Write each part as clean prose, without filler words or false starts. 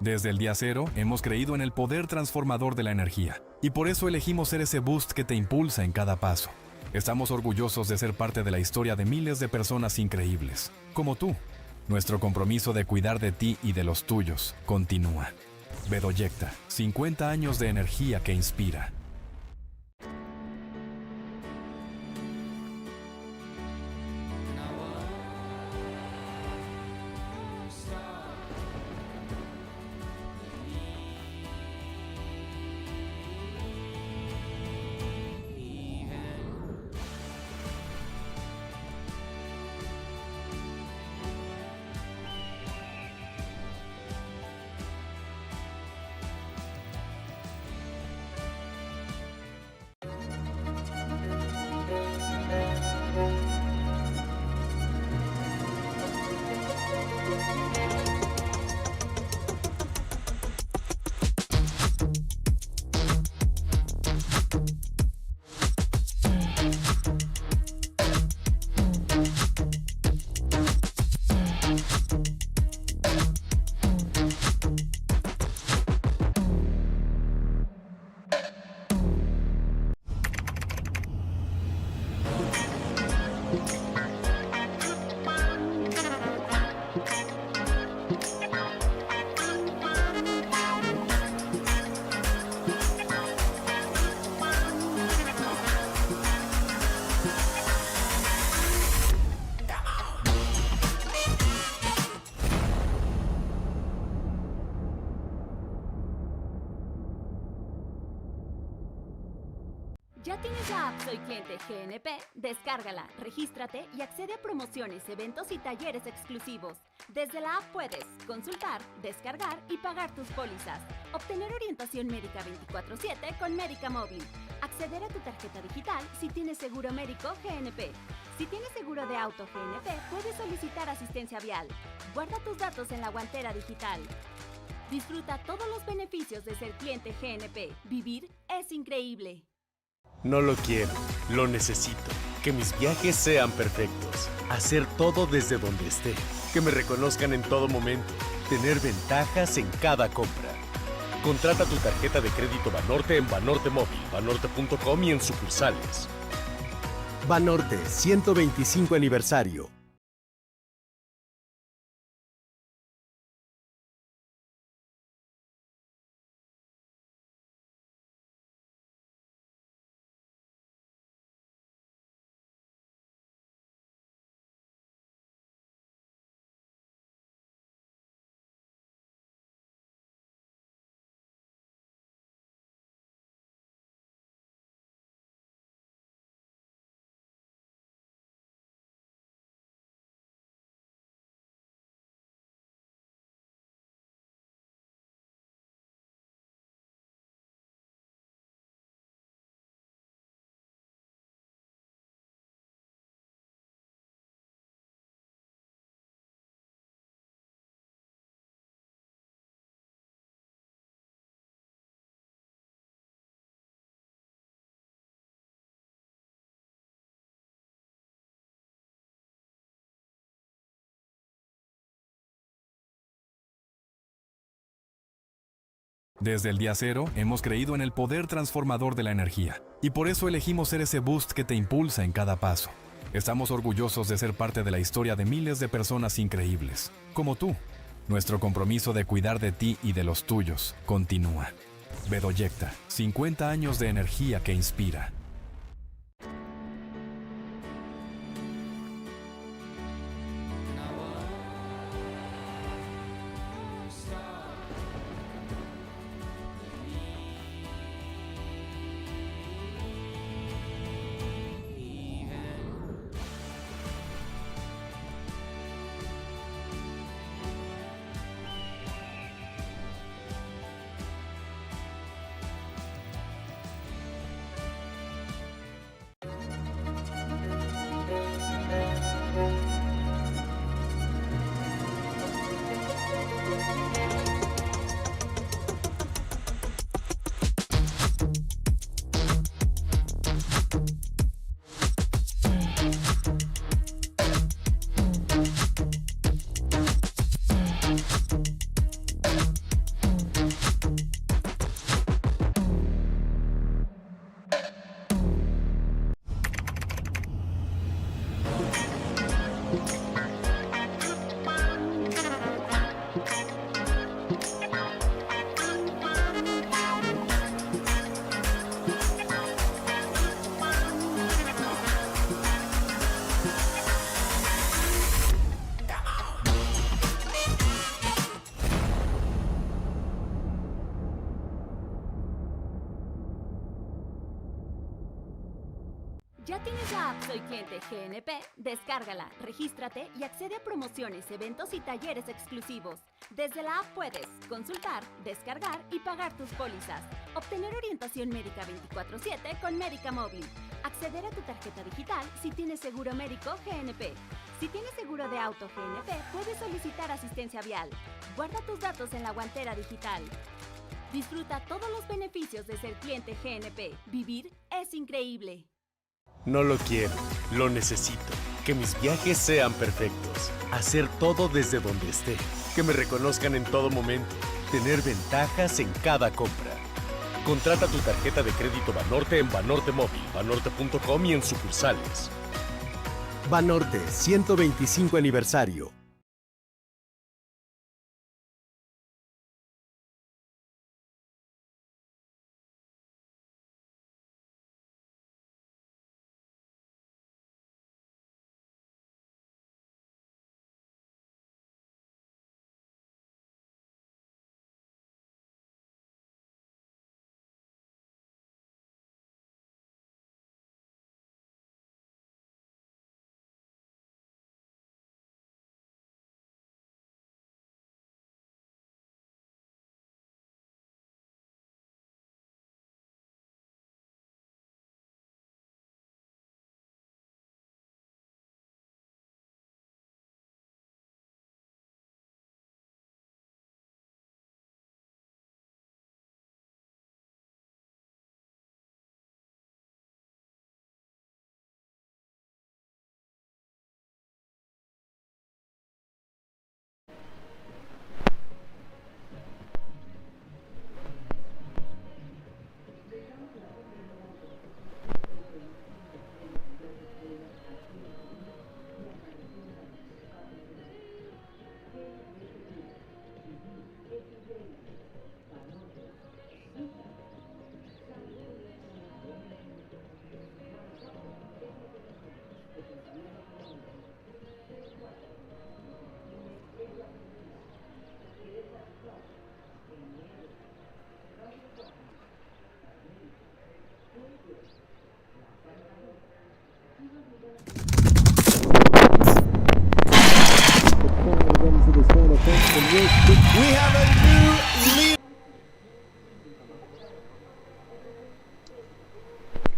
Desde el día cero hemos creído en el poder transformador de la energía y por eso elegimos ser ese boost que te impulsa en cada paso. Estamos orgullosos de ser parte de la historia de miles de personas increíbles, como tú. Nuestro compromiso de cuidar de ti y de los tuyos continúa. Bedoyecta, 50 años de energía que inspira. ¿Ya tienes la app Soy Cliente GNP? Descárgala, regístrate y accede a promociones, eventos y talleres exclusivos. Desde la app puedes consultar, descargar y pagar tus pólizas, obtener orientación médica 24/7 con Médica Móvil, acceder a tu tarjeta digital si tienes seguro médico GNP. Si tienes seguro de auto GNP, puedes solicitar asistencia vial. Guarda tus datos en la guantera digital. Disfruta todos los beneficios de ser cliente GNP. Vivir es increíble. No lo quiero, lo necesito. Que mis viajes sean perfectos. Hacer todo desde donde esté. Que me reconozcan en todo momento. Tener ventajas en cada compra. Contrata tu tarjeta de crédito Banorte en Banorte Móvil, banorte.com y en sucursales. Banorte, 125 aniversario. Desde el día cero hemos creído en el poder transformador de la energía y por eso elegimos ser ese boost que te impulsa en cada paso. Estamos orgullosos de ser parte de la historia de miles de personas increíbles, como tú. Nuestro compromiso de cuidar de ti y de los tuyos continúa. Bedoyecta, 50 años de energía que inspira. la app Soy Cliente GNP, descárgala, regístrate y accede a promociones, eventos y talleres exclusivos. Desde la app puedes consultar, descargar y pagar tus pólizas. Obtener orientación médica 24/7 con Médica Móvil. Acceder a tu tarjeta digital si tienes seguro médico GNP. Si tienes seguro de auto GNP, puedes solicitar asistencia vial. Guarda tus datos en la guantera digital. Disfruta todos los beneficios de ser cliente GNP. Vivir es increíble. No lo quiero, lo necesito. Que mis viajes sean perfectos. Hacer todo desde donde esté. Que me reconozcan en todo momento. Tener ventajas en cada compra. Contrata tu tarjeta de crédito Banorte en Banorte Móvil, banorte.com y en sucursales. BANORTE 125 aniversario.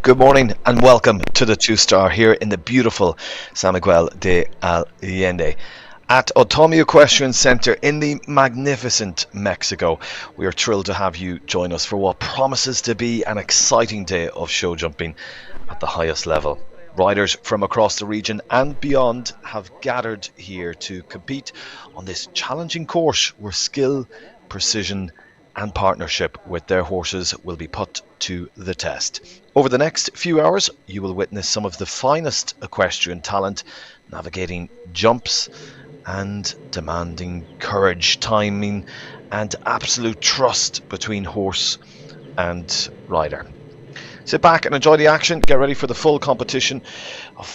Good morning and welcome to the 2-star here in the beautiful San Miguel de Allende at OTOMI Equestrian Center in the magnificent Mexico. We are thrilled to have you join us for what promises to be an exciting day of show jumping at the highest level. Riders from across the region and beyond have gathered here to compete on this challenging course where skill, precision and partnership with their horses will be put to the test. Over the next few hours, you will witness some of the finest equestrian talent navigating jumps and demanding courage, timing and absolute trust between horse and rider. Sit back and enjoy the action. Get ready for the full competition of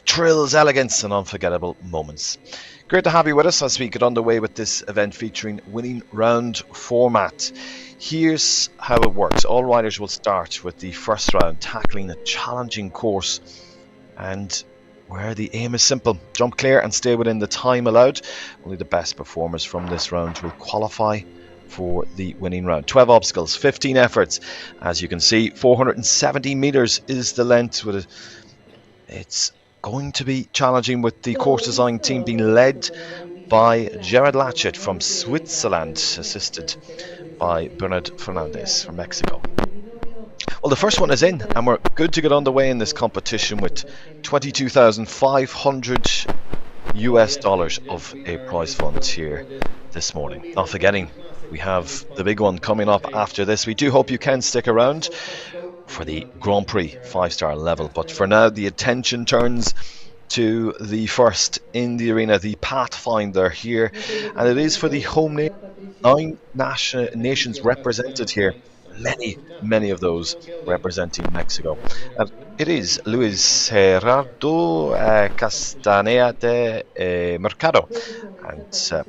thrills, elegance and unforgettable moments. Great to have you with us as we get underway with this event featuring winning round format. Here's how it works. All riders will start with the first round, tackling a challenging course and where the aim is simple. Jump clear and stay within the time allowed. Only the best performers from this round will qualify for the winning round. 12 obstacles, 15 efforts. As you can see, 470 meters is the length. It's going to be challenging with the course design team being led by Jared Latchett from Switzerland, assisted by Bernard Fernandez from Mexico. Well, the first one is in and we're good to get underway in this competition with $22,500 of a prize fund here this morning. Not forgetting, we have the big one coming up after this. We do hope you can stick around for the Grand Prix 5-star level, but for now the attention turns to the first in the arena, the Pathfinder here, and it is for the home nation. 9 nations represented here, many of those representing Mexico, and it is Luis Gerardo Castaneda de Mercado, and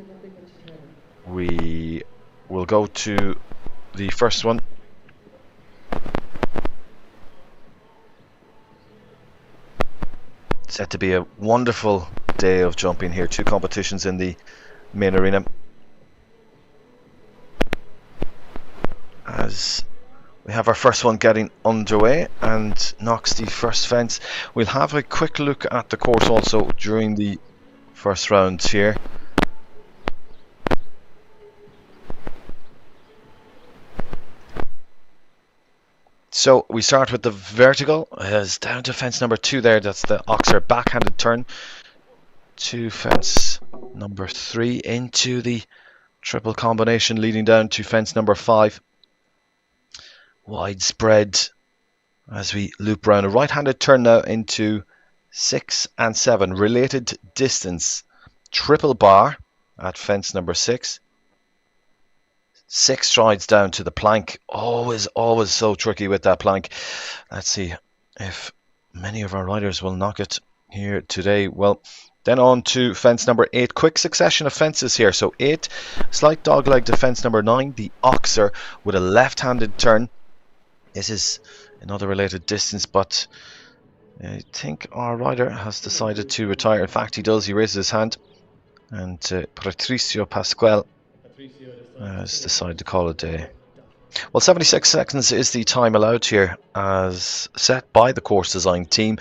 we will go to the first one. Set to be a wonderful day of jumping here. 2 competitions in the main arena. As we have our first one getting underway and knocks the first fence. We'll have a quick look at the course also during the first rounds here. So we start with the vertical, as down to fence number 2 there. That's the Oxer backhanded turn to fence number 3 into the triple combination leading down to fence number 5. Widespread as we loop around a right-handed turn now into 6 and 7. Related distance, triple bar at fence number 6. 6 strides down to the plank. Always so tricky with that plank. Let's see if many of our riders will knock it here today. Well, then on to fence number 8. Quick succession of fences here. So 8, slight dogleg to fence number 9. The Oxer with a left-handed turn. This is another related distance, but I think our rider has decided to retire. In fact, he does. He raises his hand, and Patricio Pascual has decided to call it a day. Well, 76 seconds is the time allowed here as set by the course design team.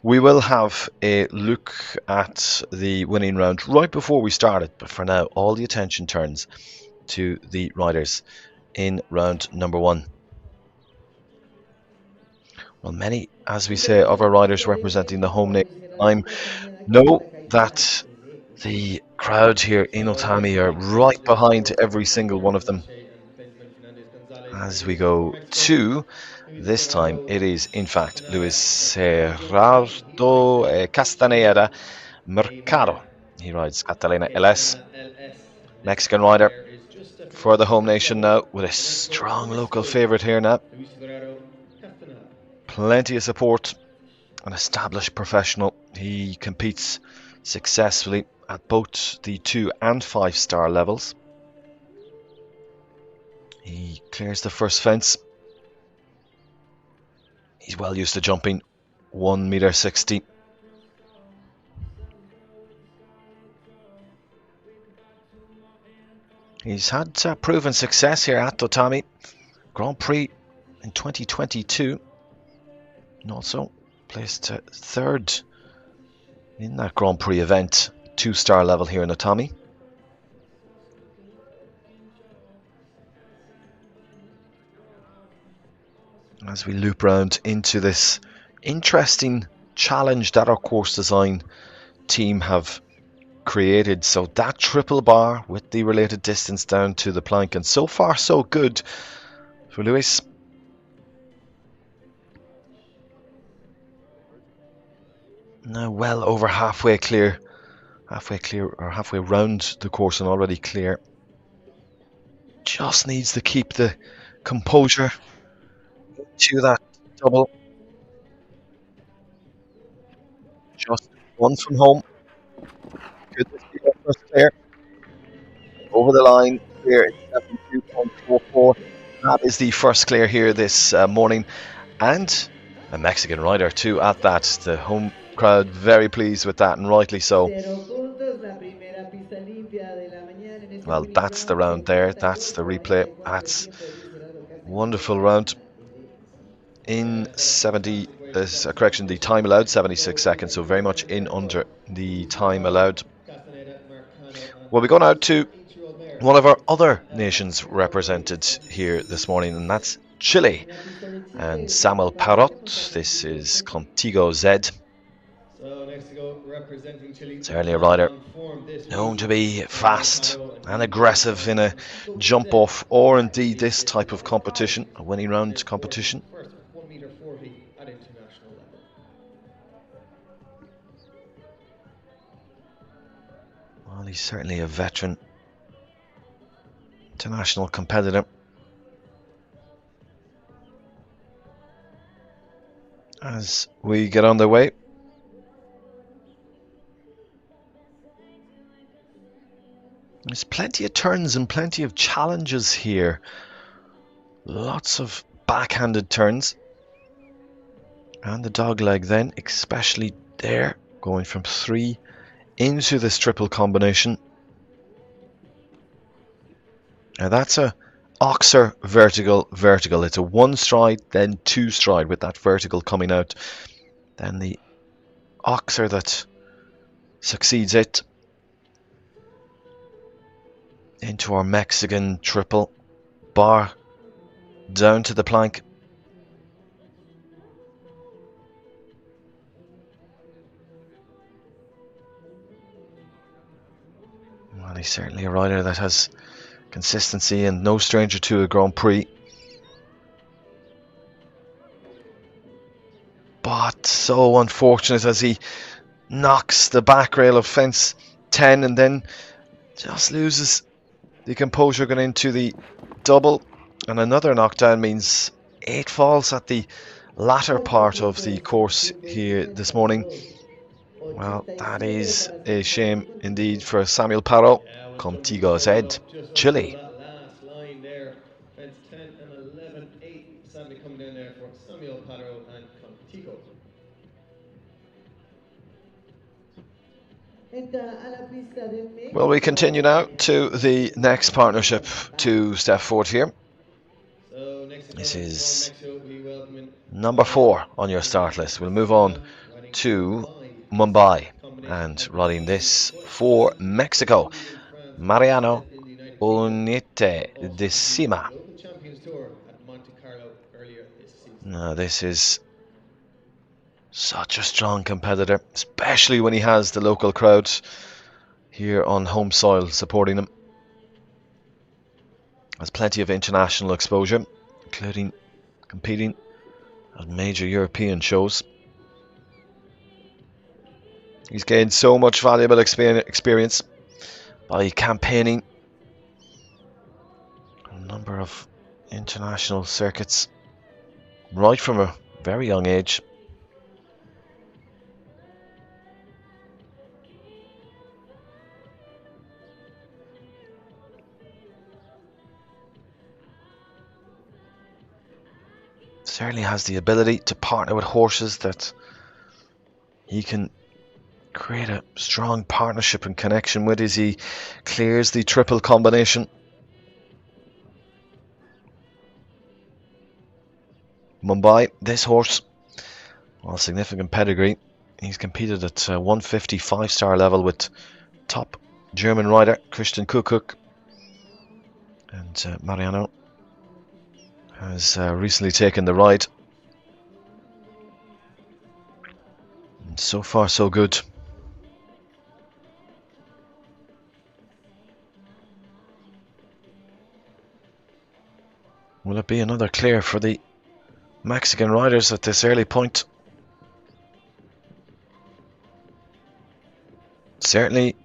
We will have a look at the winning round right before we start it, but for now all the attention turns to the riders in round number 1. Well, many, as we say, of our riders representing the home nation know that the crowd here in Otami are right behind every single one of them. As we go to, this time it is in fact Luis Gerardo Castaneda Mercado. He rides Catalina LS, Mexican rider for the home nation now, with a strong local favourite here now. Plenty of support, an established professional. He competes successfully at both the 2 and 5 star levels. He clears the first fence. He's well used to jumping 1.60 meters. He's had proven success here at Otami Grand Prix in 2022, and also placed 3rd in that Grand Prix event, 2-star level here in Otami. As we loop round into this interesting challenge that our course design team have created. So that triple bar with the related distance down to the plank, and so far so good for Luis. Now well over halfway round the course and already clear. Just needs to keep the composure to that double. Just one from home. Good to see that first clear. Over the line, clear at 72.44. That is the first clear here this morning, and a Mexican rider too at that. The home crowd very pleased with that, and rightly so. Well, that's the round there. That's the replay. That's wonderful round. In 70, correction, the time allowed 76 seconds, so very much in under the time allowed. Well, we go now to one of our other nations represented here this morning, and that's Chile. And Samuel Parrot, this is Contigo Z. Certainly a rider known to be fast and aggressive in a jump off, or indeed this type of competition, a winning round competition. Well, he's certainly a veteran international competitor. As we get on the way, there's plenty of turns and plenty of challenges here. Lots of backhanded turns. And the dog leg then, especially there going from 3 into this triple combination. Now that's a Oxer vertical, vertical. It's a 1 stride, then 2 stride with that vertical coming out. Then the Oxer that succeeds it into our Mexican triple. Bar down to the plank. Well, he's certainly a rider that has consistency and no stranger to a Grand Prix. But so unfortunate as he knocks the back rail of fence 10 and then just loses the composure going into the double. And another knockdown means 8 falls at the latter part of the course here this morning. Well, that is a shame indeed for Samuel Parro. Contigo Z, Chile. Last line there, fence 10 and 11, 8 sadly coming down there for Samuel Parro and Contigo. Well, we continue now to the next partnership to step forward here. This is number 4 on your start list. We'll move on to Mumbai and riding this for Mexico, Mariano Unite de Cima. Now this is such a strong competitor, especially when he has the local crowd here on home soil supporting him. Has plenty of international exposure, including competing at major European shows. He's gained so much valuable experience by campaigning a number of international circuits right from a very young age. Certainly has the ability to partner with horses that he can create a strong partnership and connection with as he clears the triple combination. Mumbai, this horse, well, significant pedigree. He's competed at 150 5-star level with top German rider Christian Kuckuck, and Mariano has recently taken the ride. And so far so good. Will it be another clear for the Mexican riders at this early point? Certainly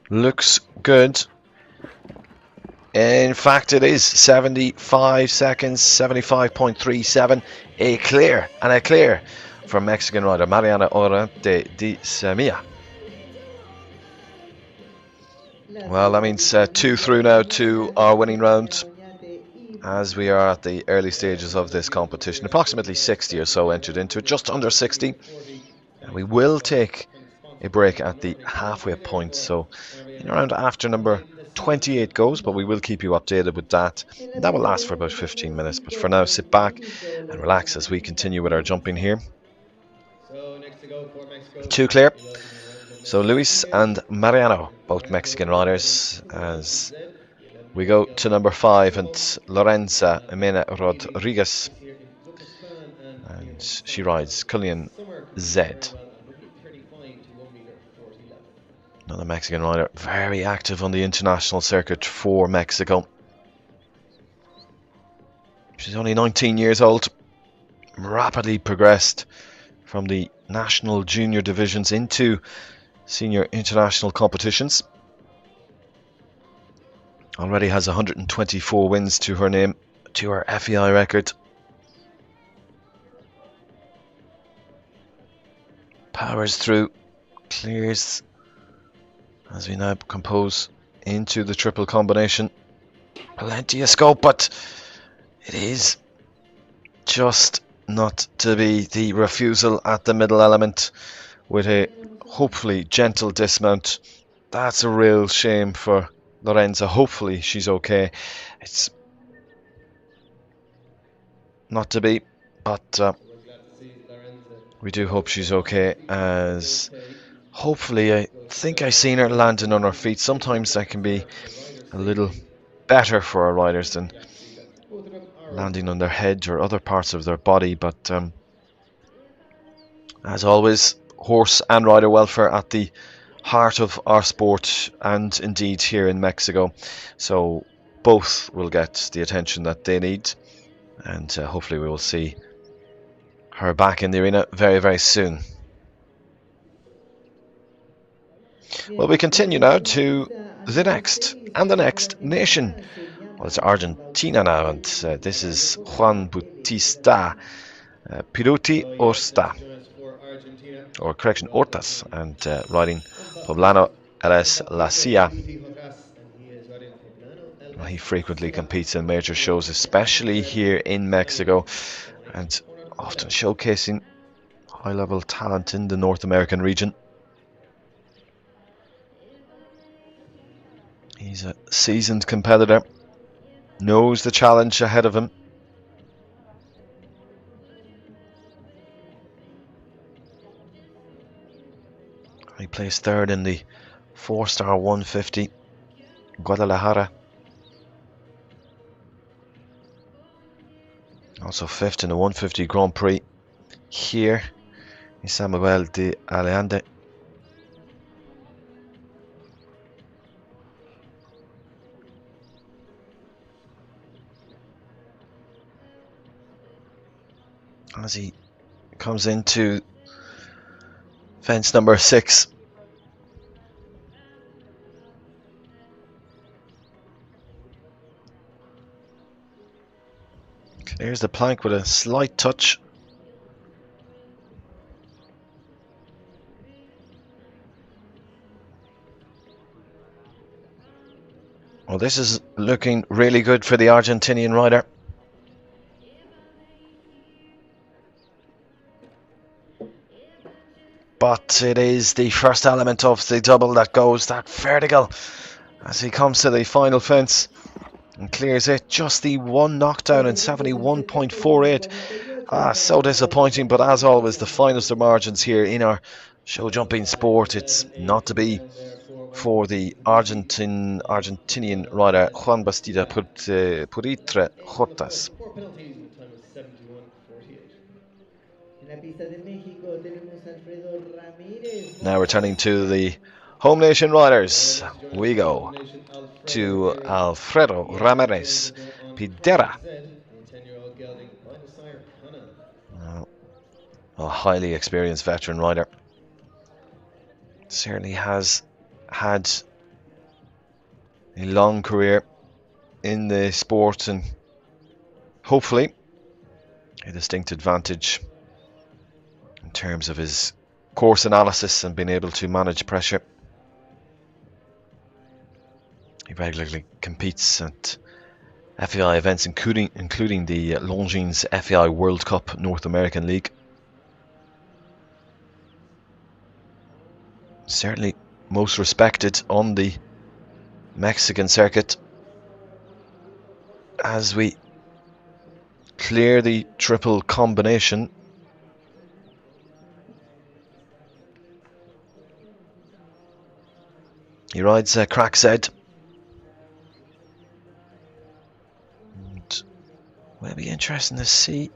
looks good. In fact, it is 75 seconds, 75.37. A clear, and a clear for Mexican rider Mariano Orante de Semilla. Well, that means 2 through now to our winning round, as we are at the early stages of this competition. Approximately 60 or so entered into it, just under 60. And we will take a break at the halfway point, so in around after number 28 goes, but we will keep you updated with that. And that will last for about 15 minutes. But for now, sit back and relax as we continue with our jumping here. 2 clear. So Luis and Mariano, both Mexican riders, as we go to number 5 and Lorenza Mena Rodriguez, and she rides Cullinan Z. Another Mexican rider, very active on the international circuit for Mexico. She's only 19 years old, rapidly progressed from the national junior divisions into senior international competitions. Already has 124 wins to her name, to her FEI record. Powers through, clears as we now compose into the triple combination. Plenty of scope, but it is just not to be. The refusal at the middle element with a hopefully gentle dismount. That's a real shame for Lorenza. Hopefully she's okay. It's not to be, but We're glad to see Lorenza. we do hope she's okay, as hopefully, I think I seen her landing on her feet. Sometimes that can be a little better for our riders than Both of them are landing on their head or other parts of their body, but as always, horse and rider welfare at the heart of our sport, and indeed here in Mexico. So both will get the attention that they need, and hopefully we will see her back in the arena very, very soon. Well, we continue now to the next and the next nation. Well, it's Argentina now, and this is Juan Bautista Piruti Orsta, or correction, Hortas, and riding Poblano LS La Silla. Well, he frequently competes in major shows, especially here in Mexico, and often showcasing high-level talent in the North American region. He's a seasoned competitor, knows the challenge ahead of him. He placed third in the 4-star 150 Guadalajara. Also fifth in the 150 Grand Prix here in San Miguel de Allende. As he comes into fence number 6. Clears the plank with a slight touch. Well, this is looking really good for the Argentinian rider. But it is the first element of the double that goes, that vertical, as he comes to the final fence and clears it. Just the one knockdown in 71.48. So disappointing, but as always, the finest of margins here in our show jumping sport. It's not to be for the Argentinian rider Juan Bautista Piruti Hortas. Now returning to the home nation riders, we go to Alfredo Ramirez Pidera, a highly experienced veteran rider. Certainly has had a long career in the sport, and hopefully a distinct advantage in terms of his course analysis and being able to manage pressure. He regularly competes at FAI events, including the Longines FAI World Cup North American League. Certainly most respected on the Mexican circuit. As we clear the triple combination, he rides Crack Zed. And will be interesting to see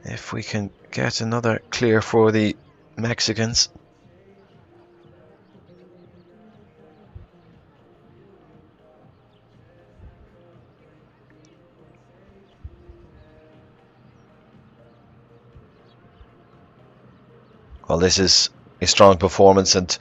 if we can get another clear for the Mexicans. Well, this is a strong performance, and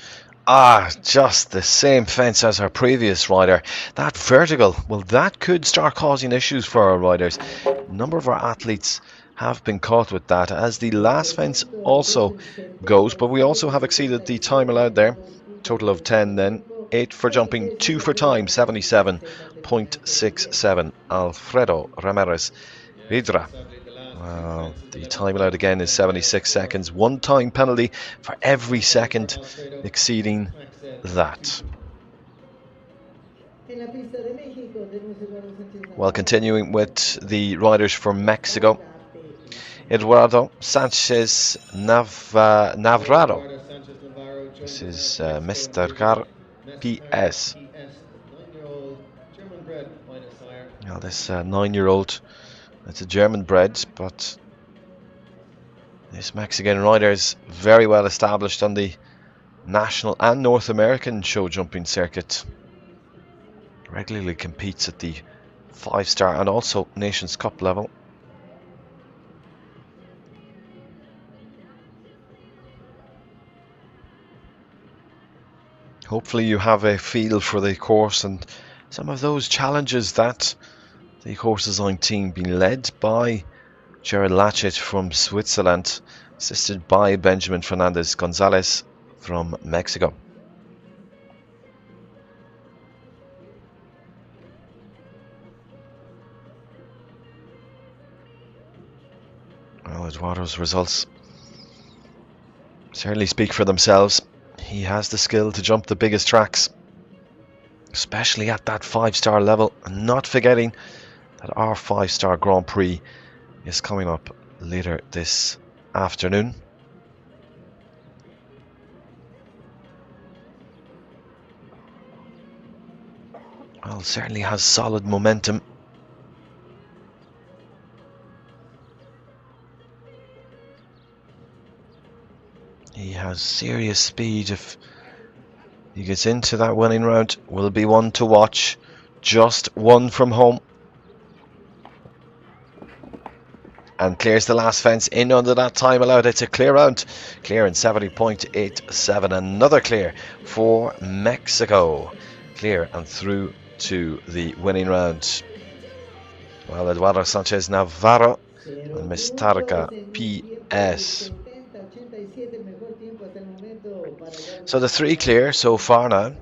just the same fence as our previous rider. That vertical, well, that could start causing issues for our riders. A number of our athletes have been caught with that, as the last fence also goes, but we also have exceeded the time allowed there. Total of 10 then, 8 for jumping, 2 for time, 77.67. Alfredo Ramirez Vidra The time allowed again is 76 seconds. One time penalty for every second exceeding that. Well, continuing with the riders from Mexico, Eduardo Sanchez Navarro. This is Mr. Car PS. Now this 9-year-old, it's a German bred, but this Mexican rider is very well established on the national and North American show jumping circuit. Regularly competes at the 5-star and also Nations Cup level. Hopefully you have a feel for the course and some of those challenges that the course design team being led by Jared Latchett from Switzerland, assisted by Benjamin Fernandez Gonzalez from Mexico. Well, Eduardo's results certainly speak for themselves. He has the skill to jump the biggest tracks, especially at that 5-star level, and not forgetting that our 5-star Grand Prix is coming up later this afternoon. Well, certainly has solid momentum. He has serious speed. If he gets into that winning round, will be one to watch. Just one from home. And clears the last fence in under that time allowed. It's a clear round. Clear in 70.87. Another clear for Mexico. Clear and through to the winning round. Well, Eduardo Sanchez Navarro and Mistarga PS. So the 3 clear so far now,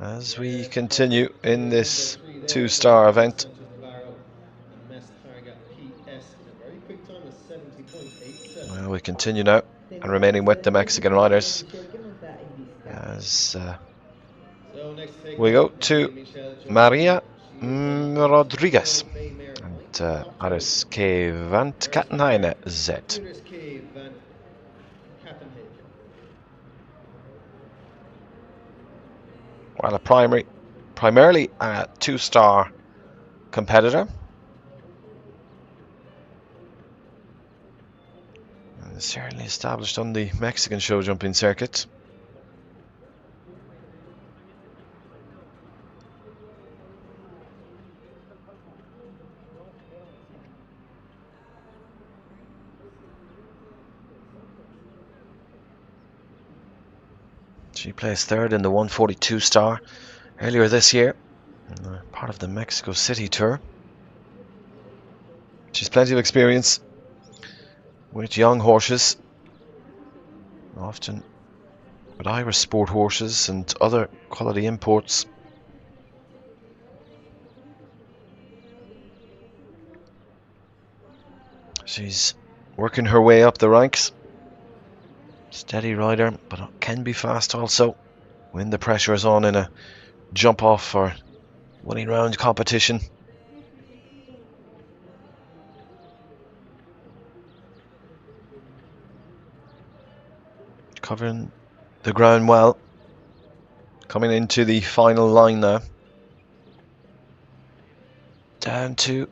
as we continue in this 2-star event. Well, we continue now and remaining with the Mexican riders as we go to Maria Rodriguez and Aris K. Van Kattenheine Z. Well, a primarily a 2-star competitor. And certainly established on the Mexican show jumping circuit. She placed 3rd in the 142 star earlier this year, part of the Mexico City tour. She's plenty of experience with young horses, often with Irish sport horses and other quality imports. She's working her way up the ranks. Steady rider, but can be fast also when the pressure is on in a jump off or winning round competition. Covering the ground well. Coming into the final line now. Down to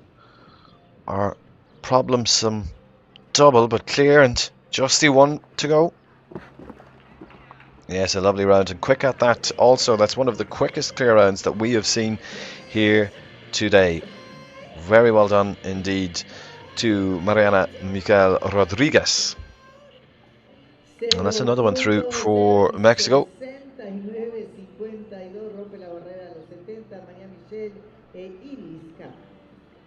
our problemsome double, but clear and just the one to go. Yes, a lovely round and quick at that also. That's one of the quickest clear rounds that we have seen here today. Very well done indeed to Mariana Miquel Rodriguez. And that's another one through for Mexico.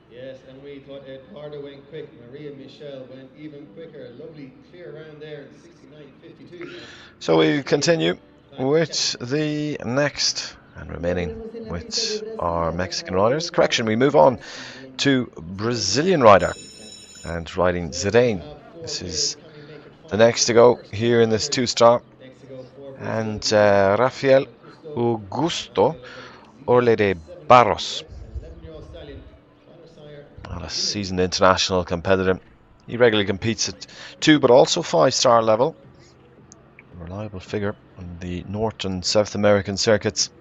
Yes, and we thought Eduardo went quick. Maria Michelle went even quicker. A lovely clear round there in 69.52. So we continue with the next and remaining with our Mexican riders. Correction, we move on to Brazilian rider and riding Zidane. This is the next to go here in this 2-star. And Rafael Augusto Orle de Barros. Well, a seasoned international competitor. He regularly competes at 2 but also 5-star level. A reliable figure on the North and South American circuits.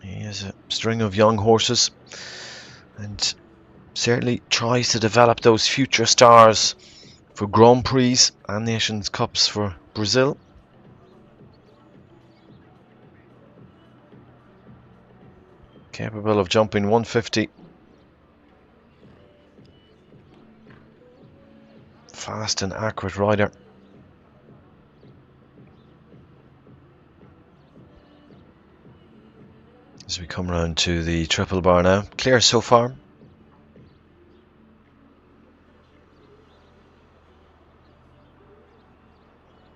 He has a string of young horses and certainly tries to develop those future stars for Grand Prix and Nations Cups for Brazil. Capable of jumping 150. Fast and accurate rider. As we come round to the triple bar now. Clear so far.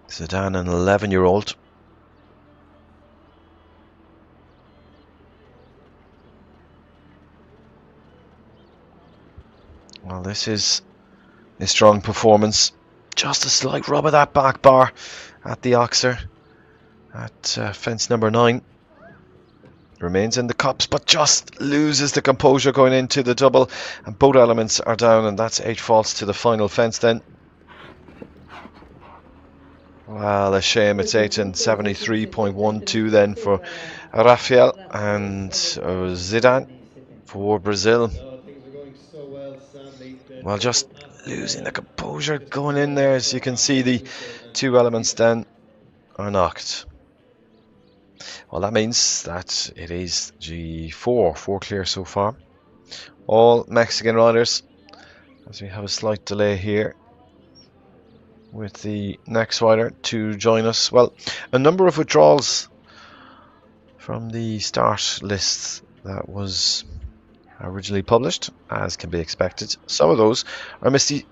Zidane, an 11-year-old. Well, this is a strong performance. Just a slight rub of that back bar at the Oxer at fence number 9. Remains in the cups, but just loses the composure going into the double, and both elements are down, and that's 8 faults to the final fence then. Well, a shame. It's 8 and 73.12 then for Rafael and Zidane for Brazil. Well, just losing the composure going in there. As you can see, the 2 elements then are knocked. Well, that means that it is G4, 4 clear so far. All Mexican riders, as we have a slight delay here with the next rider to join us. Well, a number of withdrawals from the start list that was originally published, as can be expected. Some of those are misty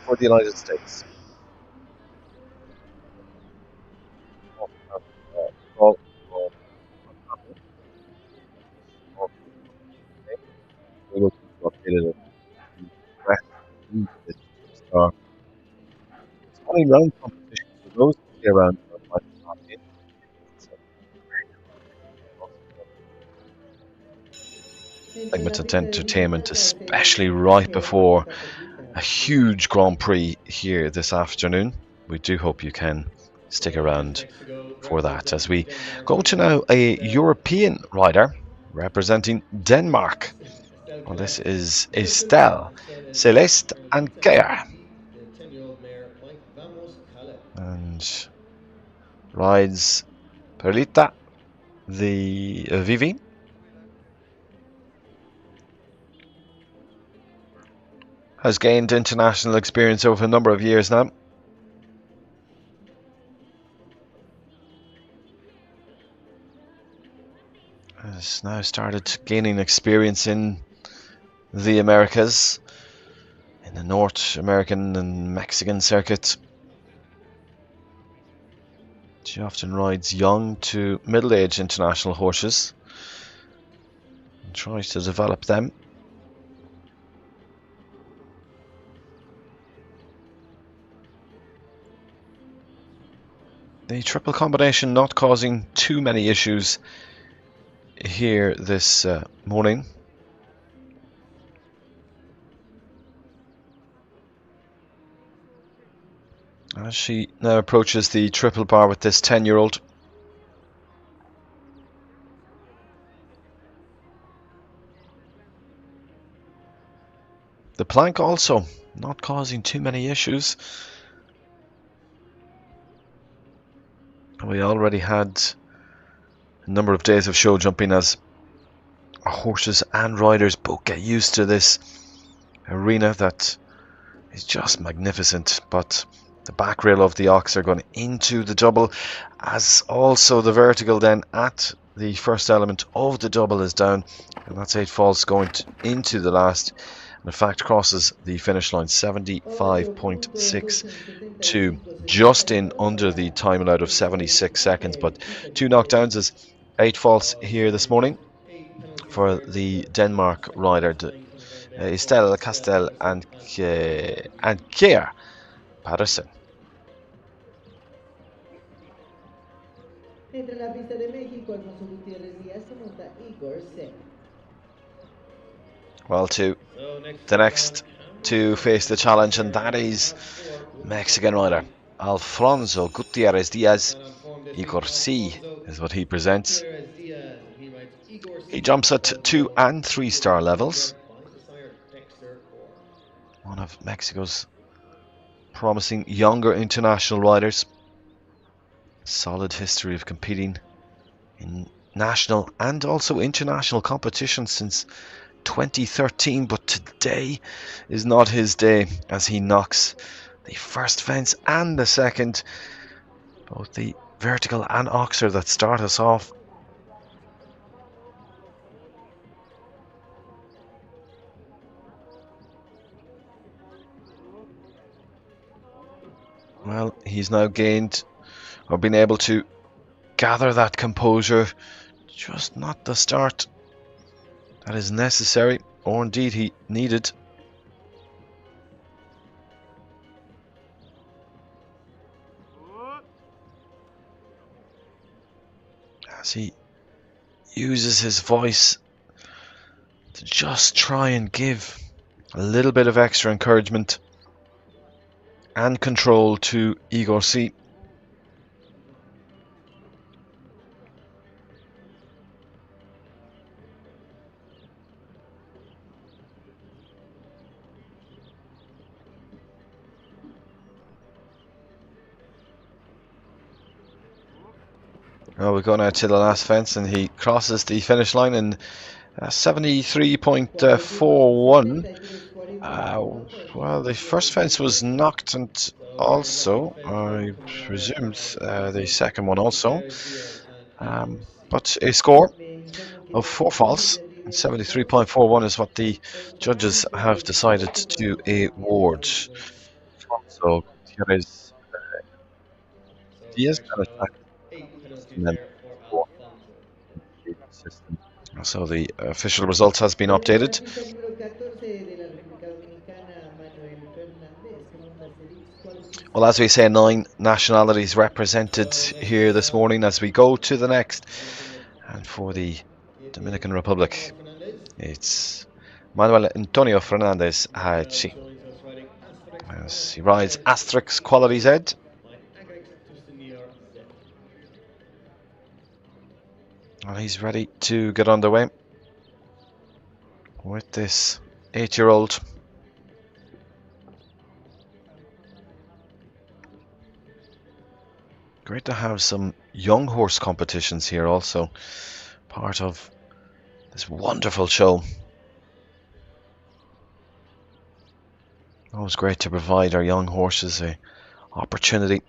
for the United States. Round competition for those around segment of entertainment, especially right before a huge Grand Prix here this afternoon. We do hope you can stick around for that, as we go to now a European rider representing Denmark. Well, this is Estelle Celeste and Kea, and rides Perlita the Vivi. Has gained international experience over a number of years now. Has now started gaining experience in the Americas, in the North American and Mexican circuit. She often rides young to middle-aged international horses and tries to develop them. The triple combination not causing too many issues here this morning. As she now approaches the triple bar with this 10-year-old. The plank also not causing too many issues. We already had a number of days of show jumping as horses and riders both get used to this arena that is just magnificent. But the back rail of the ox are going into the double, as also the vertical then at the first element of the double is down, and that's 8 faults going into the last. in fact crosses the finish line 75.62, 8 just in under the time allowed of 76 seconds. But 2 knockdowns is 8 faults here this morning for the Denmark rider, Estelle Castel and Kjær Patterson. Entra en la pista de México, Alfonso Gutiérrez Díaz se monta Igor Sek. Well, the next to face the challenge, and that is Mexican rider Alfonso Gutierrez Diaz. Igor C is what he presents. He jumps at 2 and 3 star levels. One of Mexico's promising younger international riders. Solid history of competing in national and also international competitions since 2013, but today is not his day as he knocks the first fence and the second, both the vertical and oxer that start us off. Well, he's now gained or been able to gather that composure, just not the start that is necessary, or indeed he needed. As he uses his voice to just try and give a little bit of extra encouragement and control to Igor C. Oh, we go now to the last fence, and he crosses the finish line in 73.41. Well, the first fence was knocked, and also, I presumed, the second one also. But a score of 4 faults, and 73.41 is what the judges have decided to award. So here is Diaz and attack. So the official result has been updated. Well, as we say, 9 nationalities represented here this morning as we go to the next. And for the Dominican Republic, it's Manuel Antonio Fernandez Hachi, as he rides Asterix Quality Z. And he's ready to get underway with this 8-year-old. Great to have some young horse competitions here also, part of this wonderful show. Always great to provide our young horses an opportunity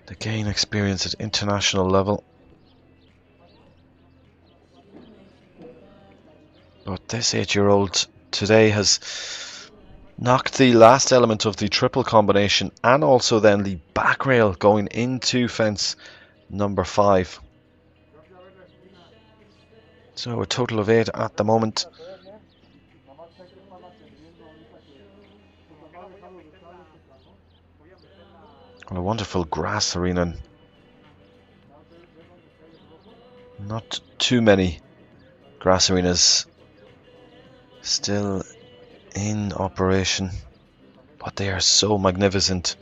to gain experience at international level. But this 8-year-old today has knocked the last element of the triple combination and also then the back rail going into fence number 5. So a total of 8 at the moment. And a wonderful grass arena. Not too many grass arenas still in operation, but they are so magnificent.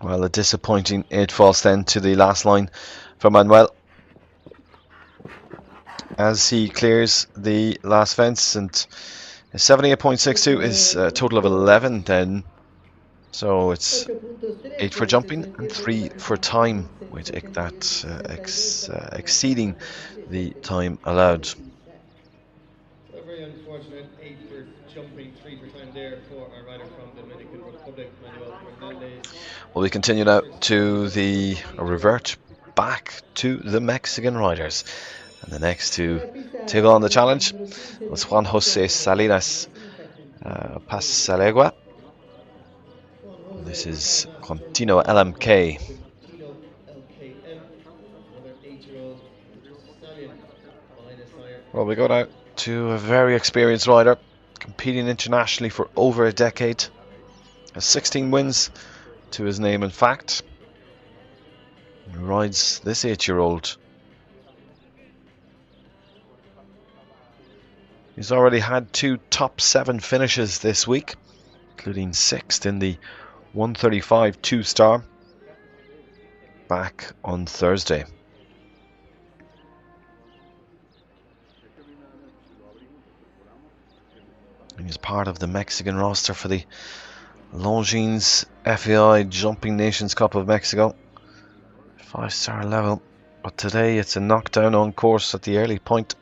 Well, a disappointing 8 falls then to the last line for Manuel as he clears the last fence, and 78.62 is a total of 11 then. So it's 8 for jumping and 3 for time, with that exceeding the time allowed. So very unfortunate, 8 for jumping, 3 for time there for our rider from the Dominican Republic, Manuel Fernandez. Well, we continue now to the revert back to the Mexican riders. And the next to take on the challenge was Juan Jose Salinas Pasalegua. This is Contino LMK. Tino LKM, another 8-year-old stallion by the sire. Well, we go now to a very experienced rider, competing internationally for over a decade. Has 16 wins to his name, in fact. He rides this 8-year-old. He's already had 2 top 7 finishes this week, including 6th in the 135 2-star back on Thursday. And he's part of the Mexican roster for the Longines FAI Jumping Nations Cup of Mexico. 5-star level, but today it's a knockdown on course at the early point.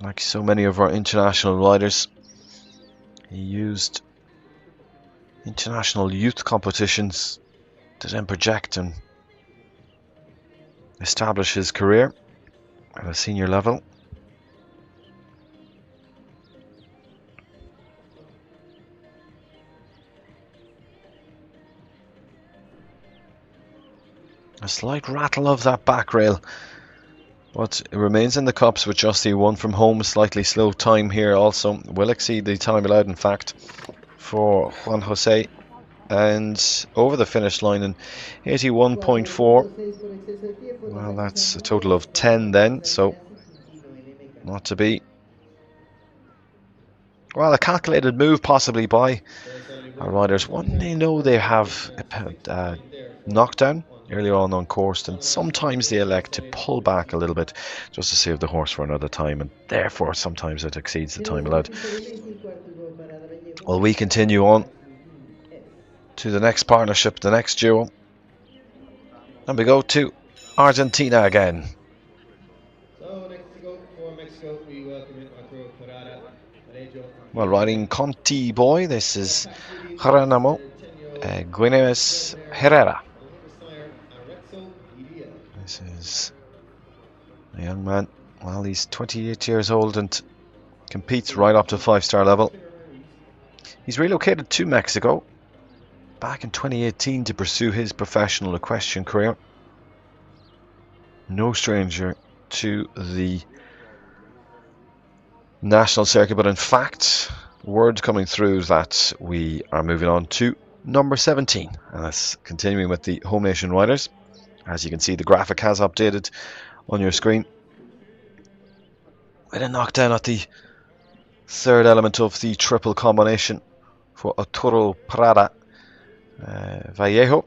Like so many of our international riders, he used international youth competitions to then project and establish his career at a senior level. A slight rattle of that back rail, but it remains in the cups with just the 1 from home. Slightly slow time here also, will exceed the time allowed in fact for Juan Jose, and over the finish line in 81.4. Well, that's a total of 10 then, so not to be. Well, a calculated move possibly by our riders when they know they have a knockdown earlier on course, and sometimes they elect to pull back a little bit just to save the horse for another time, and therefore sometimes it exceeds the time allowed. Well, we continue on to the next partnership, the next duel, and we go to Argentina again. So next to go for Mexico, we welcome in Arturo Parada. Well, riding Conti Boy, this is Geronimo Guineas Herrera. This is a young man. Well, he's 28 years old and competes right up to 5-star level. He's relocated to Mexico back in 2018 to pursue his professional equestrian career. No stranger to the national circuit, but in fact, word coming through that we are moving on to number 17, and that's continuing with the home nation riders. As you can see, the graphic has updated on your screen with a knockdown at the 3rd element of the triple combination for Arturo Prada Vallejo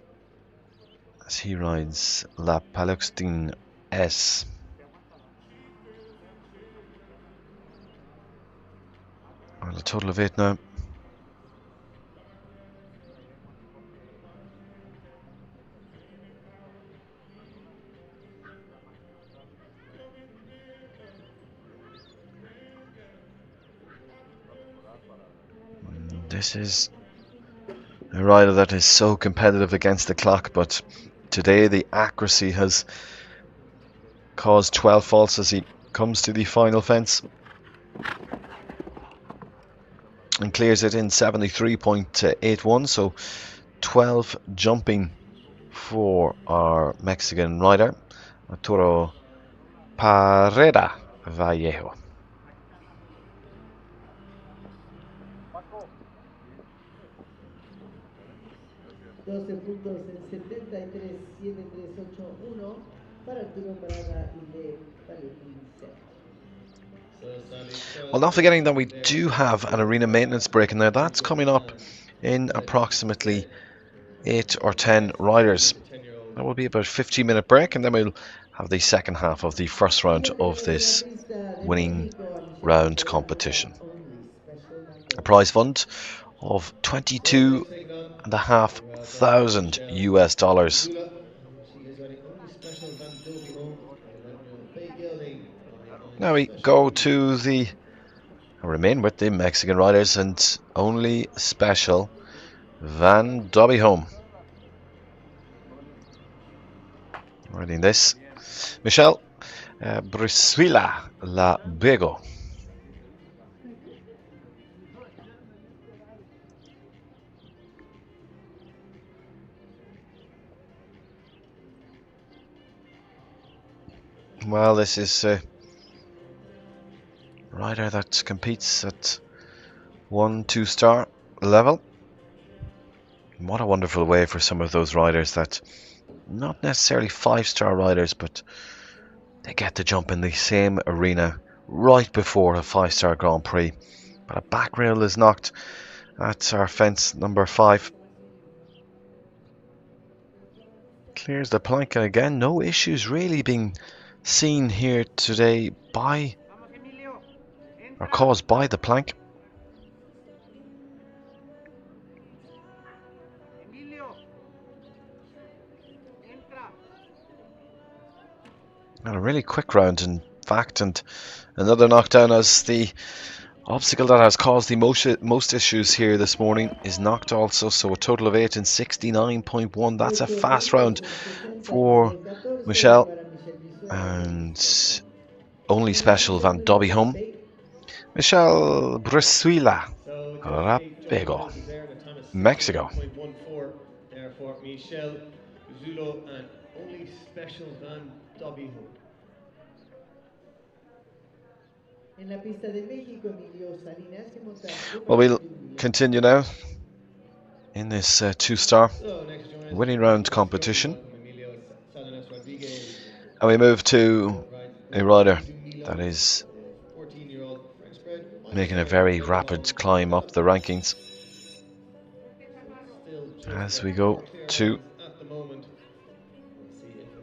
as he rides La Paluxtin S. Well, a total of 8 now. This is a rider that is so competitive against the clock, but today the accuracy has caused 12 faults as he comes to the final fence and clears it in 73.81, so 12 jumping for our Mexican rider Arturo Parada Vallejo. Well, not forgetting that we do have an arena maintenance break, and now that's coming up in approximately 8 or 10 riders. That will be about a 15-minute break, and then we'll have the second half of the first round of this winning round competition. A prize fund of $22,500 US. Now we go to the remain with the Mexican riders and only special Van Dobbyholm. Riding this, Michelle Brisuila La Bego. Well, this is a rider that competes at 1-2 star level. What a wonderful way for some of those riders that not necessarily 5-star riders, but they get to jump in the same arena right before a 5-star Grand Prix. But a back rail is knocked at our fence number 5. Clears the plank, and again, no issues really being seen here today by or caused by the plank. And a really quick round, in fact, and another knockdown as the obstacle that has caused the most issues here this morning is knocked also. So a total of 8 in 69.1. That's a fast round for Michelle and only special Van Dobbyholm. Michelle Brisuila Rapego, Mexico. Therefore, Michelle Zulo and only special Van Dobbyholm. Well, we'll continue now in this 2-star winning round competition, and we move to a rider that is making a very rapid climb up the rankings as we go to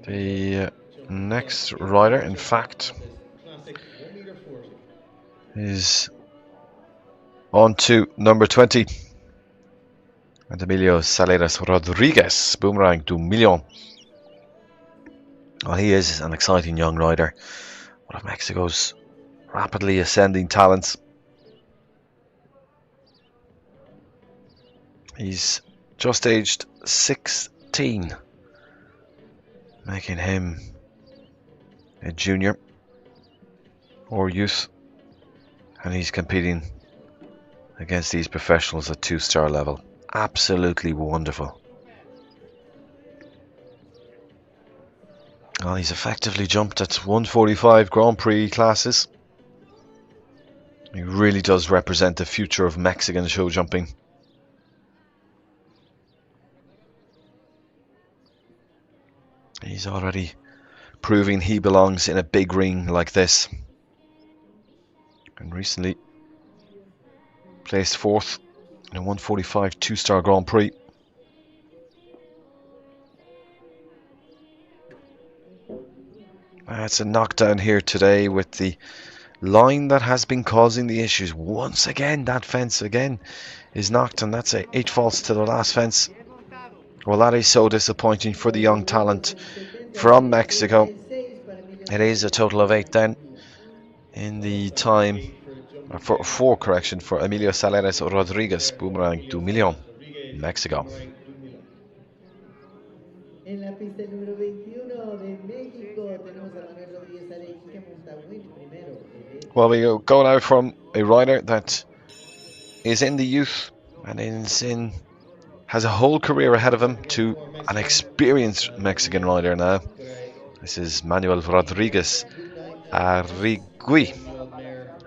the next rider. In fact, is on to number 20, and Emilio Saleras Rodriguez, Boomerang du Million. Well, he is an exciting young rider, one of Mexico's rapidly ascending talents. He's just aged 16, making him a junior or youth, and he's competing against these professionals at 2-star level. Absolutely wonderful. Well, he's effectively jumped at 145 Grand Prix classes. He really does represent the future of Mexican show jumping. He's already proving he belongs in a big ring like this, and recently placed 4th in a 145 2-star Grand Prix. It's a knockdown here today with the line that has been causing the issues. Once again, that fence again is knocked, and that's 8 faults to the last fence. Well, that is so disappointing for the young talent from Mexico. It is a total of 8 then in the time, for 4 correction, for Emilio Saleras Rodriguez, Boomerang du Million, Mexico. En la pista número 21 de México tenemos a Manuel Rodríguez Arequi que monta win primero. Well, we go now from a rider that is in the youth and has a whole career ahead of him to an experienced Mexican rider now. This is Manuel Rodriguez Arrigui.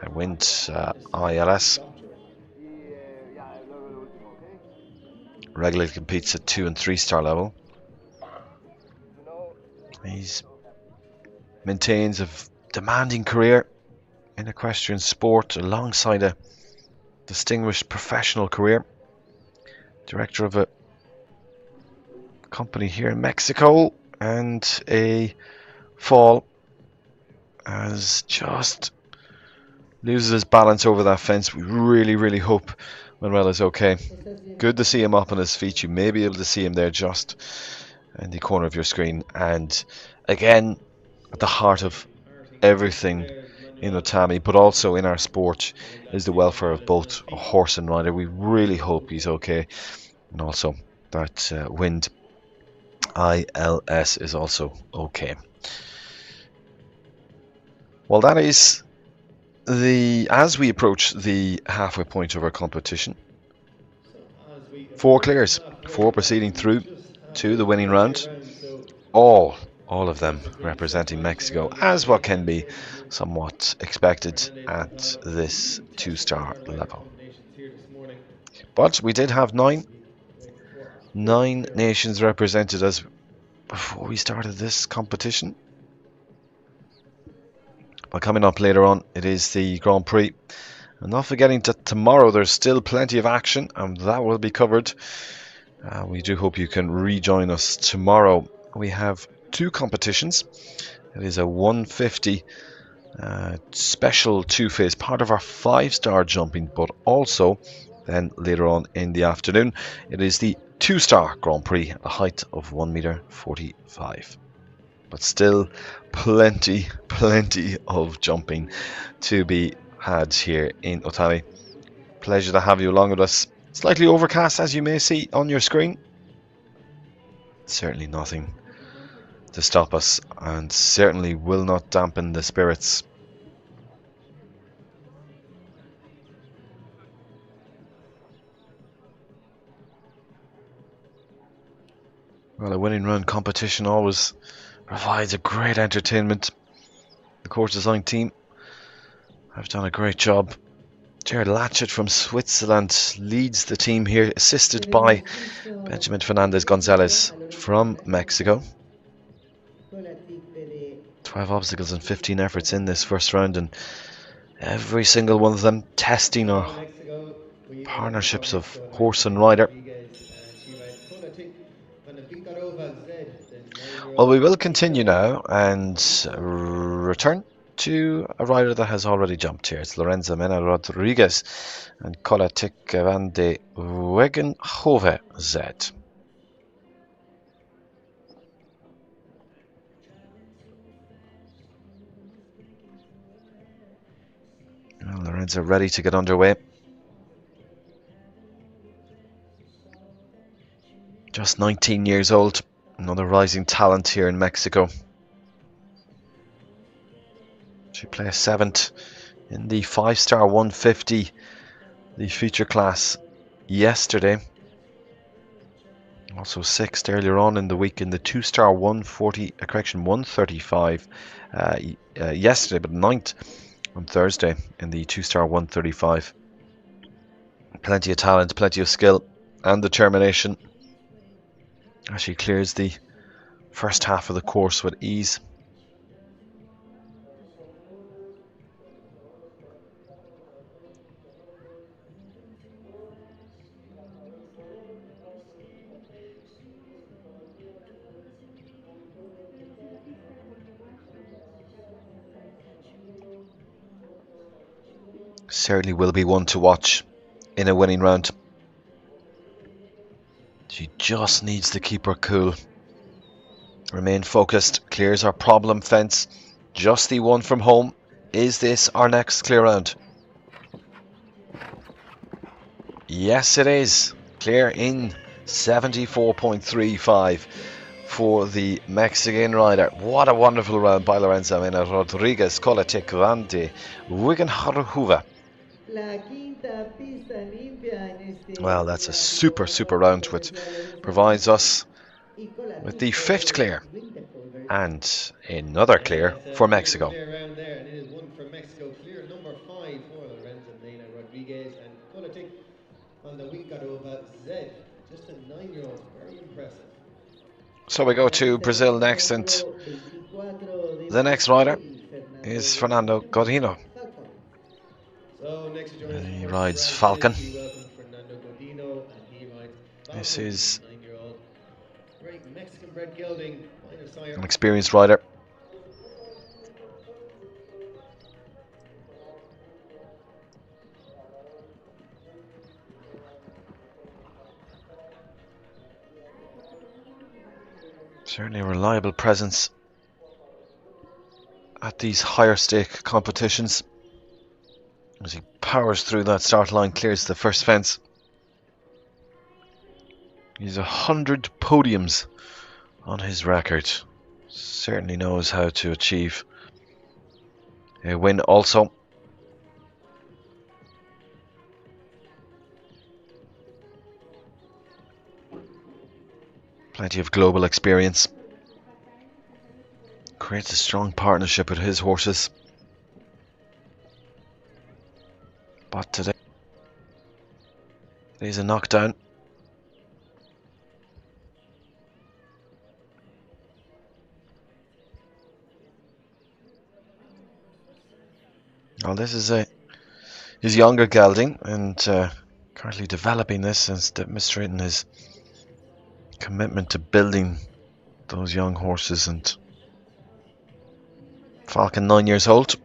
I went ILS. Regularly competes at 2 and 3-star level. He's maintains a demanding career in equestrian sport alongside a distinguished professional career. Director of a company here in Mexico, and a fall as just loses his balance over that fence. We really hope Manuel is okay. Good to see him up on his feet. You may be able to see him there just in the corner of your screen. And again, at the heart of everything in Otami, but also in our sport, is the welfare of both a horse and rider. We really hope he's okay, and also that Wind ILS is also okay. Well, that is as we approach the halfway point of our competition. 4 clears, 4 proceeding through to the winning round. All of them representing Mexico, as what can be somewhat expected at this 2-star level. But we did have nine nations represented as before we started this competition. But coming up later on, it is the Grand Prix. And not forgetting that tomorrow there's still plenty of action, and that will be covered. We do hope you can rejoin us tomorrow. We have 2 competitions. It is a 150 special 2-phase, part of our 5-star jumping, but also then later on in the afternoon, it is the 2-star Grand Prix, a height of 1.45 meters. But still plenty of jumping to be had here in Otami. Pleasure to have you along with us. Slightly overcast, as you may see on your screen. Certainly nothing to stop us, and certainly will not dampen the spirits. Well, a winning run competition always provides a great entertainment. The course design team have done a great job. Jared Latchett from Switzerland leads the team here, assisted by Benjamin Fernandez Gonzalez from Mexico. 12 obstacles and 15 efforts in this first round, and every single one of them testing our partnerships of horse and rider. Well, we will continue now and return to a rider that has already jumped here. It's Lorenzo Mena Rodriguez and Kolatik van de Wegenhove Z. Well, Lorenzo ready to get underway. Just 19 years old, another rising talent here in Mexico. She placed 7th in the 5-star 150, the feature class yesterday. Also 6th earlier on in the week in the 2-star 135 yesterday, but 9th on Thursday in the 2-star 135. Plenty of talent, plenty of skill and determination as she clears the first half of the course with ease. Certainly will be one to watch in a winning round. She just needs to keep her cool. Remain focused, clears our problem fence. Just the one from home. Is this our next clear round? Yes, it is. Clear in 74.35 for the Mexican rider. What a wonderful round by Lorenzo Mena Rodriguez, Kolatik van de Wegenhove. Well, that's a super round, which provides us with the 5th clear and another clear for Mexico. Clear round there, and it is one for Mexico. Clear number 5 for Lorenzo Mena Rodriguez and Kolatik van de Wegenhove Z. Just a 9-year-old, very impressive. So we go to Brazil next, and the next rider is Fernando Godinho. So next to join us, He rides Falcon. we welcome Fernando Godinho, and he rides Falcon, This is 9-year-old. Great Mexican-bred gelding, minor sire. an experienced rider. Certainly a reliable presence at at these higher stake competitions. As he powers through that start line, clears the first fence. He's 100 podiums on his record. Certainly knows how to achieve a win also. Plenty of global experience. Creates a strong partnership with his horses. But today he's a knockdown. Well, this is his younger gelding, and currently developing this and demonstrating his commitment to building those young horses. And Falcon, 9 years old.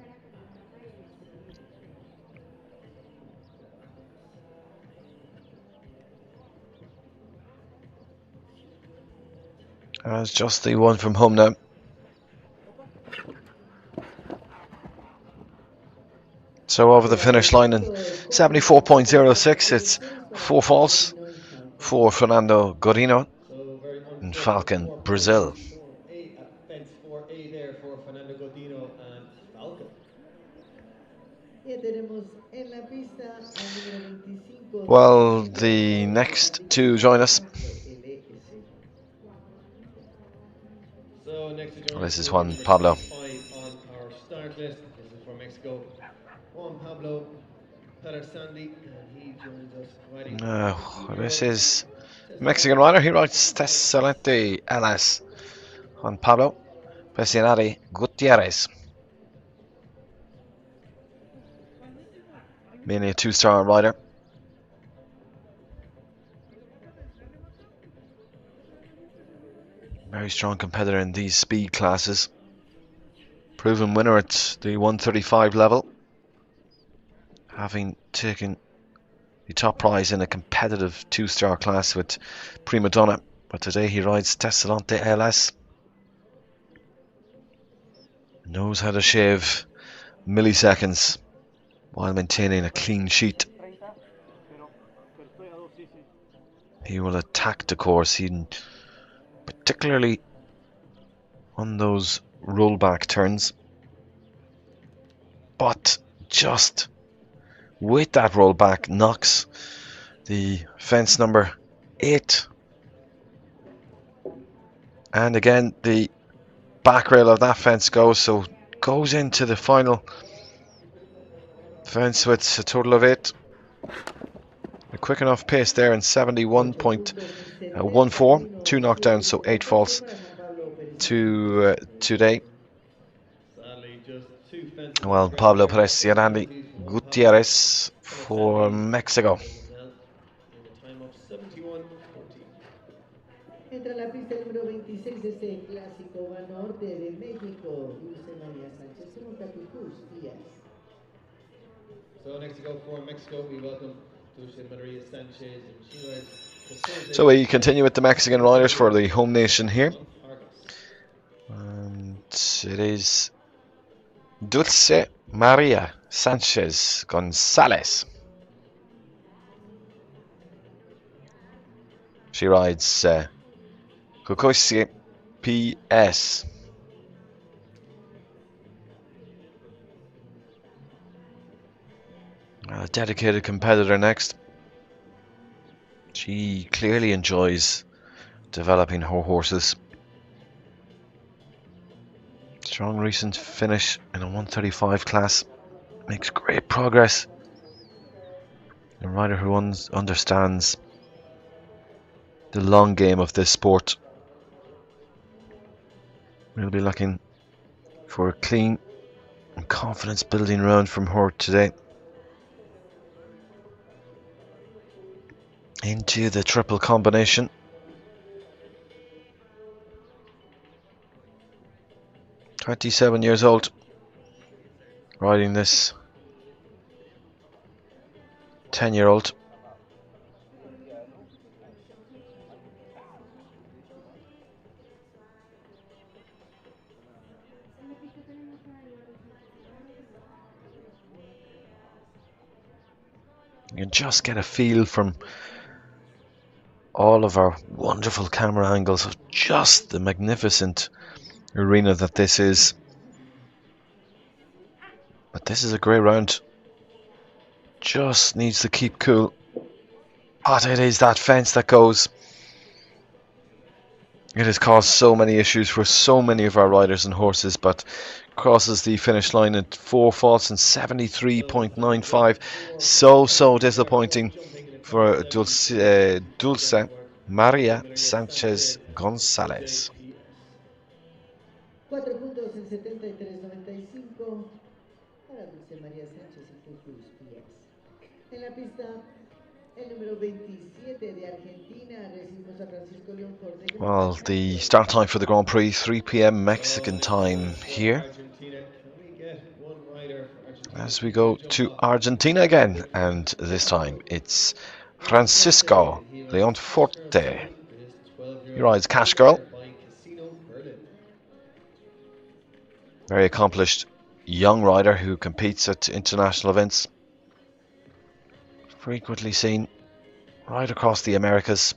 As just the one from home now. So over the finish line in 74.06, it's 4 false for Fernando Godino in Falcon, Brazil. Fence 4A there for Fernando Godino and Falcon. Well, the next to join us. So next to join Well, this us is will Juan be number Pablo. 65 on our start list. This is for Mexico. Juan Pablo Sandy, and he joins us riding. This is Mexican rider. He rides Tessalente LS. Juan Pablo Pesinari Gutierrez. Mainly a 2-star rider. Very strong competitor in these speed classes. Proven winner at the 135 level. Having taken the top prize in a competitive 2-star class with Prima Donna. But today he rides Tessalante LS. Knows how to shave milliseconds while maintaining a clean sheet. He will attack the course, particularly on those rollback turns. But just with that rollback knocks the fence number 8. And again, the back rail of that fence goes into the final fence with a total of 8. A quick enough pace there in 71.14. 2 knockdowns, so 8 falls today. Well, Pablo Pesinari Gutierrez for Mexico. Entra a la pista el número 26 de este Clásico BANORTE de México, Dulce María Sánchez, se monta tus días. So next to go for Mexico, we welcome Dulce Maria Sanchez, and she rides. So we continue with the Mexican riders for the home nation here. And it is Dulce Maria Sanchez Gonzalez. She rides Kokosi PS. A dedicated competitor next. She clearly enjoys developing her horses. Strong recent finish in a 135 class. Makes great progress. A rider who understands the long game of this sport. We'll be looking for a clean and confidence building round from her today. Into the triple combination. "27 years old, riding this 10-year-old. You can just get a feel from all of our wonderful camera angles of just the magnificent arena that this is. But this is a great round. Just needs to keep cool. But it is that fence that goes. It has caused so many issues for so many of our riders and horses, but crosses the finish line at 4 faults and 73.95. So disappointing for Dulce Maria Sanchez Gonzalez. 4 puntos en 73.95 para Dulce María Sánchez y sus días. En la pista, el número 27 de Argentina, Recinto San Francisco León Corte. Well, the start time for the Grand Prix, 3 p.m. Mexican time here. As we go to Argentina again, and this time it's Francisco Leonforte. He rides Cash Girl. Very accomplished young rider who competes at international events. Frequently seen right across the Americas.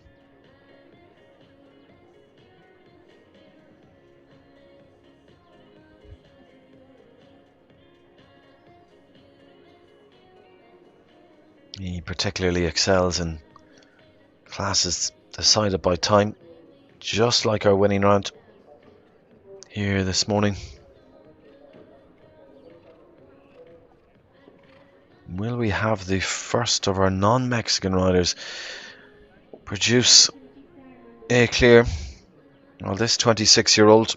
He particularly excels in classes decided by time, just like our winning round here this morning. Will we have the first of our non-Mexican riders produce a clear? Well, this 26-year-old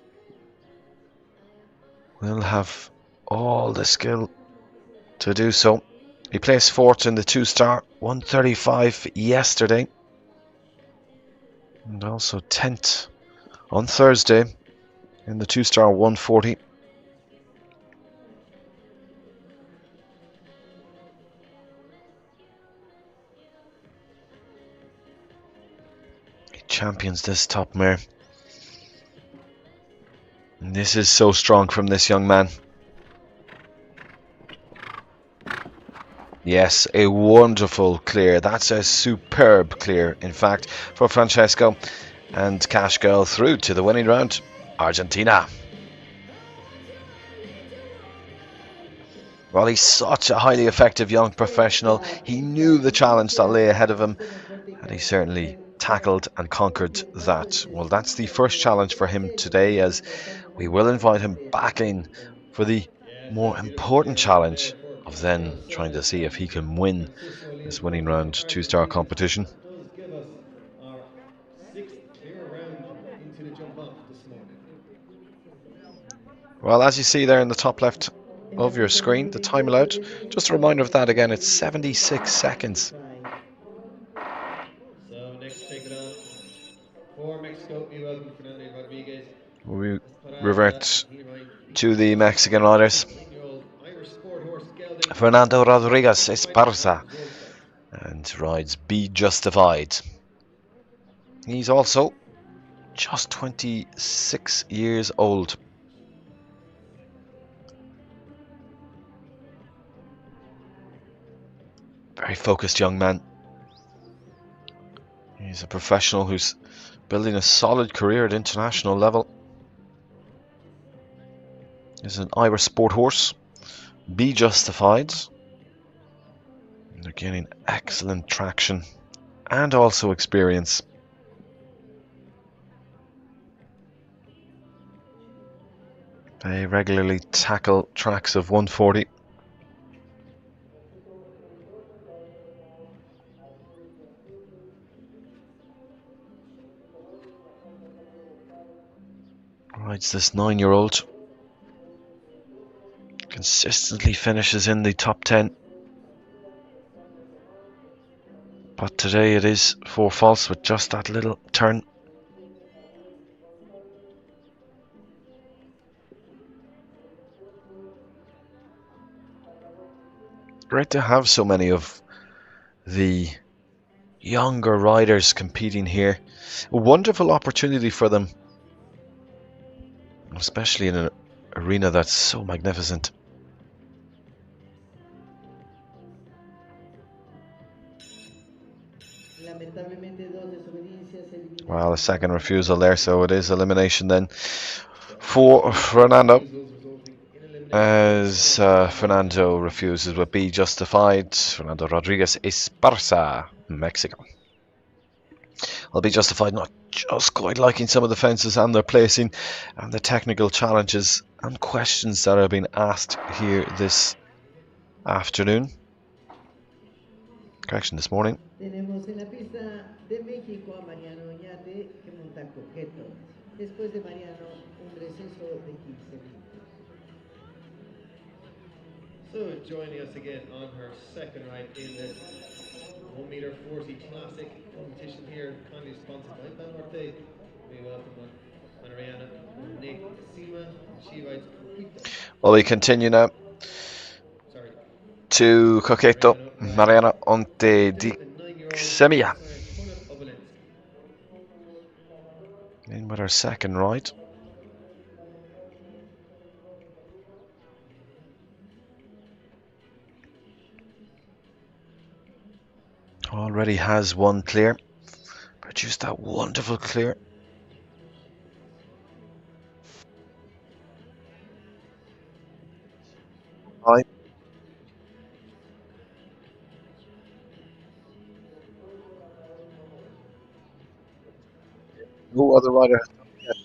will have all the skill to do so. He placed fourth in the 2-star 135 yesterday, and also 10th on Thursday in the 2-star 140. He champions this top mare. And this is so strong from this young man. Yes, a wonderful clear. That's a superb clear, in fact, for Francesco. And Cash Girl through to the winning round, Argentina. Well, he's such a highly effective young professional. He knew the challenge that lay ahead of him, and he certainly tackled and conquered that. Well, that's the first challenge for him today, as we will invite him back in for the more important challenge of then trying to see if he can win this winning round 2-star competition. Well, as you see there in the top left of your screen, the time allowed, just a reminder of that again, it's 76 seconds. So next take it on for Mexico, we welcome Fernando Rodriguez. We revert to the Mexican riders. Fernando Rodriguez Esparza, and rides Be Justified. He's also just 26 years old. Very focused young man. He's a professional who's building a solid career at international level. He's an Irish sport horse. Be Justified. They're gaining excellent traction and also experience. They regularly tackle tracks of 140. Rides this 9-year-old. Consistently finishes in the top 10. But today it is 4 faults with just that little turn. Great to have so many of the younger riders competing here. A wonderful opportunity for them, especially in an arena that's so magnificent. Lamentablemente, dos desobediencias eliminan. Well, a second refusal there, so it is elimination then for Fernando. Resulting in elimination. As Fernando refuses would be justified. Fernando Rodriguez Esparza, Mexico. Will be justified, not just quite liking some of the fences and their placing and the technical challenges and questions that are being asked here this afternoon. Correction, this morning. Tenemos en la pista de México a Mariano Oñate, que monta coqueto. Después de Mariano, un receso de 15 minutos. So joining us again on her second ride in the 1m40 classic competition here, kindly sponsored by BANORTE. We welcome Mariana Nick Sima. She rides Coquito. Well, we continue now Sorry. to Coqueto, Mariana Onte di Semilla. In with her second ride. Already has one clear. Produced that wonderful clear. Right. No other rider has done it yet.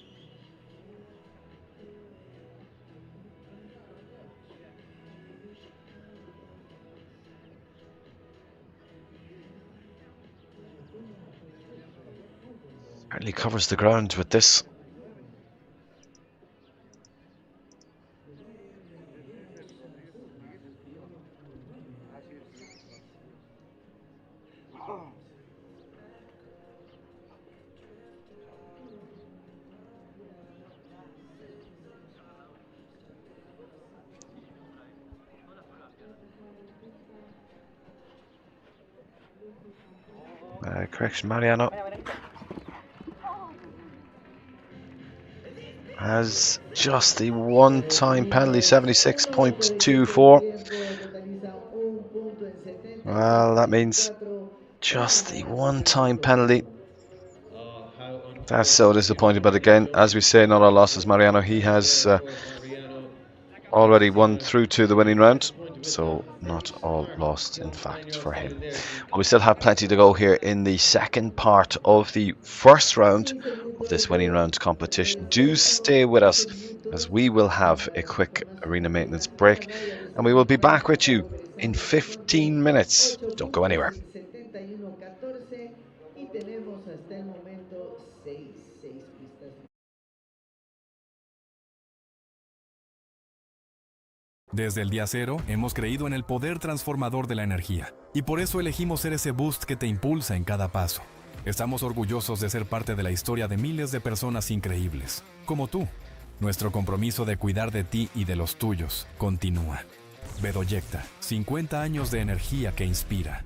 Certainly covers the ground with this. Correction, Mariano has just the one-time penalty, 76.24. Well, that means just the one-time penalty. That's so disappointing, but again, as we say, not all losses. Mariano, he has already won through to the winning round, so not all lost in fact for him. Well, we still have plenty to go here in the second part of the first round of this winning round competition. Do stay with us, as we will have a quick arena maintenance break, and we will be back with you in 15 minutes. Don't go anywhere. Desde el día cero, hemos creído en el poder transformador de la energía, y por eso elegimos ser ese boost que te impulsa en cada paso. Estamos orgullosos de ser parte de la historia de miles de personas increíbles, como tú. Nuestro compromiso de cuidar de ti y de los tuyos continúa. Bedoyecta, 50 años de energía que inspira.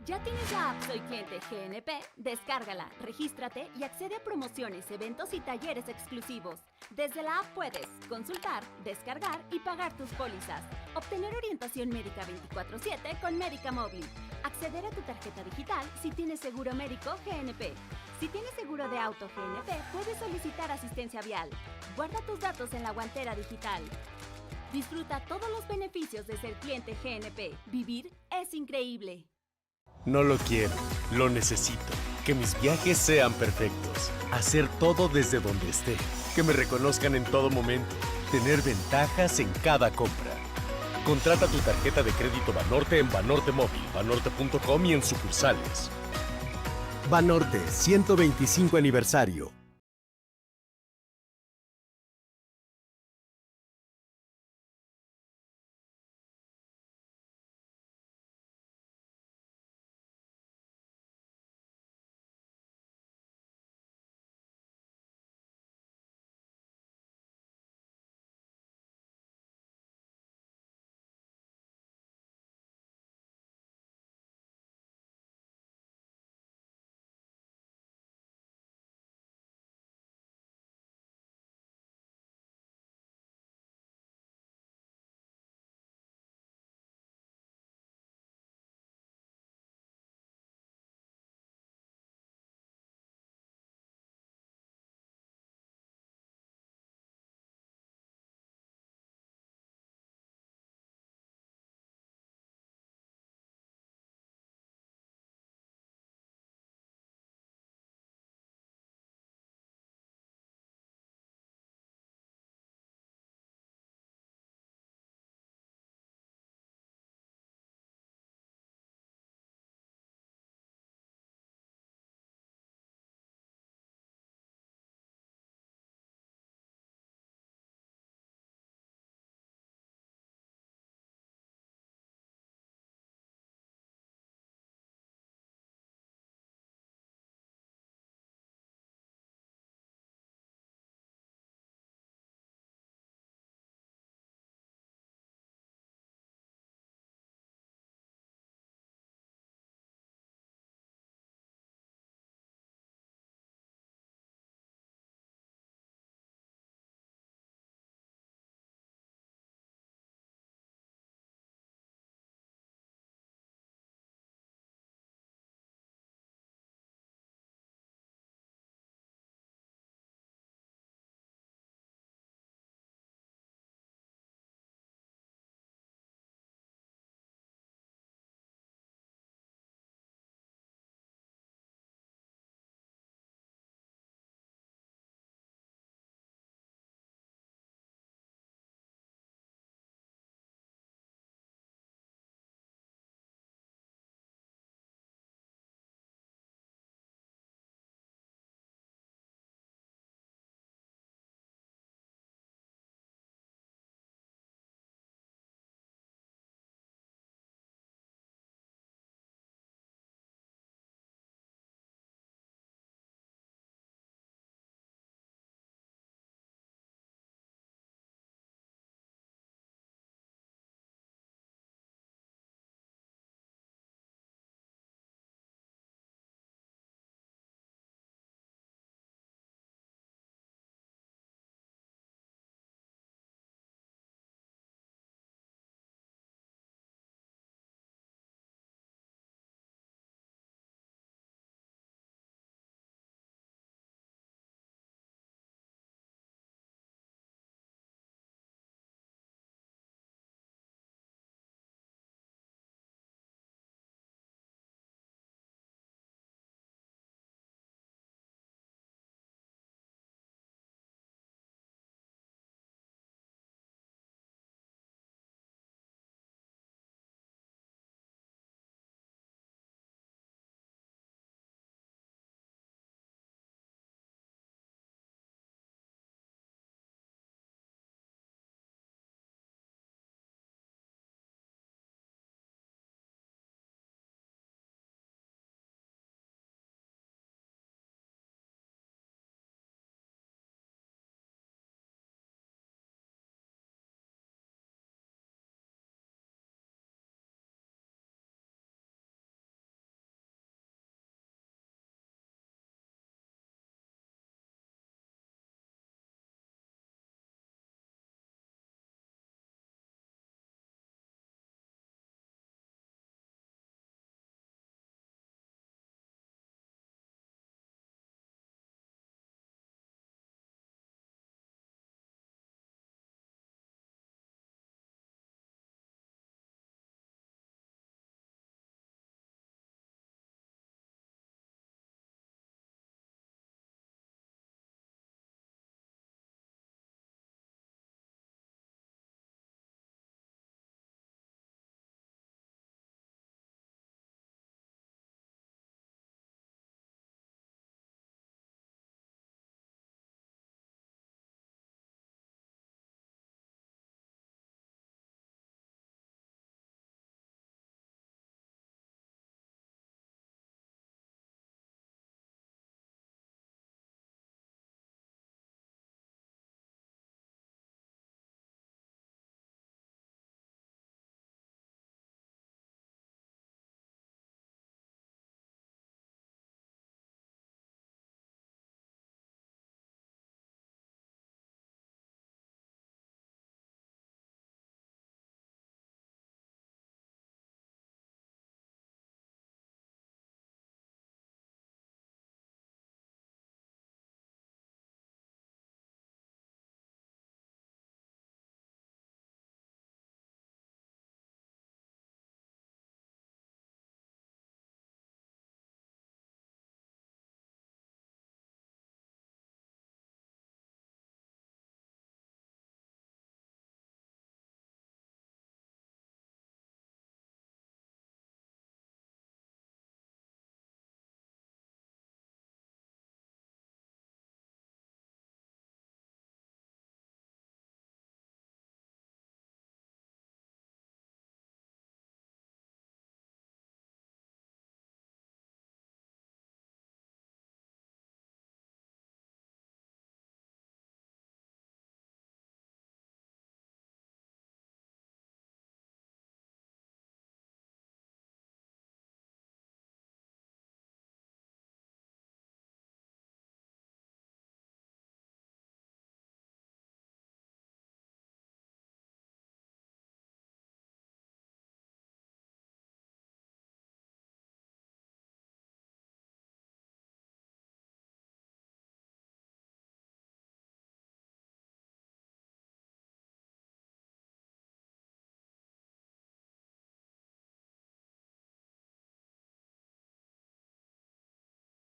¿Ya tienes la app Soy Cliente GNP? Descárgala, regístrate y accede a promociones, eventos y talleres exclusivos. Desde la app puedes consultar, descargar y pagar tus pólizas. Obtener orientación médica 24/7 con Médica Móvil. Acceder a tu tarjeta digital si tienes seguro médico GNP. Si tienes seguro de auto GNP, puedes solicitar asistencia vial. Guarda tus datos en la guantera digital. Disfruta todos los beneficios de ser cliente GNP. Vivir es increíble. No lo quiero, lo necesito. Que mis viajes sean perfectos. Hacer todo desde donde esté. Que me reconozcan en todo momento. Tener ventajas en cada compra. Contrata tu tarjeta de crédito Banorte en Banorte Móvil, banorte.com y en sucursales. Banorte 125 aniversario.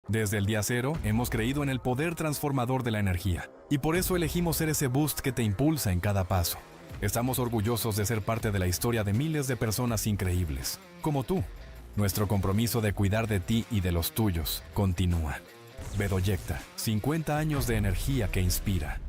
Desde el día cero hemos creído en el poder transformador de la energía y por eso elegimos ser ese boost que te impulsa en cada paso. Estamos orgullosos de ser parte de la historia de miles de personas increíbles, como tú. Nuestro compromiso de cuidar de ti y de los tuyos continúa. Bedoyecta, 50 años de energía que inspira.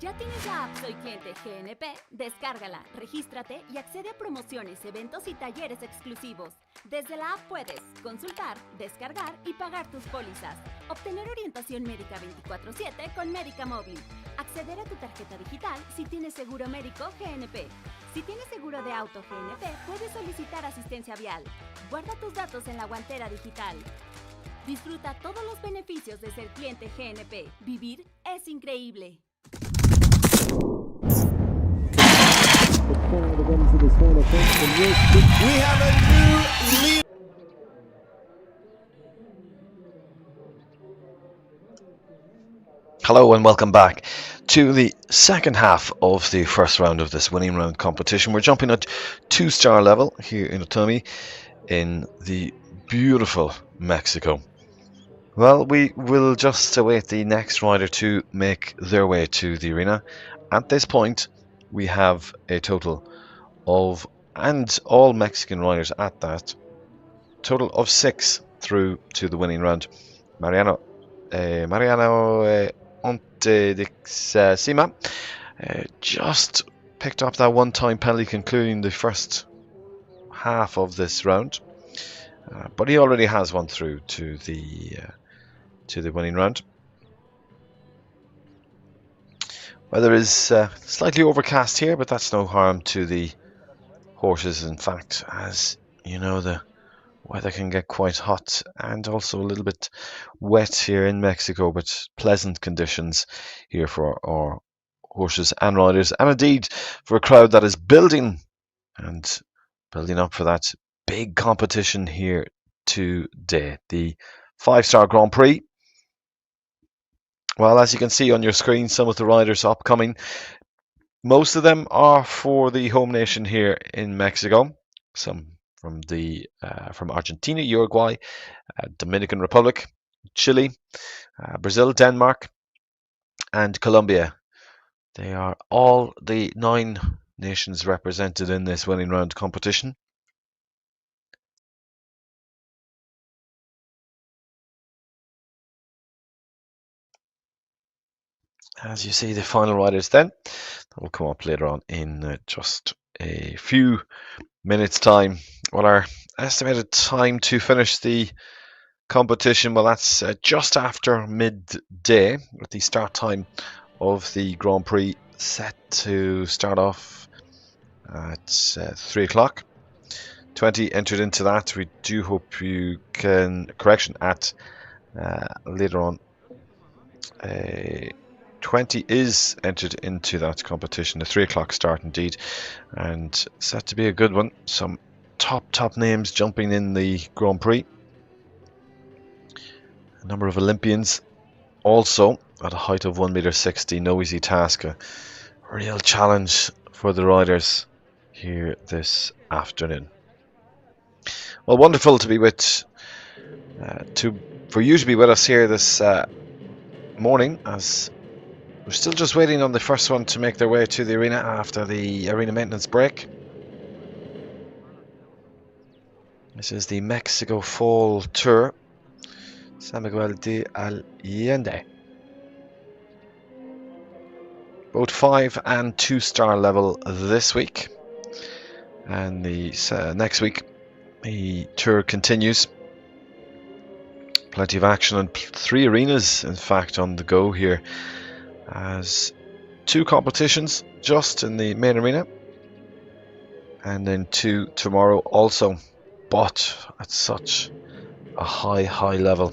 ¿Ya tienes la app Soy Cliente GNP? Descárgala, regístrate y accede a promociones, eventos y talleres exclusivos. Desde la app puedes consultar, descargar y pagar tus pólizas. Obtener orientación médica 24/7 con Médica Móvil. Acceder a tu tarjeta digital si tienes seguro médico GNP. Si tienes seguro de auto GNP, puedes solicitar asistencia vial. Guarda tus datos en la guantera digital. Disfruta todos los beneficios de ser cliente GNP. Vivir es increíble. Hello and welcome back to the second half of the first round of this winning round competition. We're jumping at 2-star level here in OTOMI in the beautiful Mexico. Well, we will just await the next rider to make their way to the arena. At this point, we have a total of, and all Mexican riders at that, total of 6 through to the winning round. Mariano Ontedixima just picked up that one-time penalty concluding the first half of this round, but he already has one through to the winning round. Weather is slightly overcast here, but that's no harm to the horses. In fact, as you know, the weather can get quite hot and also a little bit wet here in Mexico, but pleasant conditions here for our horses and riders, and indeed for a crowd that is building up for that big competition here today, the 5-star Grand Prix. Well, as you can see on your screen, some of the riders upcoming, most of them are for the home nation here in Mexico. Some from Argentina, Uruguay, Dominican Republic, Chile, Brazil, Denmark, and Colombia. They are all the 9 nations represented in this winning round competition. As you see, the final riders then, that will come up later on in just a few minutes time. Well, our estimated time to finish the competition, well, that's just after midday, with the start time of the Grand Prix set to start off at 3 o'clock. 20 entered into that. We do hope you can, correction, at later on, 20 is entered into that competition, the 3 o'clock start indeed, and set to be a good one. Some top names jumping in the Grand Prix. A number of Olympians also at a height of 1.60 m. No easy task. A real challenge for the riders here this afternoon. Well, wonderful to be with for you to be with us here this morning, as we're still just waiting on the first one to make their way to the arena after the arena maintenance break. This is the Mexico Fall Tour, San Miguel de Allende. Both 5 and 2 star level this week, and the next week the tour continues. Plenty of action on 3 arenas, in fact, on the go here, as 2 competitions just in the main arena, and then 2 tomorrow also, but at such a high level.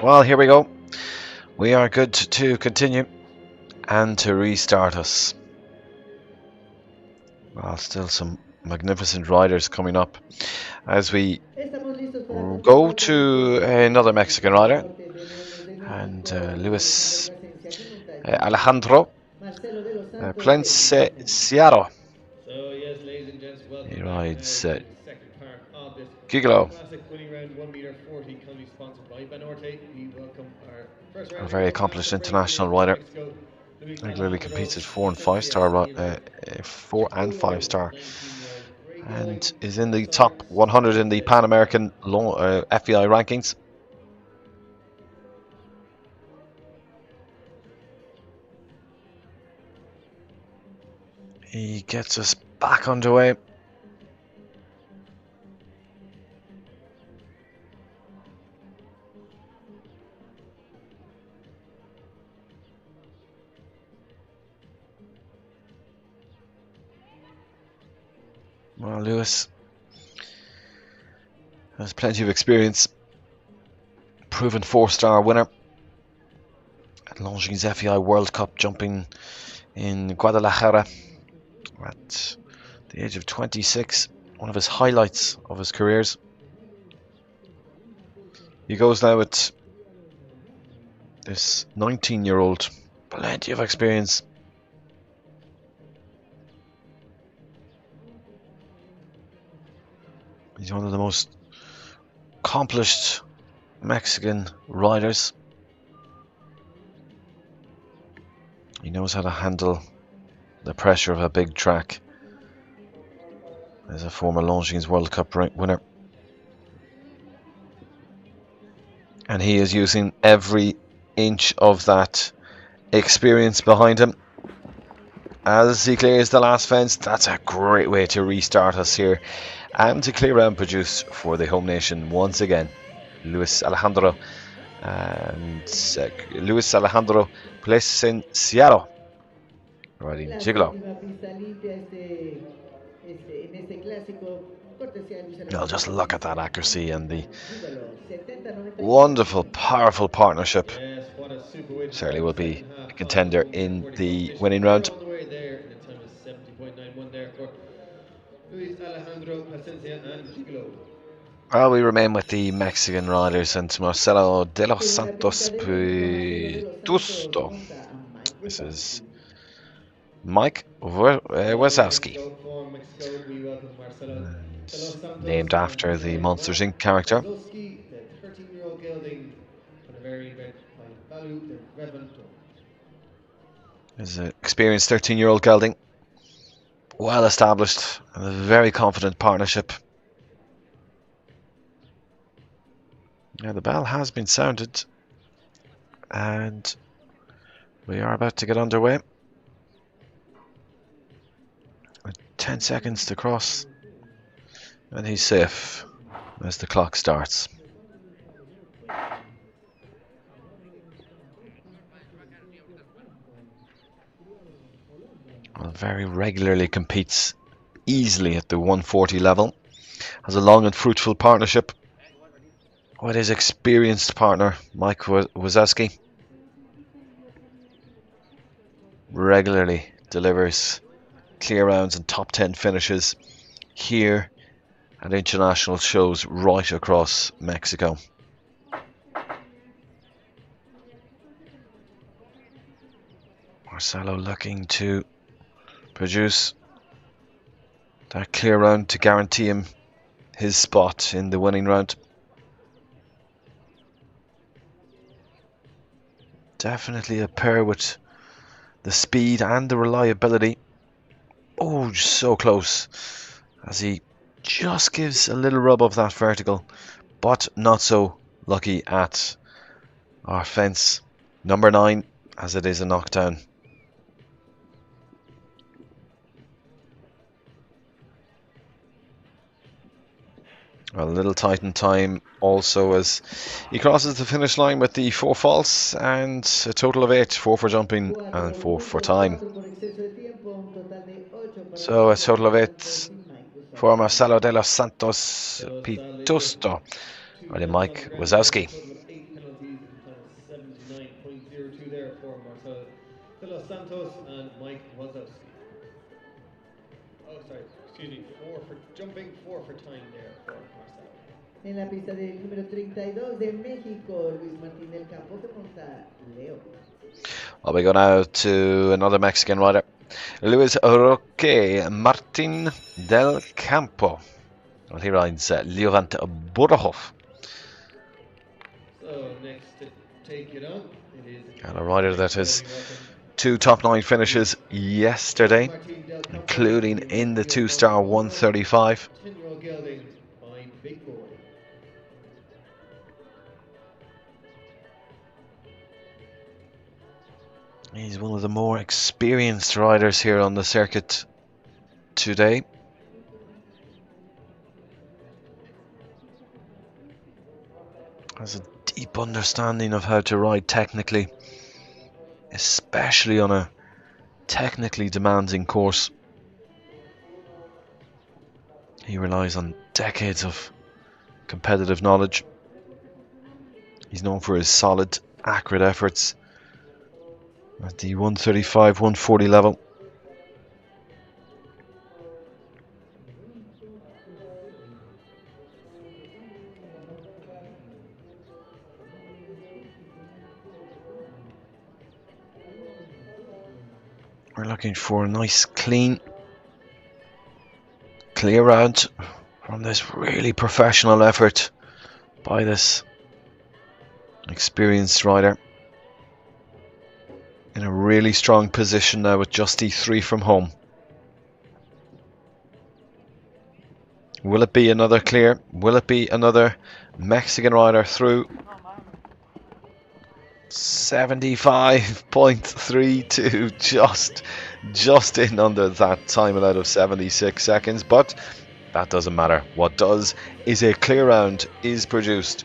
Well, here we go. We are good to continue and to restart us. Well, still some magnificent riders coming up as we go to another Mexican rider, and Luis Alejandro Plenciaro. So yes, ladies and gents, welcome. He rides to the second part of this Gigolo. classic winning round 1.40 m, commonly sponsored by BANORTE. We welcome our first A round. very accomplished international rider. Regularly competes at 4 and 5 star, 4 and 5 star, and is in the top 100 in the Pan American FEI rankings. He gets us back underway. Well, Lewis has plenty of experience. Proven 4-star winner at Longines FEI World Cup jumping in Guadalajara at the age of 26. One of his highlights of his careers. He goes now with this 19-year-old. Plenty of experience. He's one of the most accomplished Mexican riders. He knows how to handle the pressure of a big track. As a former Longines World Cup winner. And he is using every inch of that experience behind him. As he clears the last fence, that's a great way to restart us here. And to clear and produce for the home nation once again, Luis Alejandro Plenciaro riding Gigolo. Now just look at that accuracy and the wonderful, powerful partnership. Certainly will be a contender in the winning round. Well, we remain with the Mexican riders and Marcelo de los Santos Pitusto. This is Mike Wazowski, named after the Monsters Inc. character. Is an experienced 13-year-old gelding, well established, and a very confident partnership. Now the bell has been sounded, and we are about to get underway. With 10 seconds to cross, and he's safe as the clock starts. Well, very regularly competes easily at the 140 level. Has a long and fruitful partnership with his experienced partner, Mike Wazowski. Regularly delivers clear rounds and top 10 finishes here at international shows right across Mexico. Marcelo looking to produce that clear round to guarantee him his spot in the winning round. Definitely a pair with the speed and the reliability. Oh, so close, as he just gives a little rub of that vertical, but not so lucky at our fence. Number 9, as it is a knockdown. A little tight in time also as he crosses the finish line with the 4 false and a total of 8, 4 for jumping and 4 for time. So a total of 8 for Marcelo de los Santos Pitusto, and Mike Wazowski. Total of 8 penalties in time of 79.02 there for Marcelo de los Santos and Mike Wazowski. Oh, sorry, excuse me, 4 for jumping, 4 for time there for Marcelo. En la pista del número 32 de México, Luis Martín del Campo, que monta Leo. Well, we go now to another Mexican rider, Luis Roque Martin del Campo. Well, he rides Leovant Burhoff. So next to take it on, it is And a rider that has 2 top 9 finishes yesterday, including in the 2-star 135. 10-year-old gelding by Big Boy. He's one of the more experienced riders here on the circuit today. Has a deep understanding of how to ride technically, especially on a technically demanding course. He relies on decades of competitive knowledge. He's known for his solid, accurate efforts at the 135, 140 level. We're looking for a nice, clean, clear round from this really professional effort by this experienced rider. In a really strong position now with just E3 from home. Will it be another clear? Will it be another Mexican rider through? 75.32, just in under that time allowed of 76 seconds, but that doesn't matter. What does is a clear round is produced,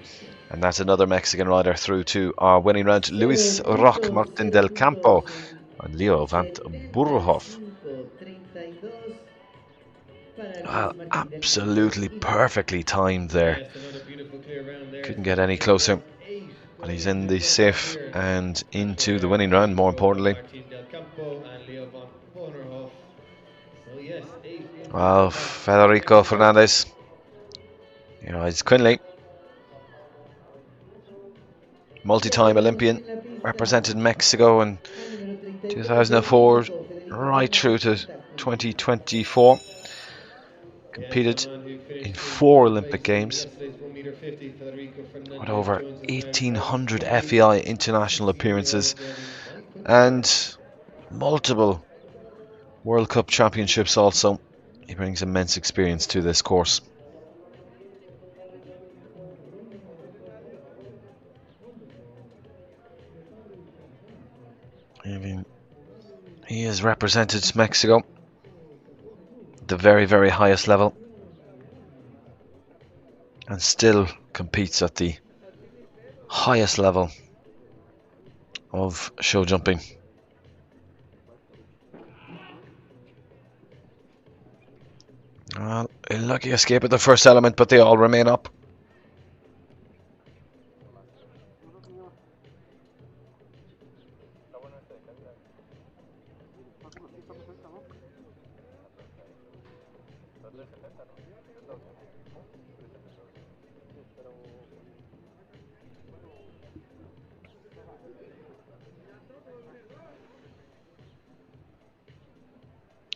and that's another Mexican rider through to our winning round, Luis Roque Martin del Campo and Leovant Burhoff. Well, absolutely perfectly timed there. Yes, another beautiful clear round there. Couldn't get any closer. But he's in the safe and into the winning round, more importantly. Martin del Campo and Leo van Bonerhoff. So yes, 8 Well, Federico Fernandez. He rides Quinley. Multi-time Olympian, represented Mexico in 2004 right through to 2024. Competed in 4 Olympic Games with over 1,800 FEI international appearances and multiple World Cup championships also. He brings immense experience to this course. He has represented Mexico at the very, very highest level and still competes at the highest level of show jumping. Well, a lucky escape at the first element, but they all remain up.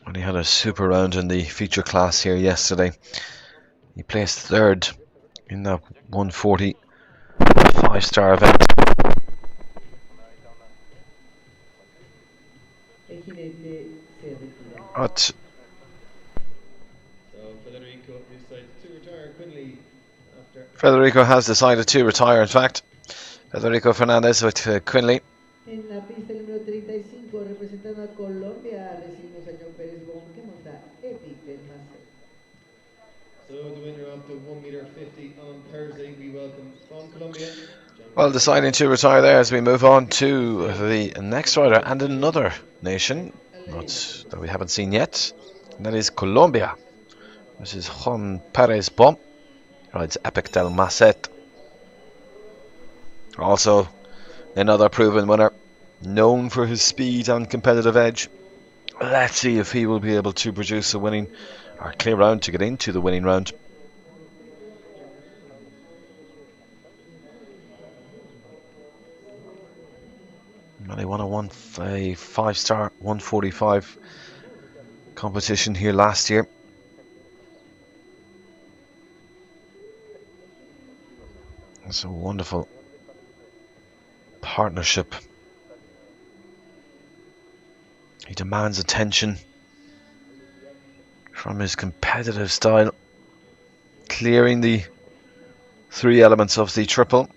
And he had a super round in the feature class here yesterday. He placed third in that 140 5-star event. El jinete se retira. But So Federico decides to retire. Quinley after. Federico has decided to retire, in fact. Federico Fernandez with Quinley. En la pista el número 35, representando a Colombia, recibimos a John Pérez Bon, que monta Epic del Master. So the winner of the 1m50 on Thursday, we welcome from Colombia. Well, deciding to retire there as we move on to the next rider and another nation that we haven't seen yet. And that is Colombia. This is Juan Perez Bom. Rides Epic del Macet. Also, another proven winner, known for his speed and competitive edge. Let's see if he will be able to produce a winning or clear round to get into the winning round. Well, he won a 5-star 145 competition here last year. It's a wonderful partnership. He demands attention from his competitive style, clearing the 3 elements of the triple.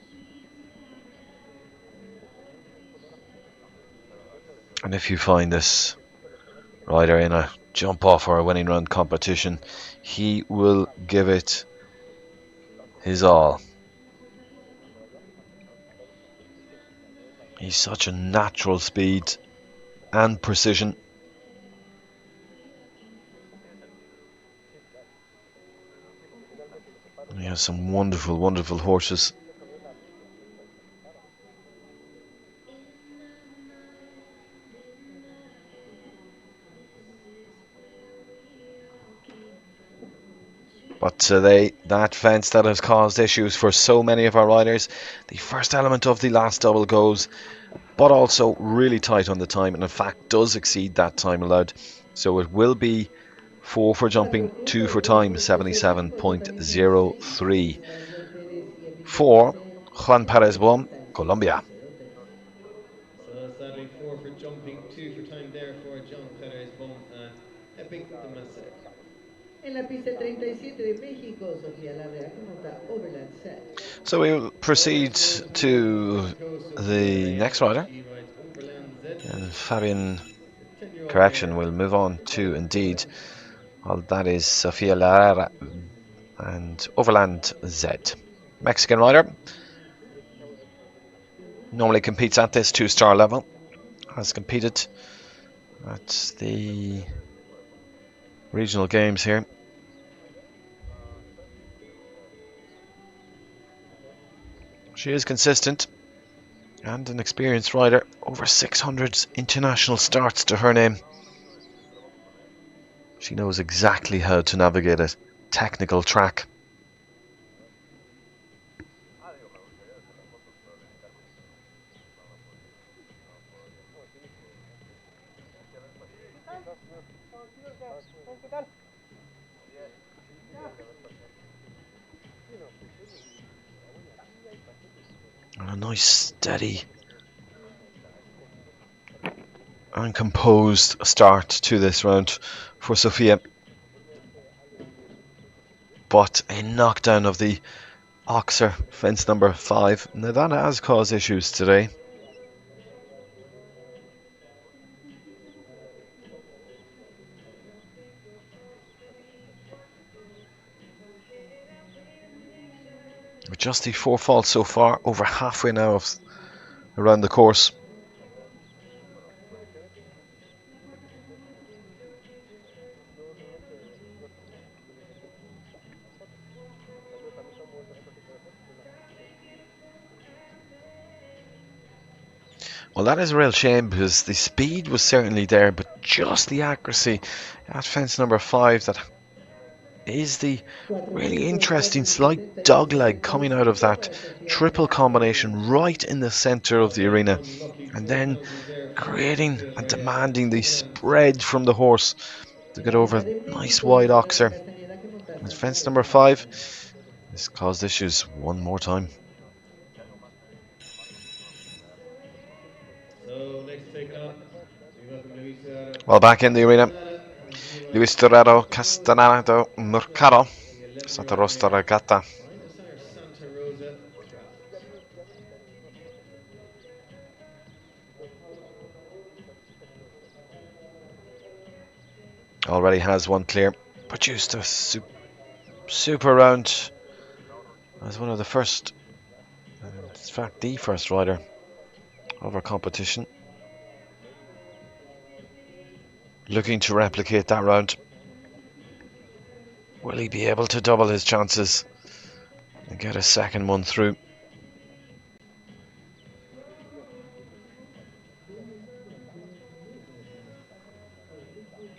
And if you find this rider in a jump off or a winning round competition, he will give it his all. He's such a natural speed and precision. And he has some wonderful, wonderful horses. But that fence that has caused issues for so many of our riders. The first element of the last double goes, but also really tight on the time, and in fact does exceed that time allowed. So it will be 4 for jumping, 2 for time, 77.03 for Juan Perez Bom, Colombia. So sadly 4 for jumping, 2 for time there for John Perez Bon and Epic de Masse. En la pista 37 de México, Sofía Larrea, que monta Overland Set. So we will proceed to the next rider. She rides Overland Z. And Fabian, The 10-year-old correction, mare. will move on to indeed. Well, that is Sofia Lara and Overland Z. Mexican rider. Normally competes at this 2-star level. Has competed at the regional games here. She is consistent and an experienced rider. Over 600 international starts to her name. She knows exactly how to navigate a technical track. And a nice, steady and composed start to this round for Sofia. But a knockdown of the Oxer, fence number 5. Now that has caused issues today. With just the 4 faults so far, over halfway now around the course. Well, that is a real shame because the speed was certainly there, but just the accuracy at fence number 5 that is the really interesting slight dogleg coming out of that triple combination right in the center of the arena, Unlucky and for then penalties there. creating Still and here. demanding the One round. spread from the horse to get over de a nice México, wide Fernando oxer. Castañeda, que monta And Santa fence number Rosa. 5, this caused issues one more time. So next to take it on, we welcome Luis Well, back in the arena, Castaneda, and he rides Luis Torero, Castanado, Mercado, the Santa 11-year-old Rosa mare. Regatta. Behind the center, Santa Rosa Draft. Already has one clear. Produced a super round as one of the first, in fact the first rider of our competition. Looking to replicate that round. Will he be able to double his chances and get a second one through?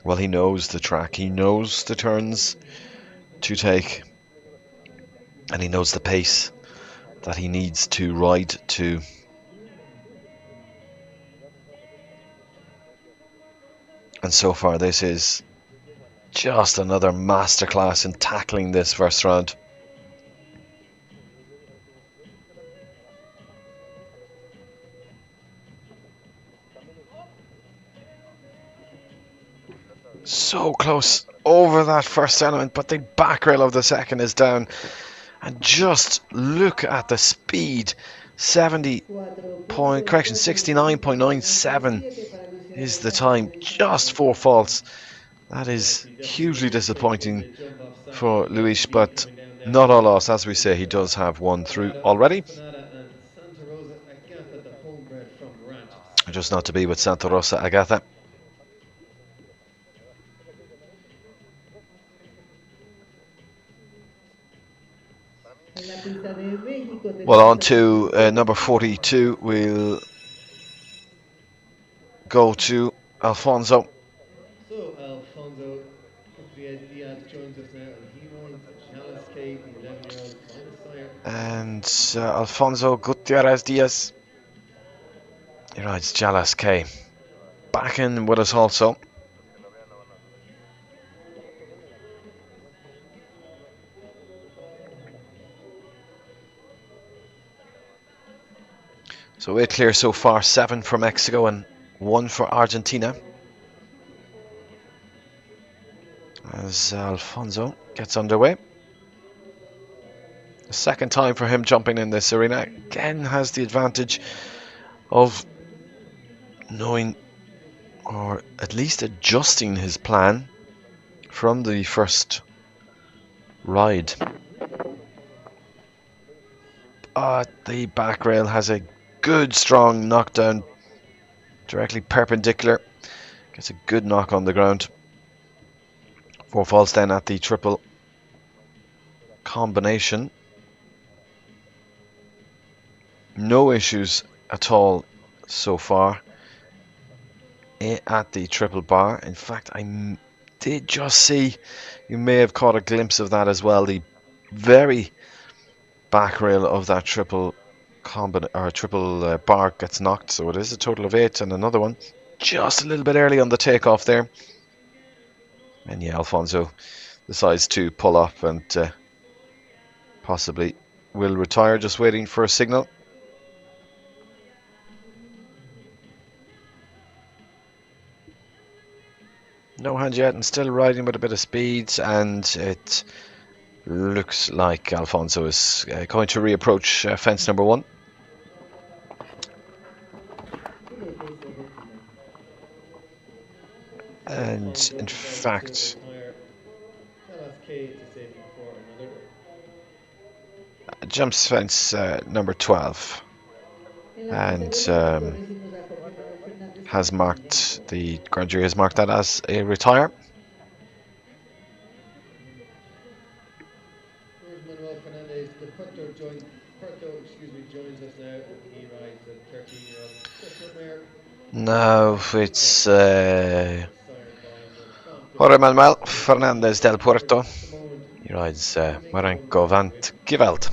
Well, he knows the track, he knows the turns to take, and he knows the pace that he needs to ride to. And so far this is just another masterclass in tackling this first round. So close over that first element, but the back rail of the second is down. And just look at the speed. 69.97 is the time. Just 4 faults. That is hugely disappointing for Luis, but not all loss. As we say, he does have one through already. Just not to be with Santa Rosa Agatha. Well, on to number 42. We'll go to Alfonso. So Alfonso Diaz joins us now, and he rides Chalice K, the 11-year-old finest sire. And Alfonso Gutierrez Diaz. He rides Chalice K. Back in with us also. So 8 clear so far, 7 for Mexico and 1 for Argentina. As Alfonso gets underway. The second time for him jumping in this arena. Again has the advantage of knowing, or at least adjusting his plan from the first ride. But the back rail has a good strong knockdown directly perpendicular. Gets a good knock on the ground. 4 faults then at the triple combination. No issues at all so far at the triple bar. In fact, I did just see, you may have caught a glimpse of that as well, the very back rail of that triple bar gets knocked, so it is a total of 8, and another one just a little bit early on the takeoff there. And yeah, Alfonso decides to pull up and possibly will retire, just waiting for a signal. No hand yet, and still riding with a bit of speed, and it looks like Alfonso is going to reapproach fence number 1. And in fact, jumps fence number 12 and has marked, the grand jury has marked that as a retire. Manuel Fernandez de joins us now. He rides the 13-year-old Just Mare. Now it's Sired by Jorge Manuel Fernandez del Puerto. He rides Marenko Vant Geweld.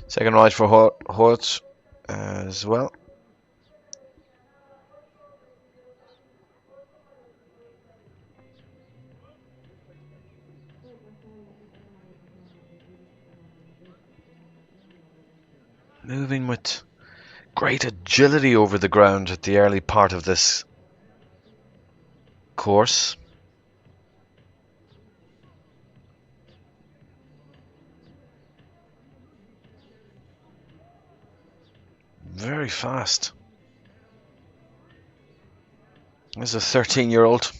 Second ride for Hort as well. Moving with great agility over the ground at the early part of this course. Very fast. This is a 13-year-old.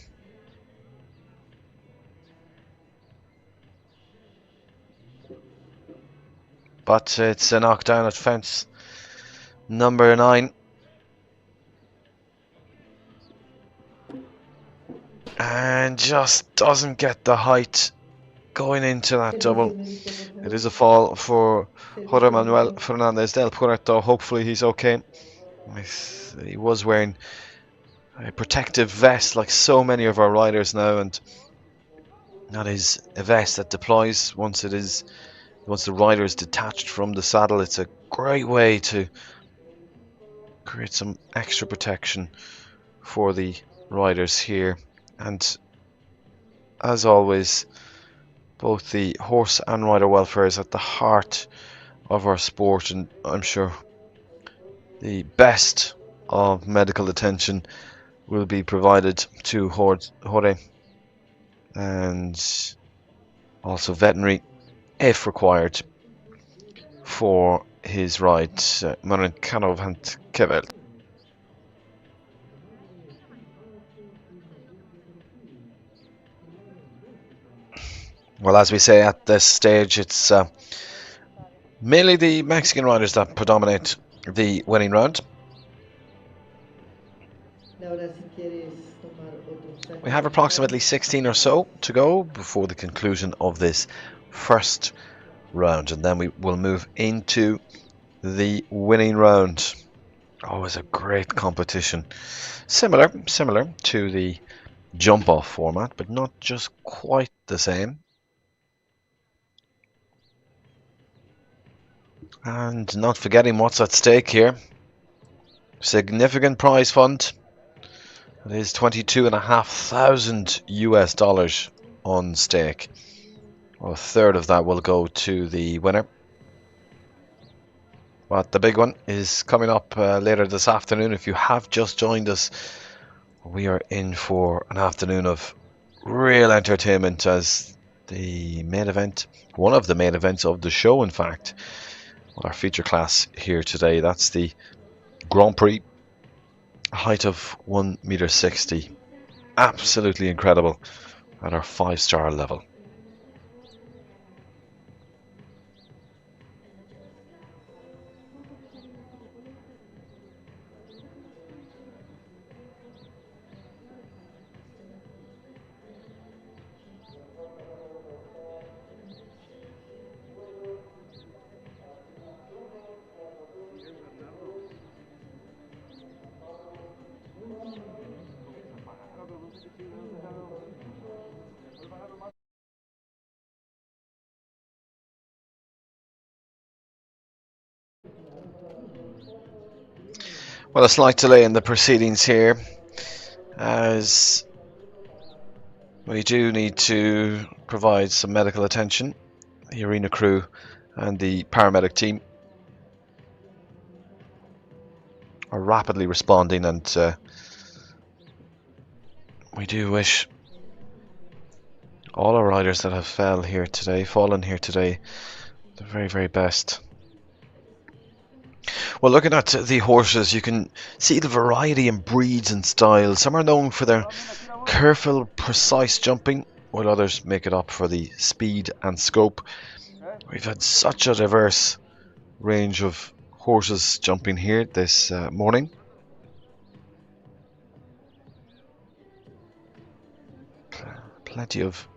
But it's a knockdown at fence number 9. And just doesn't get the height going into that double. It is a fall for Jorge Manuel Fernandez del Puerto. Hopefully he's okay. He was wearing a protective vest like so many of our riders now, and that is a vest that deploys once the rider is detached from the saddle. It's a great way to create some extra protection for the riders here. And as always, both the horse and rider welfare is at the heart of our sport, and I'm sure the best of medical attention will be provided to Jorge, and also veterinary if required for his ride. Marenkano Vant Geweld. Well, as we say at this stage, it's mainly the Mexican riders that predominate the winning round. We have approximately 16 or so to go before the conclusion of this first round, and then we will move into the winning round. Always a great competition, similar to the jump off format, but not just quite the same. And not forgetting what's at stake here. Significant prize fund. It is $22,500 US on stake. Well, a third of that will go to the winner. But the big one is coming up later this afternoon. If you have just joined us, we are in for an afternoon of real entertainment as the main event, one of the main events of the show, in fact, our feature class here today. That's the Grand Prix, height of 1.60 meters. Absolutely incredible at our 5-star level. Well, a slight delay in the proceedings here, as we do need to provide some medical attention. The arena crew and the paramedic team are rapidly responding, and we do wish all our riders that have fallen here today the very, very best. Well, looking at the horses, you can see the variety in breeds and styles. Some are known for their careful, precise jumping, while others make it up for the speed and scope. We've had such a diverse range of horses jumping here this morning. Plenty of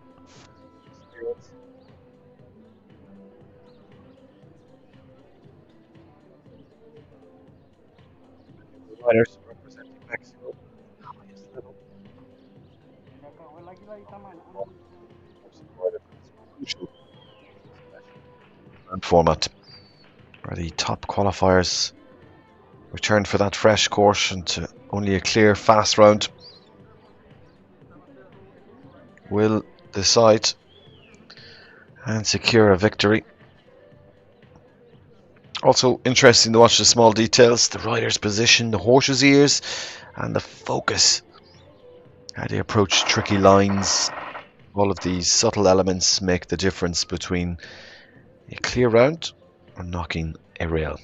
riders representing Mexico. And format where the top qualifiers return for that fresh course and only a clear fast round will decide and secure a victory. Also interesting to watch the small details, the rider's position, the horse's ears and the focus, how they approach tricky lines. All of these subtle elements make the difference between a clear round or knocking a rail.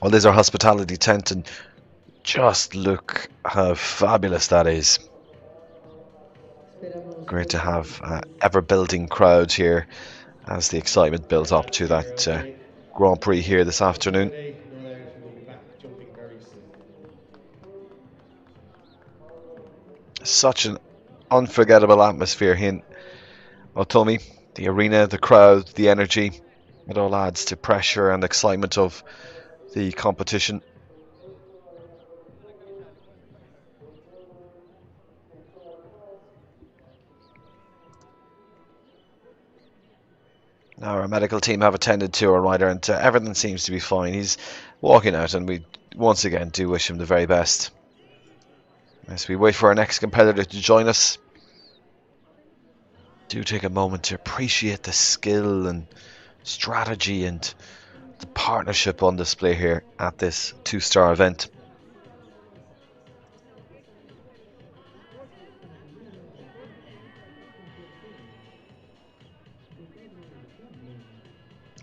Well, there's our hospitality tent, and just look how fabulous that is. Great to have ever-building crowds here as the excitement builds up to that Grand Prix here this afternoon. Such an unforgettable atmosphere here in OTOMI. The arena, the crowd, the energy, it all adds to pressure and excitement of the competition. Now our medical team have attended to our rider, and everything seems to be fine. He's walking out, and we once again do wish him the very best. As we wait for our next competitor to join us, do take a moment to appreciate the skill and strategy and the partnership on display here at this two-star event.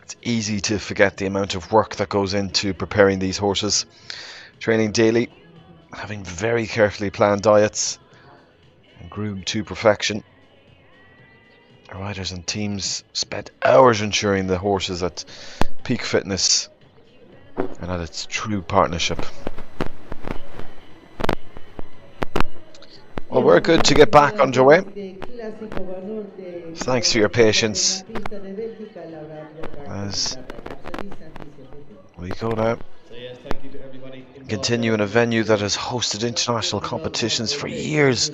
It's easy to forget the amount of work that goes into preparing these horses, training daily, having very carefully planned diets and groomed to perfection. Riders and teams spent hours ensuring the horses at peak fitness and at its true partnership. Well, we're good to get back underway. Thanks for your patience as we go now. Continue in a venue that has hosted international competitions for years.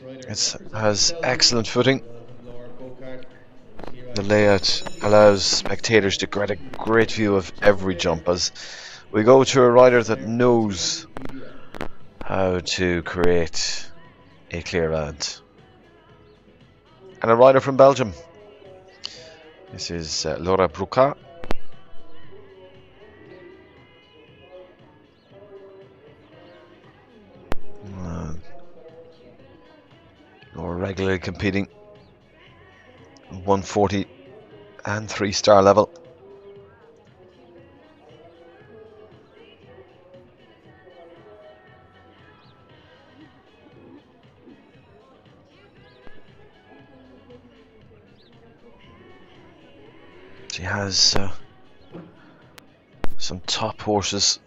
It has excellent footing. The layout allows spectators to get a great view of every jump as we go to a rider that knows how to create a clear round. And a rider from Belgium. This is Laura Bruca. Laura regularly competing 140 and 3-star level. She has some top horses.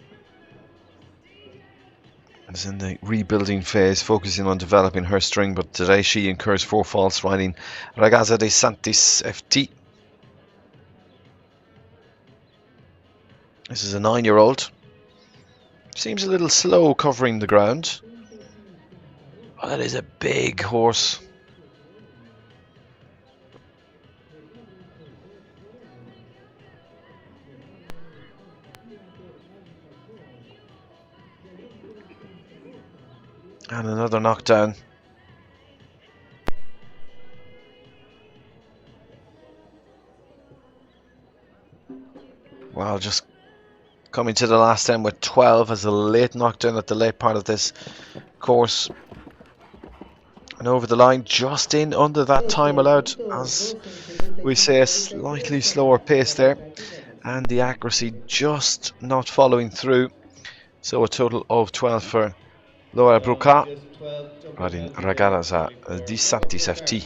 Is in the rebuilding phase, focusing on developing her string, but today she incurs 4 faults riding Ragazza de Santis FT. This is a 9-year-old. Seems a little slow covering the ground. Oh, that is a big horse. And another knockdown. Wow, just coming to the last end with 12 as a late knockdown at the late part of this course. And over the line, just in under that time allowed, as we say, a slightly slower pace there. And the accuracy just not following through. So a total of 12 for Laura Bruca, riding Ragazza di Santis FT.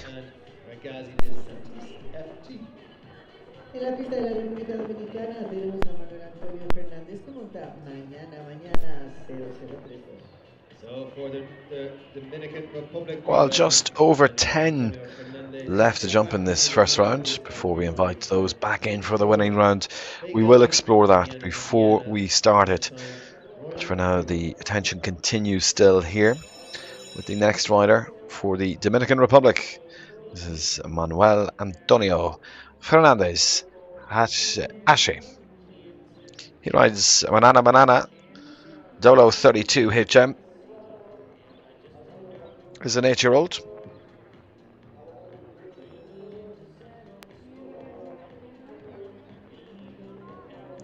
En la pista de la República Dominicana tenemos a Manuel Antonio So for the Dominican Republic, we Well, welcome just over 10 Antonio Fernandez. left to jump in this first round before we invite those back in for the winning round. We will explore that before we start it. But for now, the attention continues still here with the next rider for the Dominican Republic. This is Manuel Antonio Fernandez Ashe. He rides Banana Dolo 32 HM. Is an 8-year-old.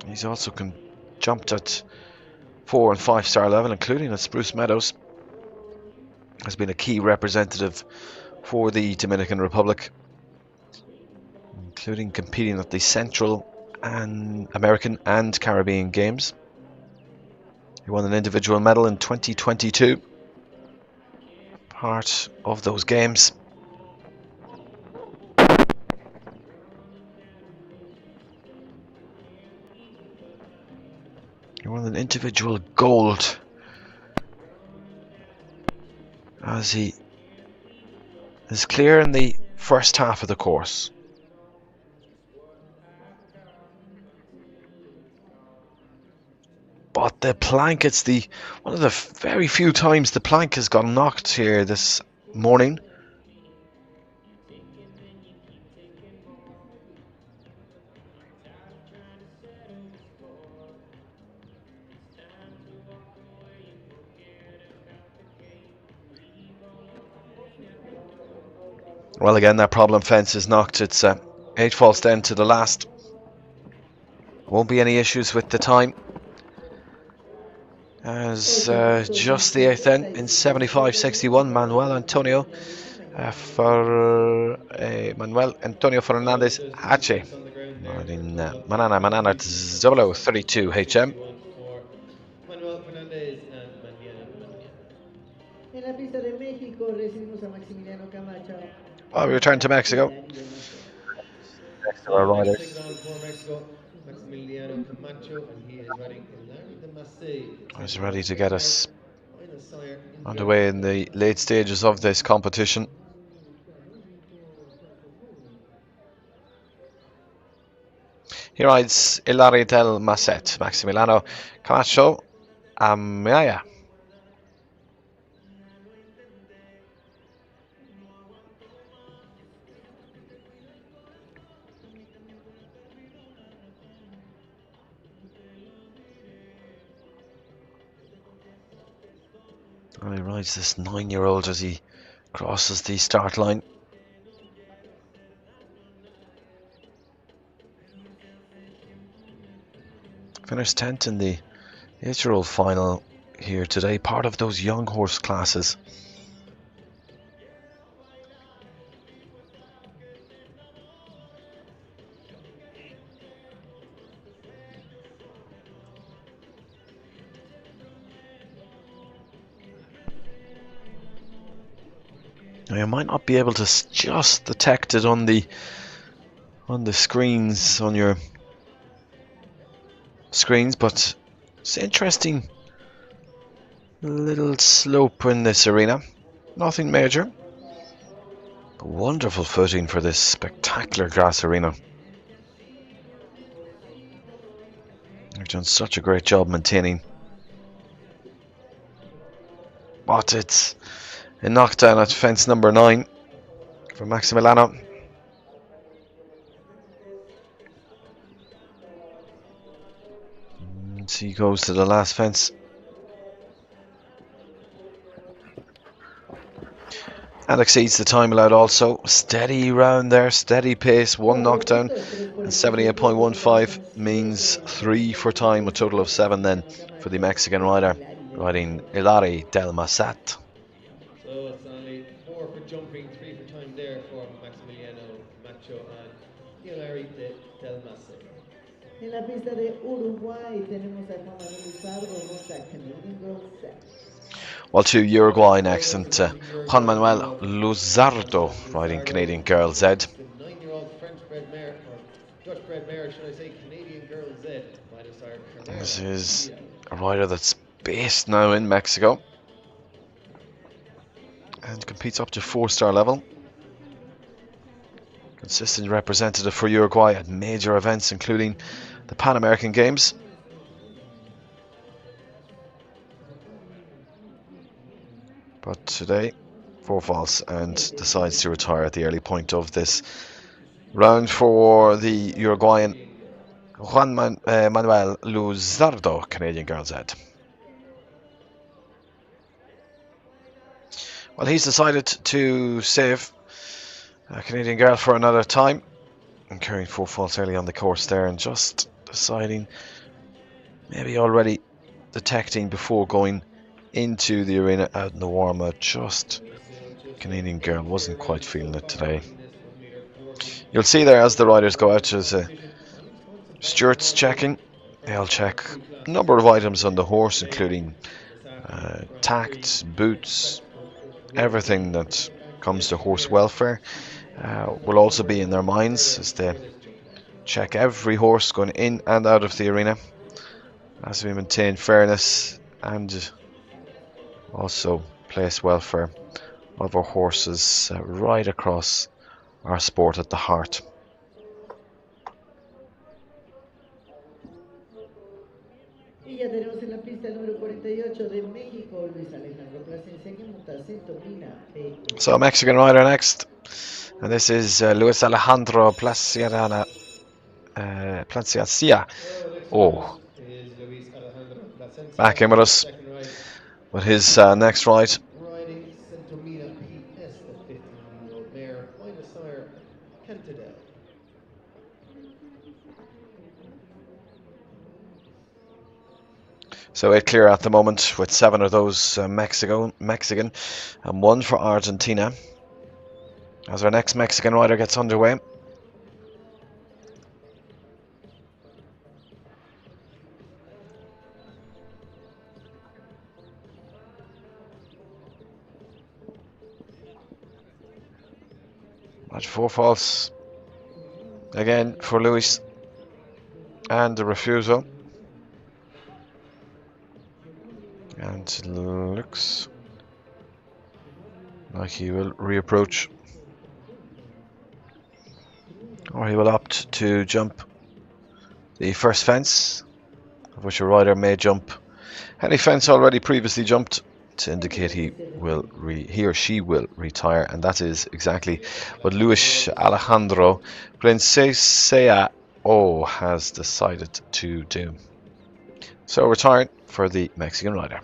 He's also jumped at 4 and 5 star level, including at Spruce Meadows. Has been a key representative for the Dominican Republic, including competing at the Central and American and Caribbean Games. He won an individual medal in 2022, part of those games. He won an individual gold as he is clear in the first half of the course. But the plank, it's one of the very few times the plank has got knocked here this morning. Well, again, that problem fence is knocked. It's 8 falls down to the last. Won't be any issues with the time. As just the 8th then in 75.61, Manuel Antonio Fernandez H. In Manana Zolo 32 HM. Manuel Fernandez and Mañana. En la pista de México recibimos a Maximiliano Camacho. Well, we return to Mexico. Next to our riders. Taking on for Mexico, Maximiliano Camacho, and he is riding Larry de Massey. He's ready to get us underway in the late stages of this competition. He rides Hilary del Masset, Maximiliano Camacho, Amaya. And he rides this 9-year-old as he crosses the start line. Finished 10th in the 8-year-old final here today, part of those young horse classes. Now you might not be able to just detect it on the screens on your screens, but it's interesting little slope in this arena. Nothing major, but wonderful footing for this spectacular grass arena. They've done such a great job maintaining. But it's a knockdown at fence number 9 for Maximiliano. And he goes to the last fence. And exceeds the time allowed also. Steady round there, steady pace, 1 knockdown. And 78.15 means 3 for time, a total of 7 then for the Mexican rider, riding Hilary del Masset. So it's only 4 for jumping, 3 for time there for Maximiliano Camacho and Hilary del Masset. En la pista de Uruguay tenemos a Juan Manuel Luzardo, monta Canadian Girl Set. Well, to Uruguay next, and Juan Manuel Luzardo riding Canadian Girl Z. The 9-year-old French-bred mare, or Dutch-bred mare, should I say, Canadian Girl Z, by the sire. This is a rider that's based now in Mexico and competes up to 4-star level. Consistent representative for Uruguay at major events including the Pan American Games. But today, 4 faults and decides to retire at the early point of this round for the Uruguayan Juan Manuel Luzardo, Canadian Girls Ed. Well, he's decided to save a Canadian girl for another time, incurring 4 faults early on the course there, and just deciding, maybe already detecting before going into the arena out in the warm-up, just Canadian girl wasn't quite feeling it today. You'll see there as the riders go out, as stewards checking. They'll check a number of items on the horse, including tact, boots, everything that comes to horse welfare will also be in their minds as they check every horse going in and out of the arena, as we maintain fairness and also place welfare of our horses right across our sport at the heart. Y ya tenemos en la pista el número 48 de México, Luis Alejandro Plasencia, que monta Centomina BS. So Mexican rider next, and this is Luis Alejandro Plasencia. Oh, back in with us with his next ride. Riding Centomina BS, the 15-year-old mare, minus sire Cantadel. So 8 clear at the moment, with 7 of those Mexican, and 1 for Argentina. As our next Mexican rider gets underway. Match 4 faults again for Luis, and the refusal. And it looks like he will reapproach, or he will opt to jump the first fence, of which a rider may jump any fence already previously jumped, to indicate he or she will retire, and that is exactly what Luis Alejandro Princesa has decided to do. So retired for the Mexican rider.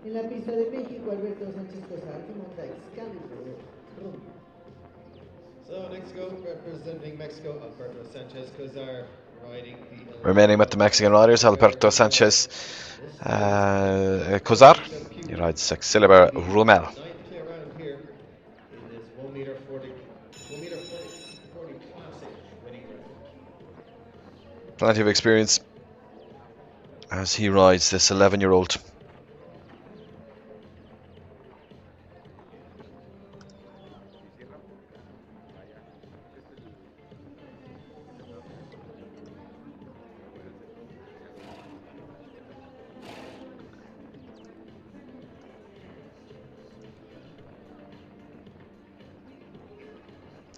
En la pista de México, Alberto Sánchez Cosar, que monta Excalibur Rumbo. So next go, representing Mexico, Alberto Sanchez Cazar, riding the... Remaining with the Mexican riders, Alberto Sanchez Cosar. He rides Excalibur Rumel. 9th clear round here in this 1 meter 40 classic winning round. Plenty of experience as he rides this 11-year-old.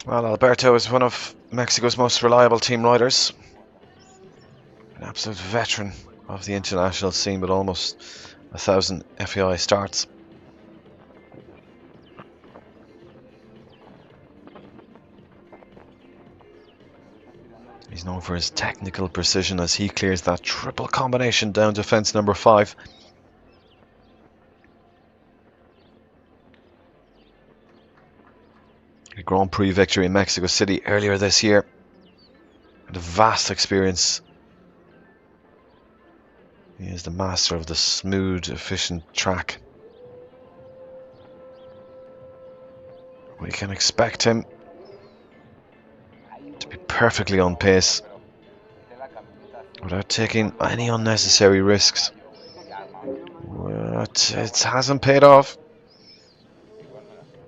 Well, Alberto is one of Mexico's most reliable team riders. An absolute veteran of the international scene with almost 1,000 FEI starts. He's known for his technical precision as he clears that triple combination down to fence number 5. A Grand Prix victory in Mexico City earlier this year, and a vast experience. He is the master of the smooth, efficient track. We can expect him to be perfectly on pace without taking any unnecessary risks. But it hasn't paid off.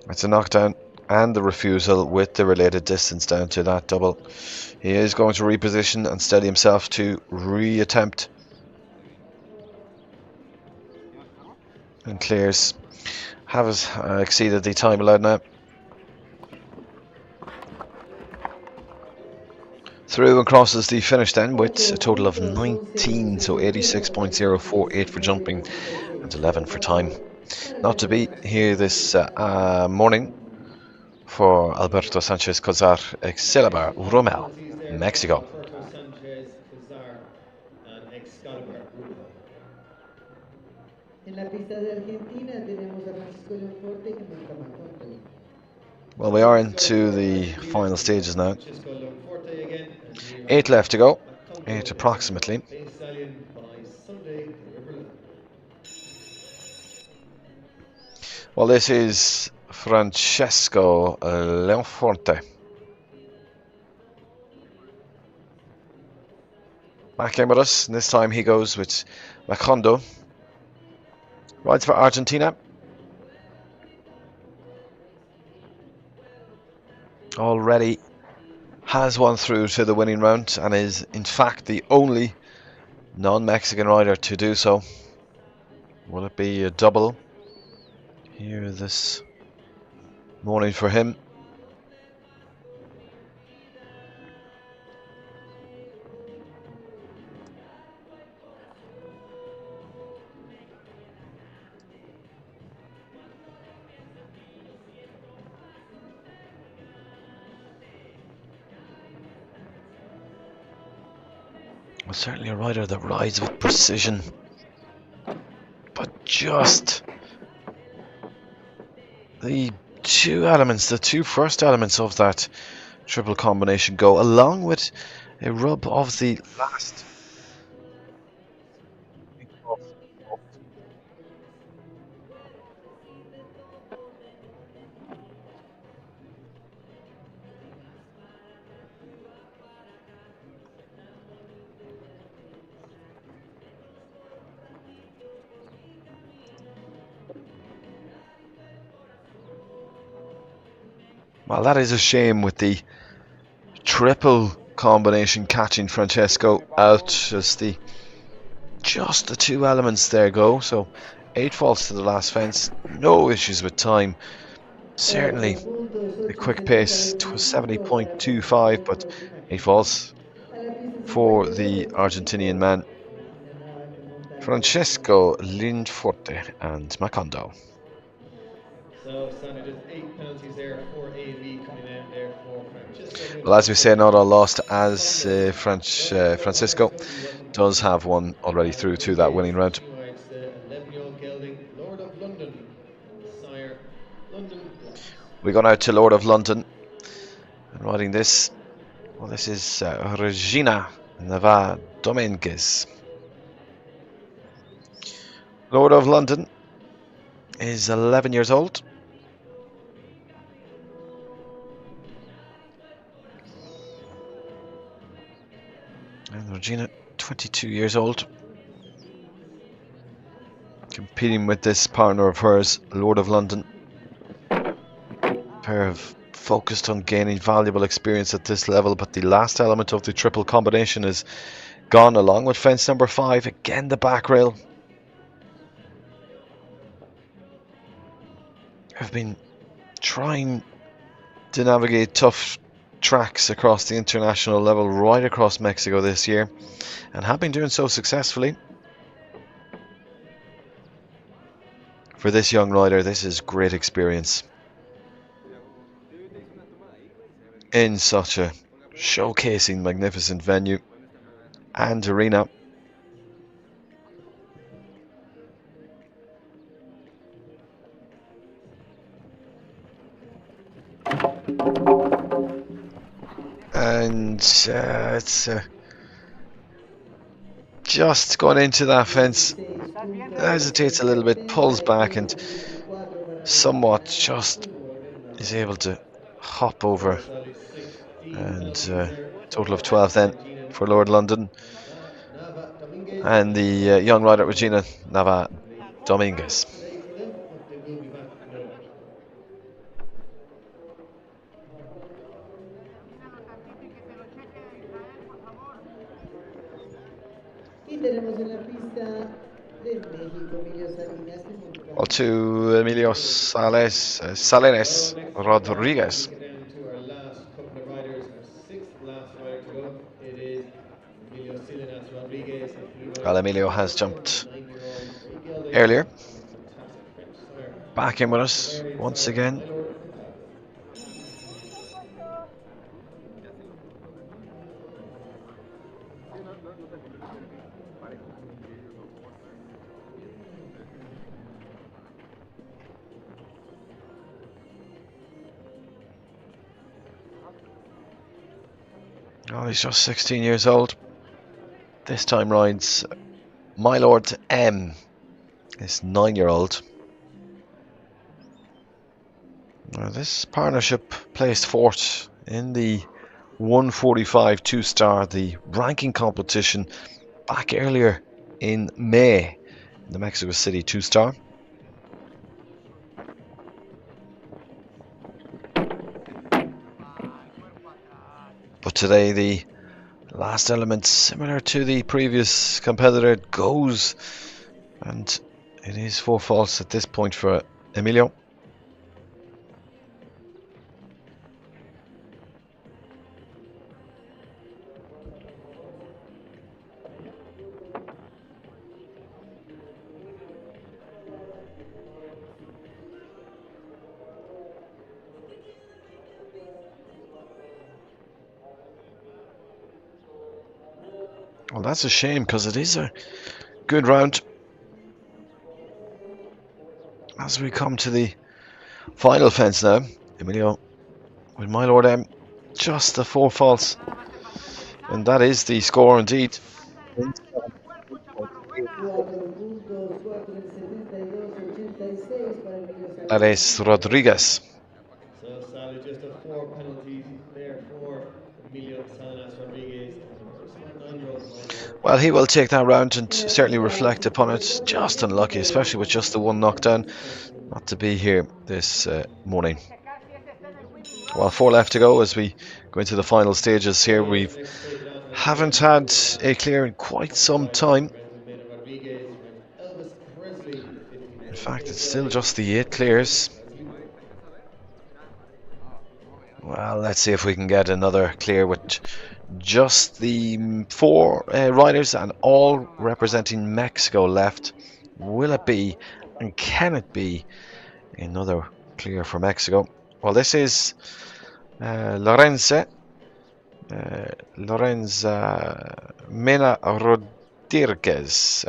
It's a knockdown. and the refusal with the related distance down to that double. He is going to reposition and steady himself to re-attempt. And clears. Has exceeded the time allowed now. Through and crosses the finish then with a total of 19, so 86.048 for jumping and 11 for time. Not to beat here this morning for Alberto Sanchez Cozar, Excalibur, Romel, Mexico. Alberto Sanchez Cazar and Excalibur. En la pista de Argentina tenemos a Francisco Leonforte que monta Macondo. Well, we are into the final stages now. Francisco Leonforte again. And here 8 left to go. Macondo, 8 approximately. Base Stallion by Sunday, River Line. Well, this is Francesco Leonforte. Back in with us, and this time he goes with Macondo. Rides for Argentina. Already has one through to the winning round and is in fact the only non-Mexican rider to do so. Will it be a double here this morning for him? Well, certainly a rider that rides with precision, but just the two first elements of that triple combination go, along with a rub of the last. Well, that is a shame with the triple combination catching Francesco out. Just the two elements there go. So 8 faults to the last fence. No issues with time. Certainly the quick pace was 70.25, but 8 faults for the Argentinian man Francesco Leonforte and Macondo. So standard is 8 penalties there for AV coming out there for Francisco. Well, as we say, not all lost, as Francisco does have one already through to that winning round. 11-year-old gelding, Lord of London, sire London Blacks. We go now to Lord of London, and riding this, well, this is Regina Nava Dominguez. Lord of London is 11 years old. And Regina, 22 years old. Competing with this partner of hers, Lord of London. Pair of focused on gaining valuable experience at this level, but the last element of the triple combination is gone, along with fence number 5. Again, the back rail. I've been trying to navigate tough tracks across the international level right across Mexico this year, and have been doing so successfully. For this young rider, this is great experience in such a showcasing magnificent venue and arena. And it's just going into that fence, hesitates a little bit, pulls back, and somewhat just is able to hop over. And total of 12 then for Lord London and the young rider Regina Nava Dominguez. Y tenemos en la pista de México, Emilio Salinas, que se encuentra Well, to Emilio Salinas So next round, we Rodriguez. get down to our last couple of riders, our sixth last rider to go. It is Emilio Salinas Rodriguez, and he Well, rides Emilio has for jumped 9-year-old very gelding, earlier. fantastic French sire. Back in with us Bavarian once sire, again. my lord of the Palace. Oh, he's just 16 years old. This time rides My Lord M, this 9-year-old. Now, this partnership placed fourth in the 145 2-star, the ranking competition back earlier in May, the Mexico City 2-star. But today the last element, similar to the previous competitor, goes, and it is 4 faults at this point for Emilio. Well, that's a shame because it is a good round. As we come to the final fence now, Emilio with My Lord M, just the 4 faults, and that is the score indeed. 4 puntos, 4 en 72-86 para Emilio That Salinas. is Rodriguez. So Sally, just a 4 penalties there for Emilio Salinas Rodriguez. 9-year-old my lord. Well, he will take that round and certainly reflect upon it. Just unlucky, especially with just the 1 knockdown, not to be here this morning. Well, 4 left to go as we go into the final stages here. We haven't had a clear in quite some time. In fact, it's still just the 8 clears. Well, let's see if we can get another clear with just the 4 riders and all representing Mexico left. Will it be, and can it be, another clear for Mexico? Well, this is Lorenza Mena Rodriguez,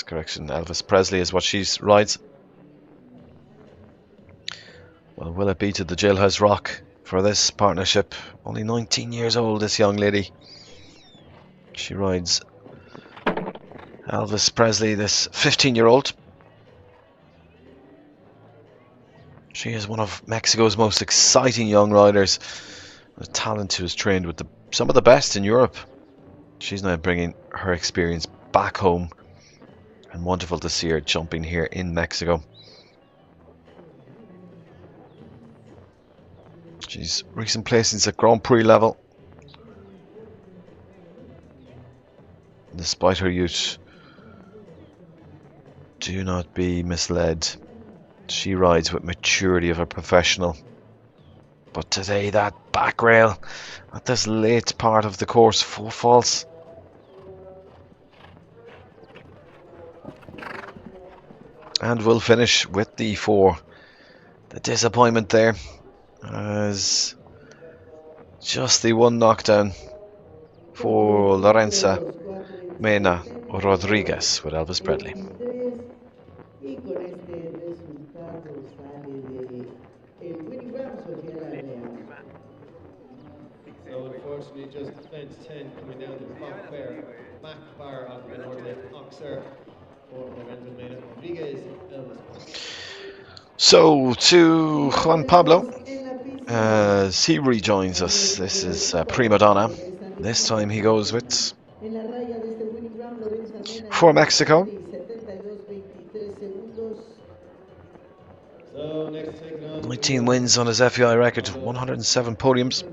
correction, Elvis Presley is what she rides. Well, will it be to the Jailhouse Rock for this partnership? Only 19 years old, this young lady. She rides Elvis Presley, this 15-year-old. She is one of Mexico's most exciting young riders. A talent who is trained with some of the best in Europe. She's now bringing her experience back home, and wonderful to see her jumping here in Mexico. She's recent placings at Grand Prix level. Despite her youth, do not be misled. She rides with maturity of a professional. But today, that back rail at this late part of the course, 4 faults. And we'll finish with the 4. The disappointment there as just the 1 knockdown for Lorenza Mena Rodriguez with Elvis Presley. Y con este resultado sale de el winning round Sofía Larrea. So unfortunately, just fence 10 coming down to the back bar of BANORTE Oxer for Lorenzo Mena Rodriguez, Elvis Presley. So to Juan Pablo as he rejoins us. This is Prima Donna. This time he goes with En la raya de este winning round, Lorenzo Mena for Mexico. 72-23 segundos. So next taking on 19 wins on his FEI record, 107 podiums.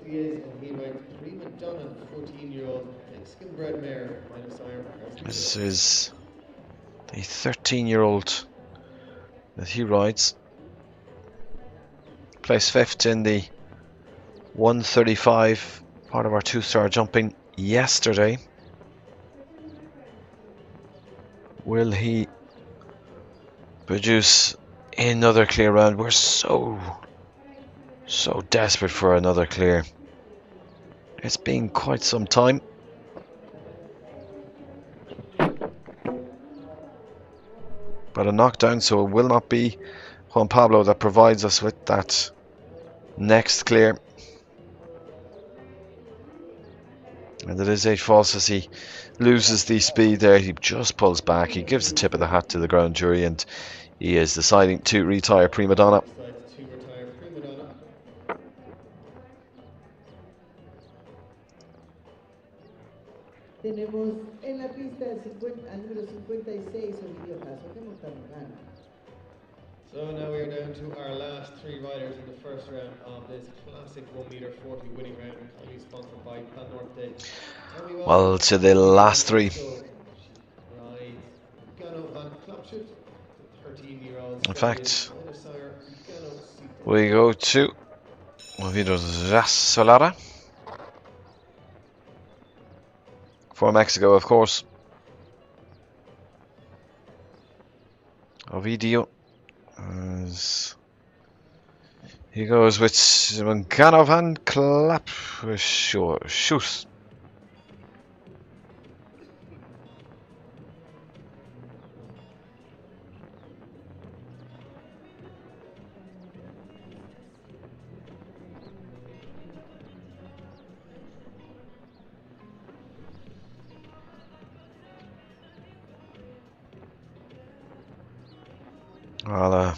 He rides Prima Donna, 14-year-old Mexican bred mare, minus iron This is the 13-year-old that he rides. Placed 5th in the 135, part of our 2-star jumping yesterday. Will he produce another clear round? We're so desperate for another clear. It's been quite some time. But a knockdown, so it will not be Juan Pablo that provides us with that next clear. And it is 8 false as he loses the speed there. He just pulls back. He gives the tip of the hat to the ground jury, and he is deciding to retire Prima Donna. Tenemos en la pista al número 56, Ovidio Paso, que montamos gana. So now we are down to our last 3 riders in the first round of this classic 1m40 winning round, highly sponsored by BANORTE. Well, to the last 3. In fact, we go to Ovidio Solara for Mexico, of course. Ovidio, as he goes with Manganov and Clap shoot. Well,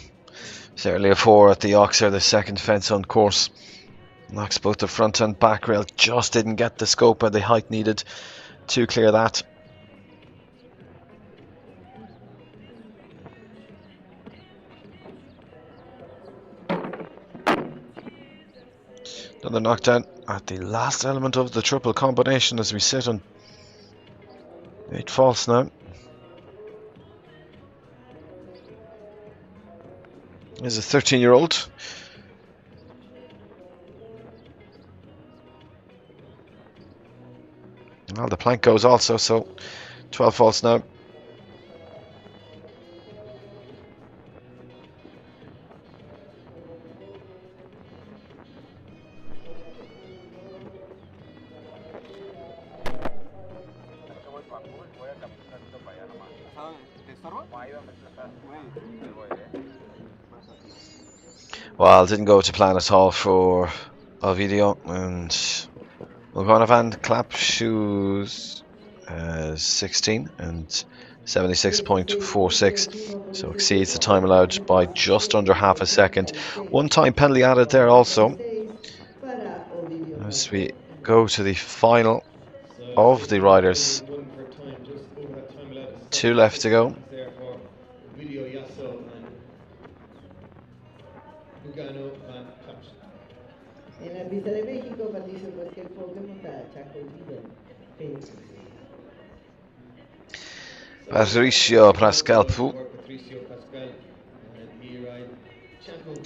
certainly a 4 at the Oxer, the second fence on course. Knocks both the front and back rail. Just didn't get the scope or the height needed to clear that. Another knockdown at the last element of the triple combination as we sit on 8 false now. There's a 13-year-old. Well, the plank goes also, so 12 false now. Well, didn't go to plan at all for Ovidio, and Mulgonovan Clap shoes 16 and 76.46, so exceeds the time allowed by just under half a second. 1 time penalty added there also. As we go to the final of the riders, 2 left to go. En la pista de México, Patricio Pascal Foque monta Chaco Pérez. Patricio Pascal.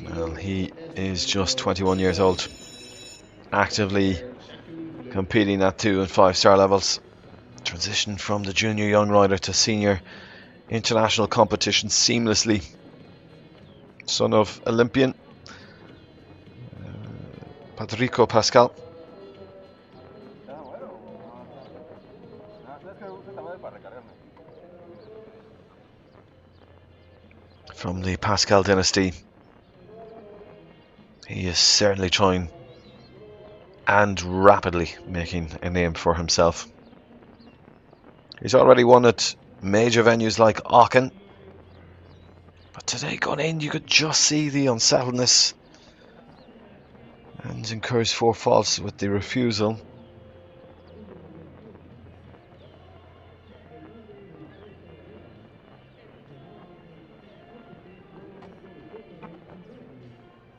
Well, he is just 21 years old, actively competing at 2 and 5 star levels. Transition from the junior young rider to senior international competition seamlessly. Son of Olympian Patricio Pascal. From the Pascal dynasty. He is certainly trying and rapidly making a name for himself. He's already won at major venues like Aachen. But today going in, you could just see the unsettledness. And incurs 4 faults with the refusal.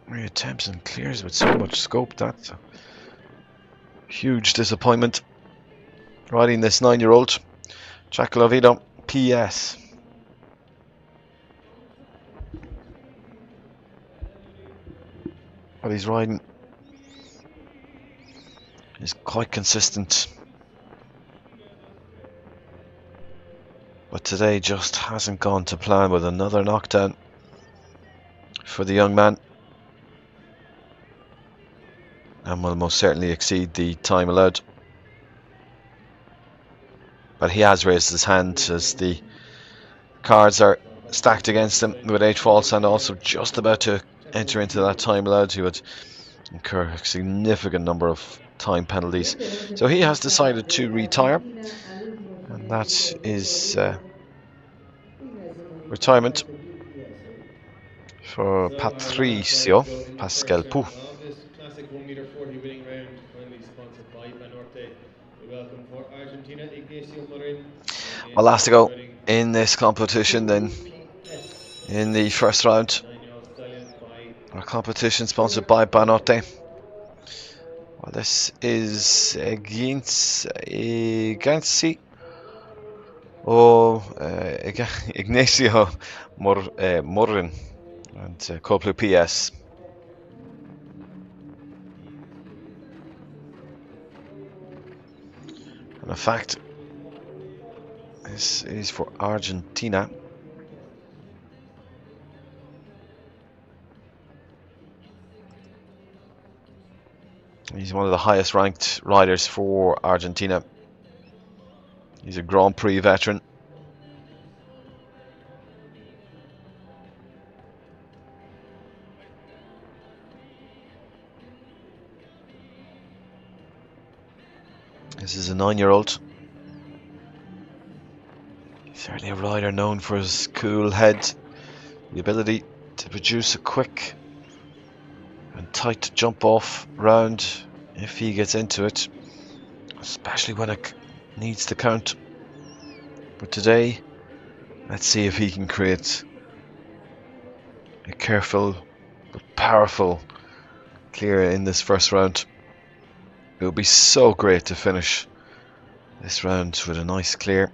Reattempts and clears with so much scope. That's a huge disappointment. Riding this 9-year-old Chaclovido, PS. But he's riding is quite consistent. But today just hasn't gone to plan with another knockdown for the young man. And will most certainly exceed the time allowed. But he has raised his hand as the cards are stacked against him with 8 faults, and also just about to enter into that time allowed. He would incur a significant number of time penalties. So he has decided to retire, and that is retirement for Patricio Pascal Pou. Of this classic 1m40 winning round, kindly sponsored by BANORTE. We welcome for Argentina Ignacio Morin. Well, last to go in this competition then, in the first round, our competition sponsored by BANORTE. Well, this is against Ignacio Morin and Coplu PS. And in fact, this is for Argentina. He's one of the highest ranked riders for Argentina. He's a Grand Prix veteran. This is a 9-year-old. Certainly a rider known for his cool head, the ability to produce a quick and tight jump off round if he gets into it, especially when it needs to count. But today, let's see if he can create a careful but powerful clear in this first round. It would be so great to finish this round with a nice clear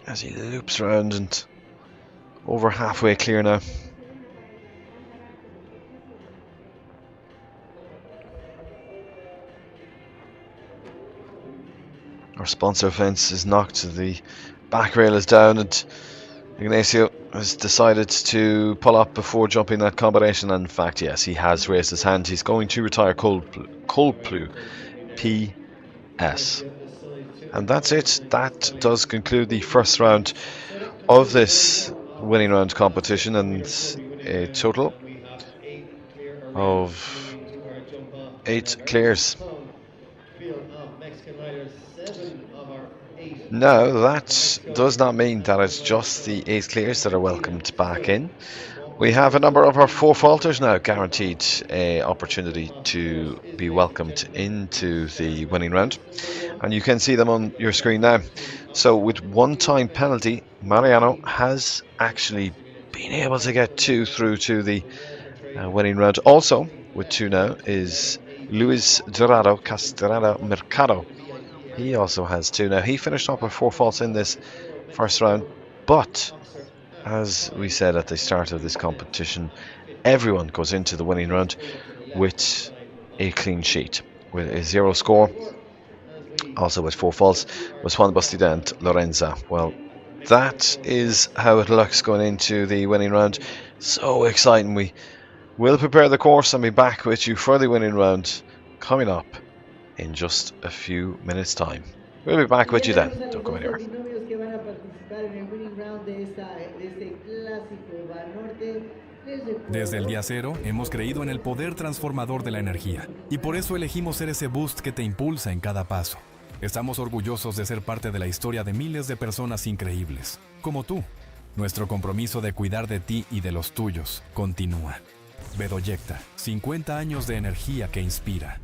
as he loops around and over halfway clear now. Our sponsor fence is knocked, the back rail is down, and Ignacio has decided to pull up before jumping that combination. And in fact, yes, he has raised his hand. He's going to retire Coplu PS. And that's it. That does conclude the first round of this winning round competition, and a total of 8 clears. Now, that does not mean that it's just the 8 clears that are welcomed back in. We have a number of our 4 faulters now guaranteed an opportunity to be welcomed into the winning round. And you can see them on your screen now. So with 1 time penalty, Mariano has actually been able to get 2 through to the winning round. Also, with 2 now, is Luis Dorado Castrada Mercado. He also has 2. Now, he finished up with 4 faults in this first round, but as we said at the start of this competition, everyone goes into the winning round with a clean sheet, with a 0 score. Also with 4 faults was Juan Bastida and Lorenza. Well, that is how it looks going into the winning round. So exciting. We will prepare the course and be back with you for the winning round coming up in just a few minutes' time. We'll be back with you then. Don't go anywhere. Desde el día cero, hemos creído en el poder transformador de la energía, y por eso elegimos ser ese boost que te impulsa en cada paso. Estamos orgullosos de ser parte de la historia de miles de personas increíbles, como tú. Nuestro compromiso de cuidar de ti y de los tuyos continúa. Bedoyecta, 50 años de energía que inspira.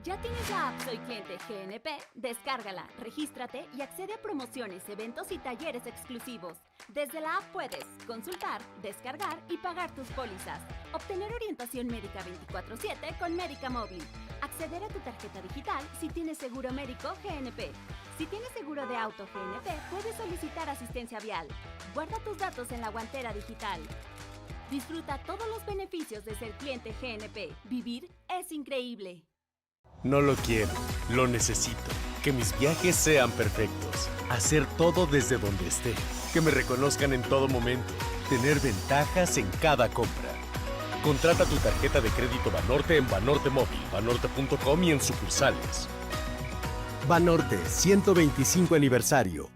¿Ya tienes la app Soy Cliente GNP? Descárgala, regístrate y accede a promociones, eventos y talleres exclusivos. Desde la app puedes consultar, descargar y pagar tus pólizas. Obtener orientación médica 24/7 con Médica Móvil. Acceder a tu tarjeta digital si tienes seguro médico GNP. Si tienes seguro de auto GNP, puedes solicitar asistencia vial. Guarda tus datos en la guantera digital. Disfruta todos los beneficios de ser cliente GNP. Vivir es increíble. No lo quiero, lo necesito. Que mis viajes sean perfectos. Hacer todo desde donde esté. Que me reconozcan en todo momento. Tener ventajas en cada compra. Contrata tu tarjeta de crédito Banorte en Banorte Móvil, banorte.com y en sucursales. BANORTE 125 aniversario.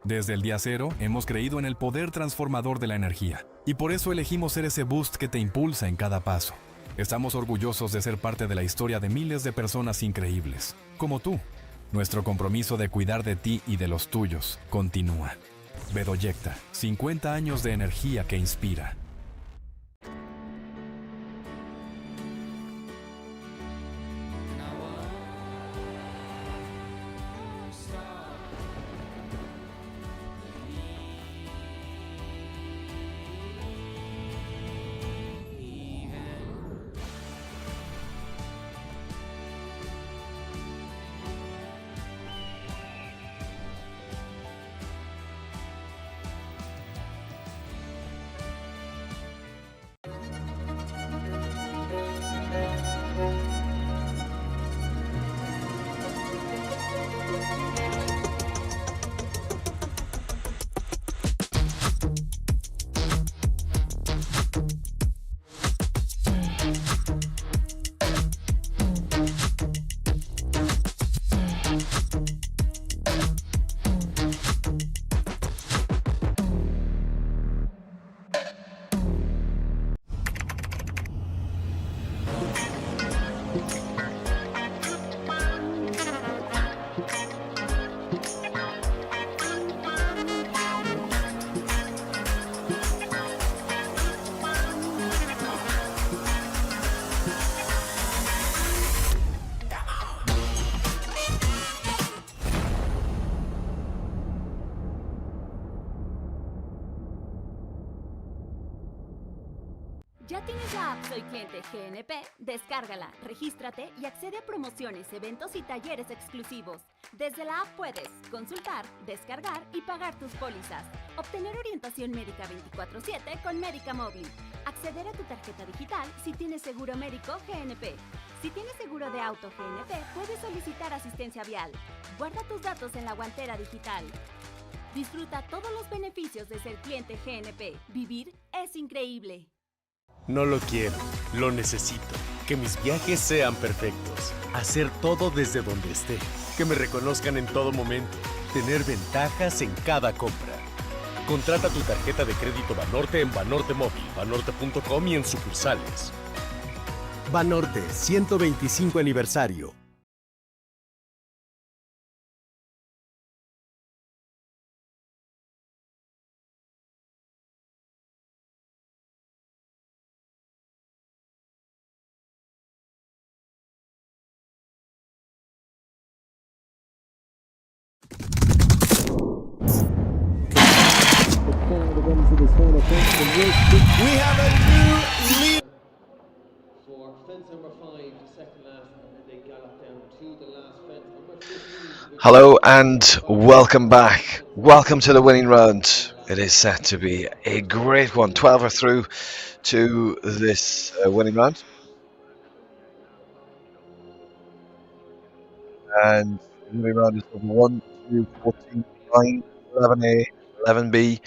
Desde el día cero, hemos creído en el poder transformador de la energía, y por eso elegimos ser ese boost que te impulsa en cada paso. Estamos orgullosos de ser parte de la historia de miles de personas increíbles, como tú. Nuestro compromiso de cuidar de ti y de los tuyos continúa. Bedoyecta, 50 años de energía que inspira. ¿Ya tienes la app Soy Cliente GNP? Descárgala, regístrate y accede a promociones, eventos y talleres exclusivos. Desde la app puedes consultar, descargar y pagar tus pólizas. Obtener orientación médica 24/7 con Médica Móvil. Acceder a tu tarjeta digital si tienes seguro médico GNP. Si tienes seguro de auto GNP, puedes solicitar asistencia vial. Guarda tus datos en la guantera digital. Disfruta todos los beneficios de ser cliente GNP. Vivir es increíble. No lo quiero, lo necesito. Que mis viajes sean perfectos. Hacer todo desde donde esté. Que me reconozcan en todo momento. Tener ventajas en cada compra. Contrata tu tarjeta de crédito Banorte en Banorte Móvil, banorte.com y en sucursales. BANORTE 125 aniversario. For fence number 5, second last, and they gallop down to the last fence. Number 15. Hello and welcome back. Welcome to the winning round. It is set to be a great one. 12 are through to this winning round. And the winning round is over 1, 2, 14, 9, 11A, 11B,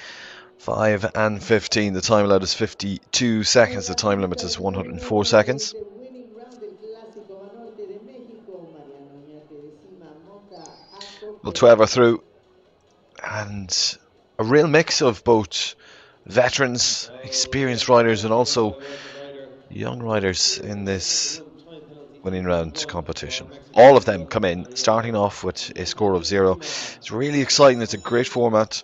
5 and 15. The time allowed is 52 seconds. The time limit is 104 seconds. The winning round del Clásico BANORTE de México, Mariano Oñate de Cima, Moca, Acoco. Well, 12 are through. And a real mix of both veterans, experienced riders, and also young riders in this winning round competition. All of them come in starting off with a score of 0. It's really exciting. It's a great format.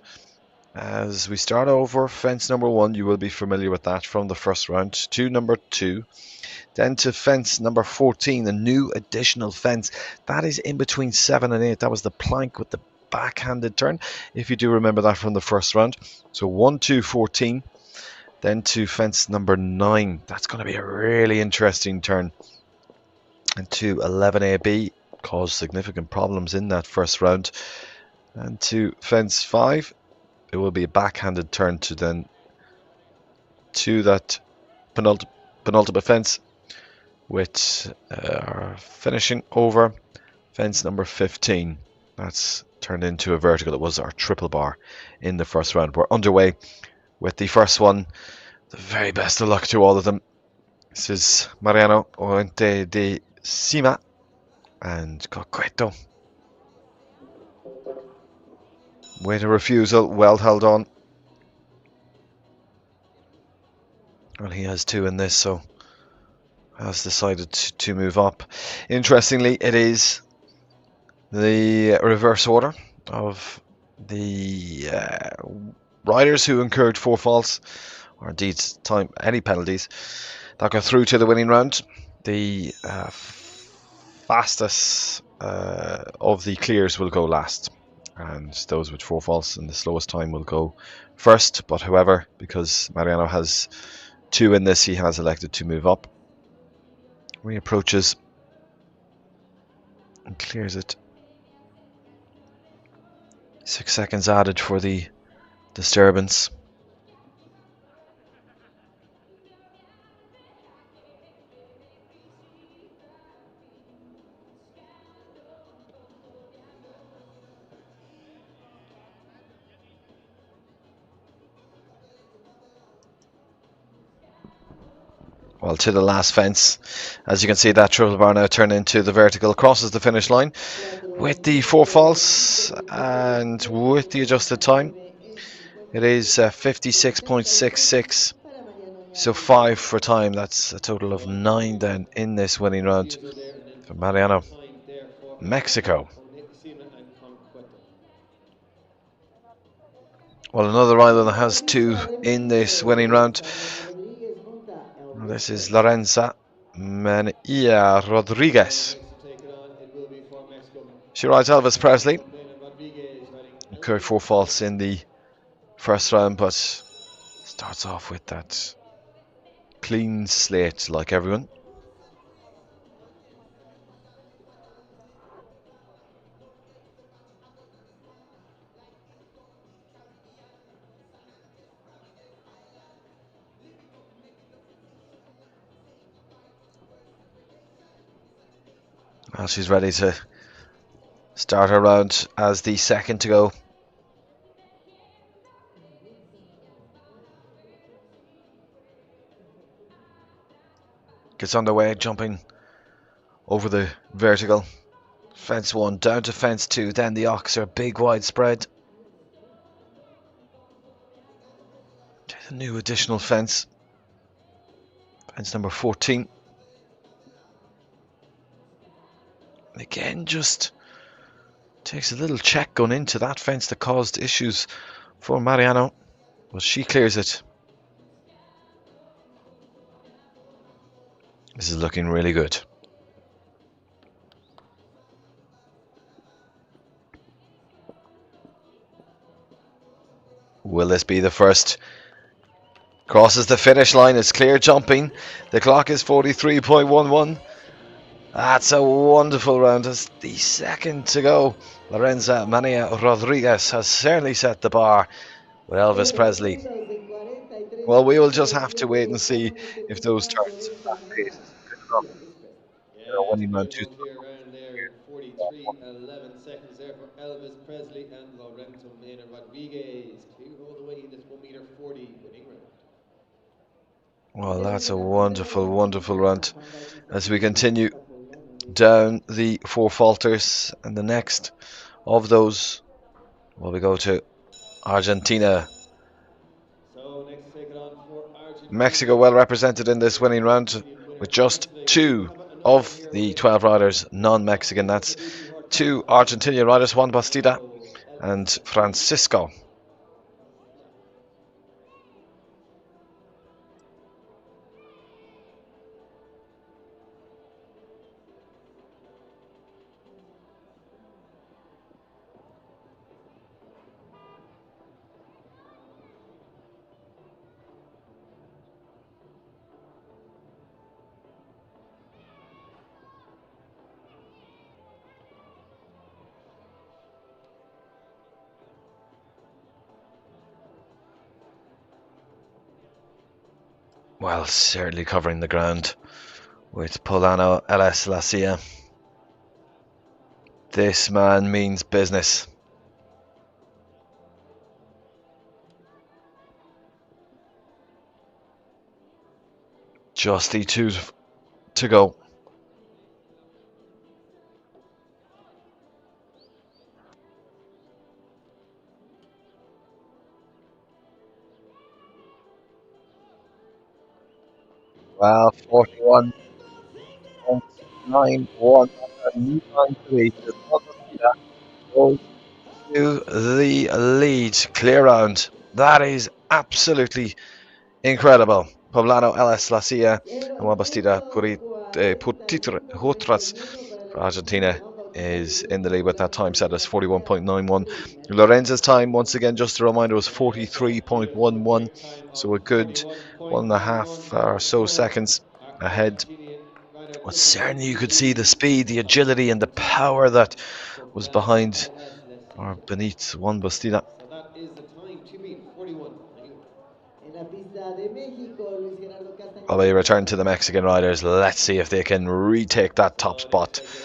As we start over, fence number 1, you will be familiar with that from the first round, to number 2, then to fence number 14, a new additional fence that is in between 7 and 8. That was the plank with the backhanded turn, if you do remember that from the first round. So 1, 2, 14, then to fence number 9. That's going to be a really interesting turn. And to 11AB, caused significant problems in that first round. And to fence 5, it will be a backhanded turn to then to that penultimate fence, with finishing over fence number 15. That's turned into a vertical. It was our triple bar in the first round. We're underway with the first one. The very best of luck to all of them. This is Mariano Oñate de Cima and Coqueto. With a refusal, well held on. Well, he has 2 in this, so has decided to move up. Interestingly, it is the reverse order of the riders who incurred 4 faults, or indeed any penalties, that got through to the winning round. The fastest of the clears will go last, and those with 4 faults and the slowest time will go first. But however, because Mariano has 2 in this, he has elected to move up. Reapproaches and clears it. 6 seconds added for the disturbance. Well, to the last fence. As you can see, that triple bar now turned into the vertical, crosses the finish line with the 4 faults and with the adjusted time. It is 56.66. So 5 for time. That's a total of 9 then in this winning round for Mariano. Mexico. Well, another rider that has 2 in this winning round. This is Lorenza Mania Rodriguez. She rides Elvis Presley. Incurred 4 faults in the first round, but starts off with that clean slate like everyone. Well, she's ready to start her round as the second to go. Gets underway, jumping over the vertical. Fence 1 down to fence 2, then the Oxer, big wide spread. There's a new additional fence. Fence number 14. Again, just takes a little check going into that fence that caused issues for Mariano. But she clears it. This is looking really good. Will this be the first? Crosses the finish line. It's clear jumping. The clock is 43.11. That's a wonderful round. It's the second to go. Lorenza Mania Rodriguez has certainly set the bar with Elvis Presley. Well, we will just have to wait and see if those turns at that pace is good enough. Winning round 2. Clear round there in 43.11 seconds there for Elvis Presley and Lorenzo Mena Rodriguez. Clear all the way in this 1 meter 40 winning round. Well, that's a wonderful, wonderful round. As we continue down the 4 falters, and the next of those, well, we go to Argentina. So next take it on for Argentina. Mexico well represented in this winning round with just 2 of the 12 riders non-Mexican. That's 2 Argentinian riders, Juan Bastida and Francisco. Well, certainly covering the ground with Polano LS La Cia. This man means business. Just the 2 to go. Well, 41.91 new line to beat. Goes to the lead. Clear round. That is absolutely incredible. Poblano LS La Silla and Wabastida Hotras for Argentina is in the lead with that time set as 41.91. Lorenza's time, once again, just a reminder, was 43.11. So a good 1.5 or so seconds ahead. But certainly you could see the speed, the agility, and the power that was behind or beneath Juan Bastida. So that is the time to beat, 41. En la pista de México, Luis Gerardo While we Castañeda. return to the Mexican riders, let's see if they can retake that top So spot they take it on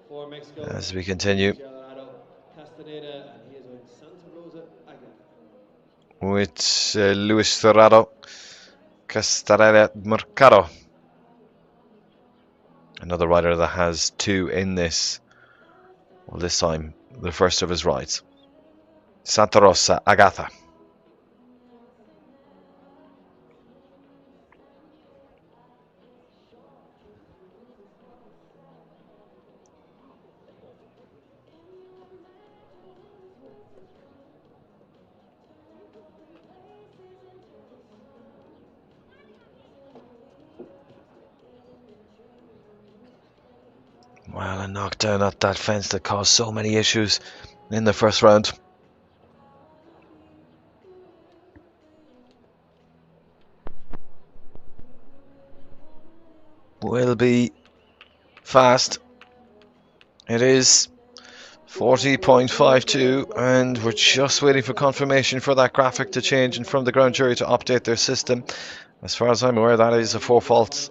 for Mexico. as we continue Castaneda, and he is with Santa Rosa Agata. with Luis Cerrado, Castarella Mercado. Another rider that has two in this, well, this time the first of his rides. Santa Rosa Agata. Well, a knockdown at that fence that caused so many issues in the first round. Will be fast. It is 40.52, and we're just waiting for confirmation for that graphic to change and from the ground jury to update their system. As far as I'm aware, that is a 4 faults,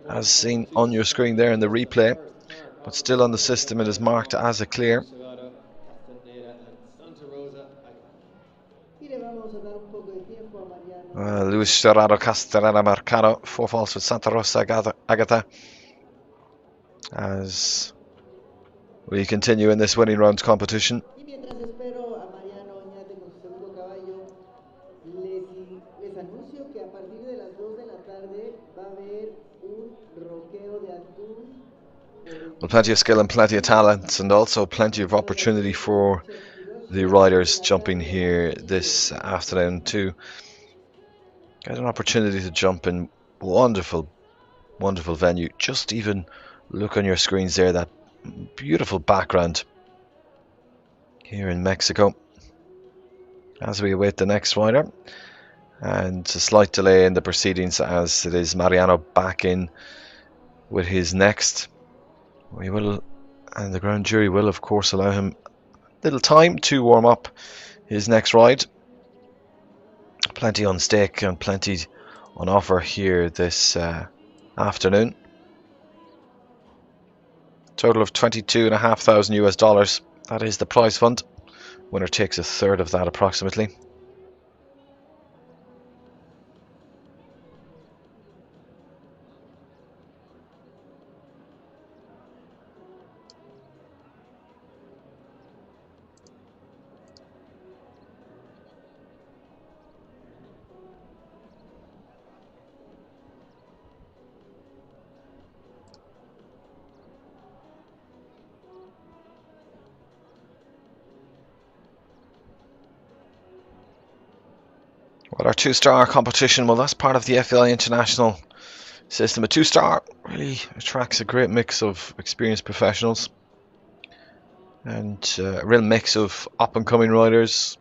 as seen on your screen there in the replay, but still on the system it is marked as a clear. Luis Cerrado Castellana Mercado, 4 faults with Santa Rosa Agata, as we continue in this winning round competition. Les anuncio que a partir de las 2 de la tarde va a haber un roqueo de atún. Well, plenty of skill and plenty of talent, and also plenty of opportunity for the riders jumping here this afternoon to get an opportunity to jump in wonderful venue. Just even look on your screens there, that beautiful background here in Mexico as we await the next rider. And a slight delay in the proceedings as it is Mariano back in with his next. We will, and the ground jury will of course allow him a little time to warm up his next ride. Plenty on stake and plenty on offer here this afternoon. Total of $22,500 US. That is the prize fund. Winner takes a third of that approximately. Well, our two-star competition, well, that's part of the FLI International system. A two-star really attracts a great mix of experienced professionals and a real mix of up-and-coming riders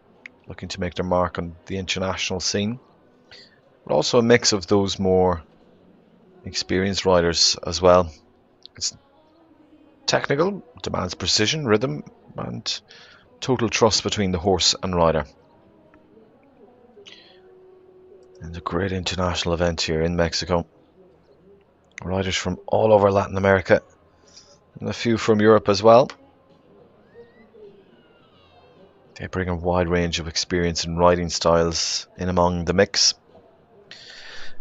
looking to make their mark on the international scene, but also a mix of those more experienced riders as well. It's technical, demands precision, rhythm, and total trust between the horse and rider. And a great international event here in Mexico. Riders from all over Latin America and a few from Europe as well. They bring a wide range of experience and riding styles in among the mix.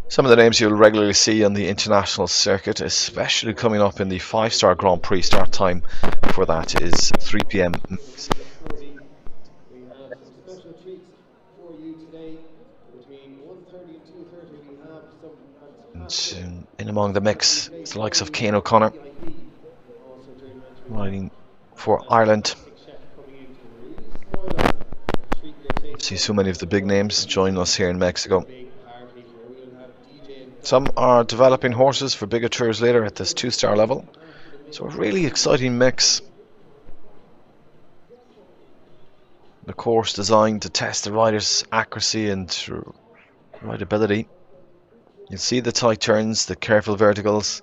Some of the names you'll regularly see on the international circuit, especially coming up in the 5-star Grand Prix. Start time for that is 3 p.m. We have some special treats for you today. Between 1:30 and 2:30 we have some among the mix is the likes of Kane O'Connor, riding for Ireland. See so many of the big names join us here in Mexico. Some are developing horses for bigger tours later at this 2-star level. So a really exciting mix. The course designed to test the rider's accuracy and rideability. You'll see the tight turns, the careful verticals,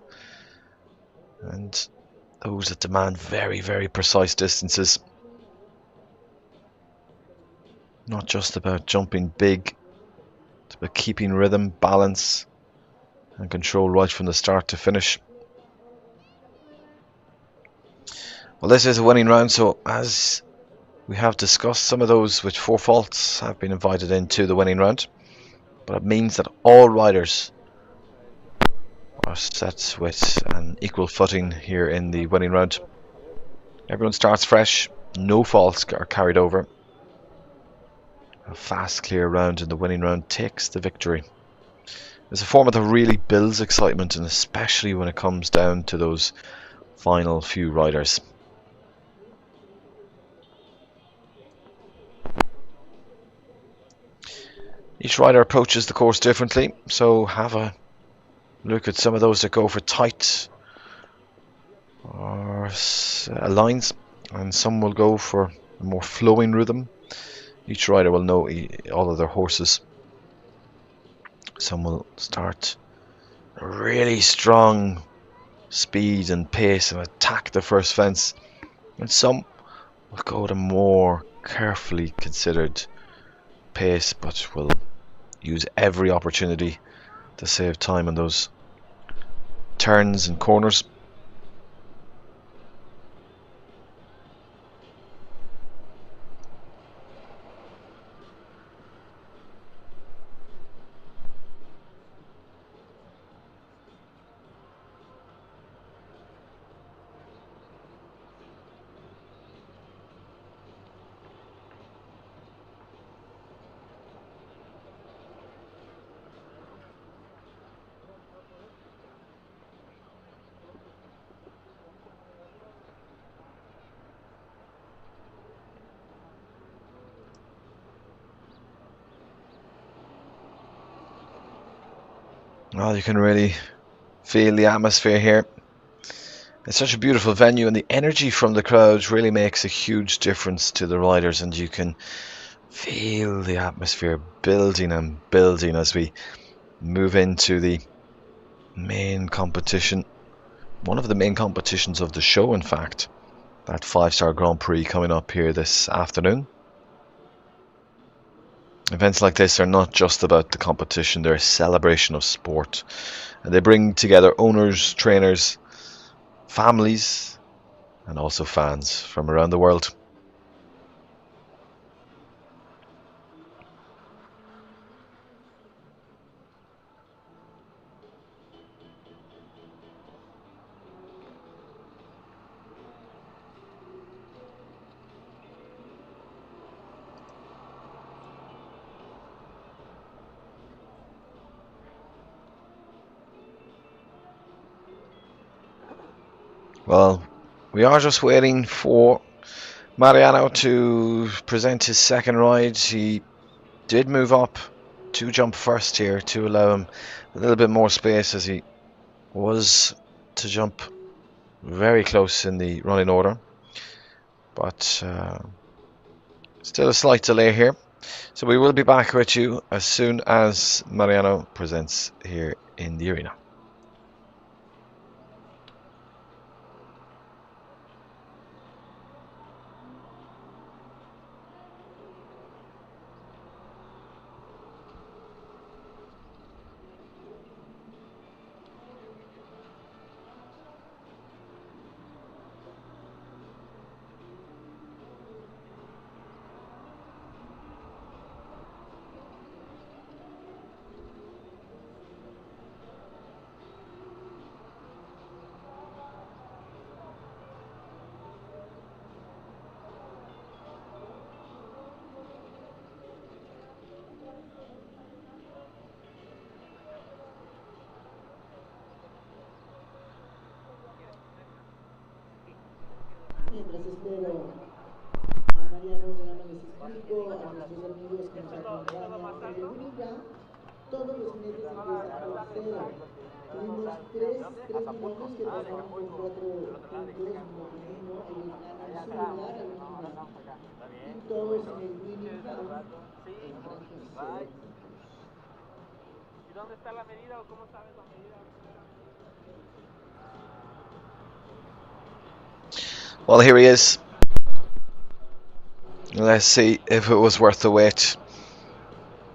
and those that demand very, very precise distances. Not just about jumping big, it's about keeping rhythm, balance, and control right from the start to finish. Well, this is a winning round, so as we have discussed, some of those with 4 faults have been invited into the winning round. But it means that all riders are set with an equal footing here in the winning round. Everyone starts fresh, no faults are carried over. A fast, clear round in the winning round takes the victory. It's a format that really builds excitement, and especially when it comes down to those final few riders. Each rider approaches the course differently, so have a look at some of those that go for tight lines, and some will go for a more flowing rhythm. Each rider will know all of their horses. Some will start really strong speed and pace and attack the first fence, and some will go at a more carefully considered pace, but will use every opportunity to save time on those turns and corners. Well, you can really feel the atmosphere here. It's such a beautiful venue, and the energy from the crowds really makes a huge difference to the riders, and you can feel the atmosphere building and building as we move into the main competition. One of the main competitions of the show, in fact, that 5-star Grand Prix coming up here this afternoon. Events like this are not just about the competition, they're a celebration of sport. And they bring together owners, trainers, families, and also fans from around the world. Well, we are just waiting for Mariano to present his second ride. He did move up to jump first here to allow him a little bit more space, as he was to jump very close in the running order. But still a slight delay here. So we will be back with you as soon as Mariano presents here in the arena. Mientras espero a Mariano, nada más les explico a nuestros amigos que nos acompañan en el winning round. Todos los jinetes empiezan con 0. Tuvimos tres binomios que pasaron con 4 puntos, uno con uno, ellos ganan su lugar al final. Y todos en el winning round entran con 0 puntos. ¿Y dónde está la medida o cómo sabes la medida? Well, here he is. Let's see if it was worth the wait.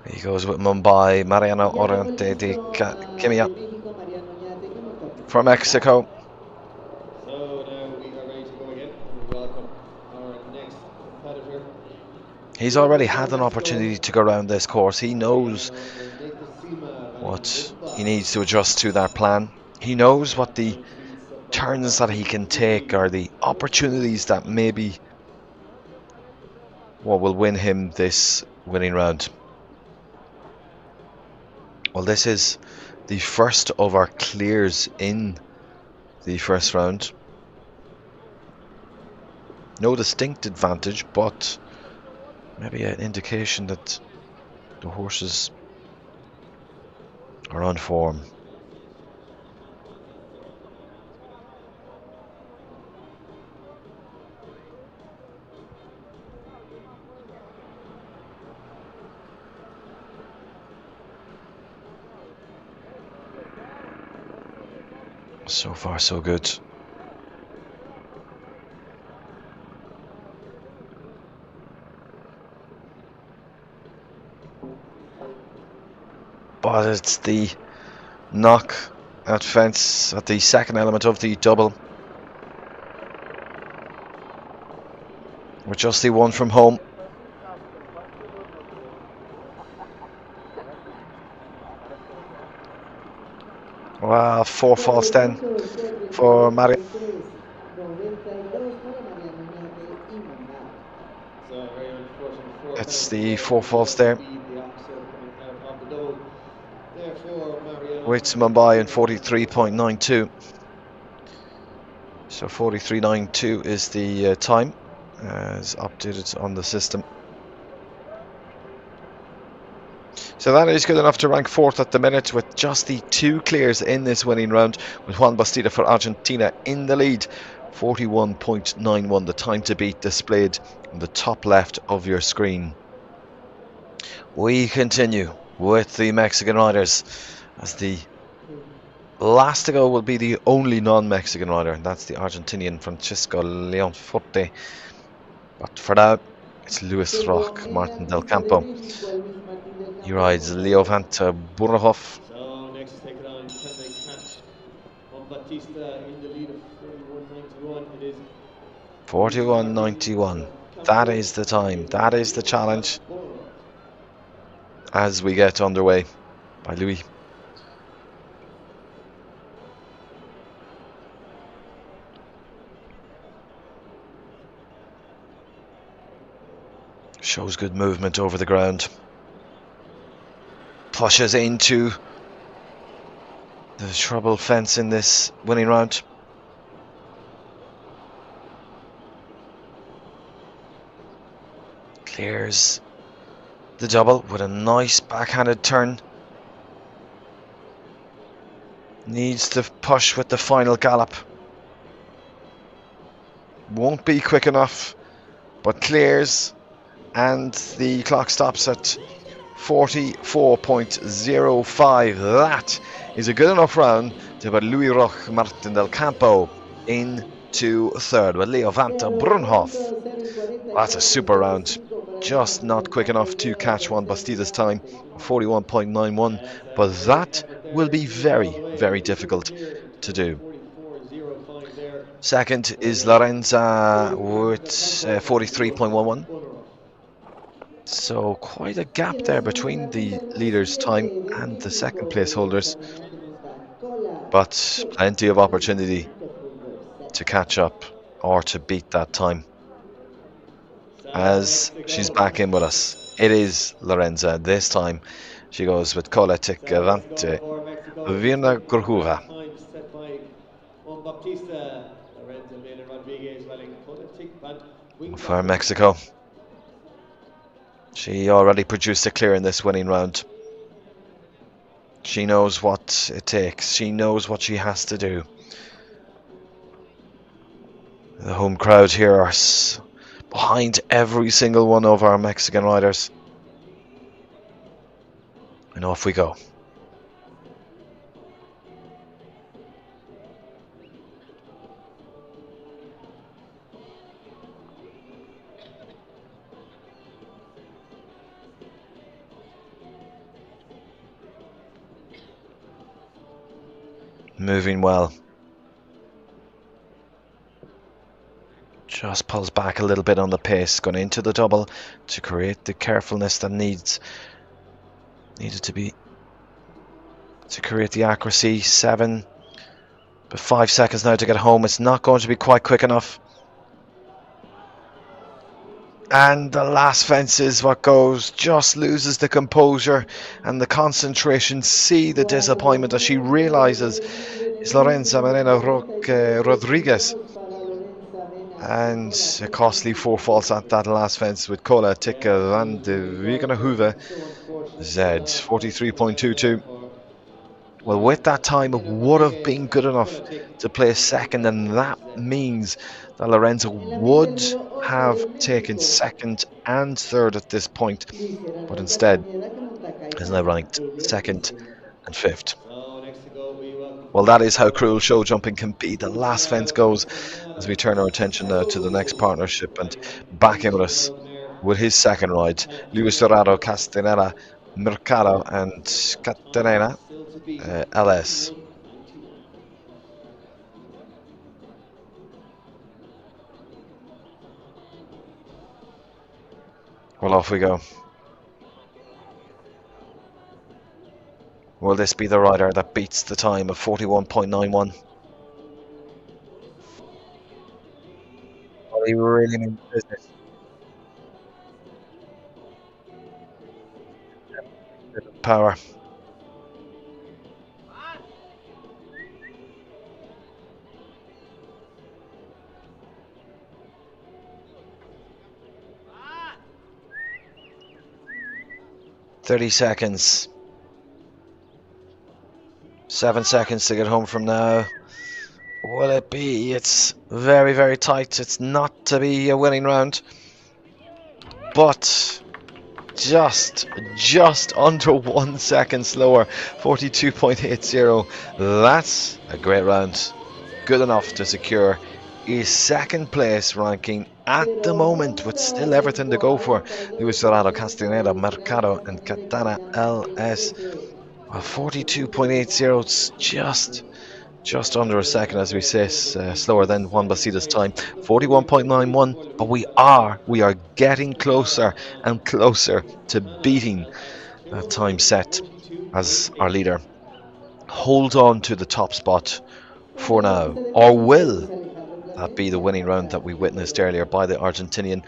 He goes with Mumbai, Mariano Orante de Kimia from Mexico. So now we are ready to go again, and we welcome our next competitor. He's already had an opportunity to go around this course. He knows what he needs to adjust to that plan. He knows what the turns that he can take or the opportunities that maybe what will win him this winning round. Well, this is the first of our clears in the first round. No distinct advantage, but maybe an indication that the horses are on form. So far, so good. But it's the knock at fence at the second element of the double. With just the one from home. Wow, 4 false then for Mariano. It's the 4 false there. With Mumbai in 43.92. So 43.92 is the time as updated on the system. So that is good enough to rank 4th at the minute with just the 2 clears in this winning round, with Juan Bastida for Argentina in the lead. 41.91, the time to beat displayed on the top left of your screen. We continue with the Mexican riders, as the last to go will be the only non-Mexican rider, and that's the Argentinian Francisco Leonforte. But for now, it's Luis Roch Martin del Campo. He rides Leovanta Burhoff. So next to take it on, can they catch Juan Batista in the lead of 41.91? It is 41.91. That is the time. That is the challenge. As we get underway by Louis. Shows good movement over the ground. Pushes into the treble fence in this winning round. Clears the double with a nice backhanded turn. Needs to push with the final gallop. Won't be quick enough, but clears, and the clock stops at 44.05. That is a good enough round to put Luis Roch Martin del Campo into 3rd with Leovanta Brunhoff. That's a super round. Just not quick enough to catch Juan Bastida's time, 41.91, but that will be very, very difficult to do. Second is Lorenza with 43.11. So quite a gap there between the leaders' time and the second place holders, but plenty of opportunity to catch up or to beat that time. As she's back in with us, it is Lorenza. This time she goes with Koletic Avante Virna Gurhura. for Mexico. She already produced a clear in this winning round. She knows what it takes. She knows what she has to do. The home crowd here are behind every single one of our Mexican riders. And off we go. Moving well. Just pulls back a little bit on the pace, going into the double to create the carefulness that needed to be, to create the accuracy. 7, but 5 seconds now to get home. It's not going to be quite quick enough. And the last fence is what goes, just loses the composure and the concentration. See the disappointment as she realizes it's Lorenza Moreno Rodriguez. And a costly 4 faults at that last fence with Cola Tika van de Wegenhoeve Z 43.22. Well, with that time it would have been good enough to place second, and that means that Lorenzo would have taken second and third at this point, but instead is now ranked second and fifth. Well, that is how cruel show jumping can be. The last fence goes as we turn our attention now to the next partnership, and back in with us with his second ride, Luis Dorado, Castaneda, Mercado and Catarina LS. Well, off we go. Will this be the rider that beats the time of 41.91? Well, he really means business. Power. $30. 7 seconds to get home from now. Will it be? It's very, very tight. It's not to be a winning round, but just under 1 second slower. 42.80. That's a great round. Good enough to secure a second place ranking at the moment, with still everything to go for. Luis Dorado, Castaneda, Mercado and Katana LS. Well, 42.80, it's just under a second, as we say, slower than Juan Basida's time, 41.91. But we are getting closer and closer to beating that time set as our leader. Hold on to the top spot for now, or will that be the winning round that we witnessed earlier by the Argentinian?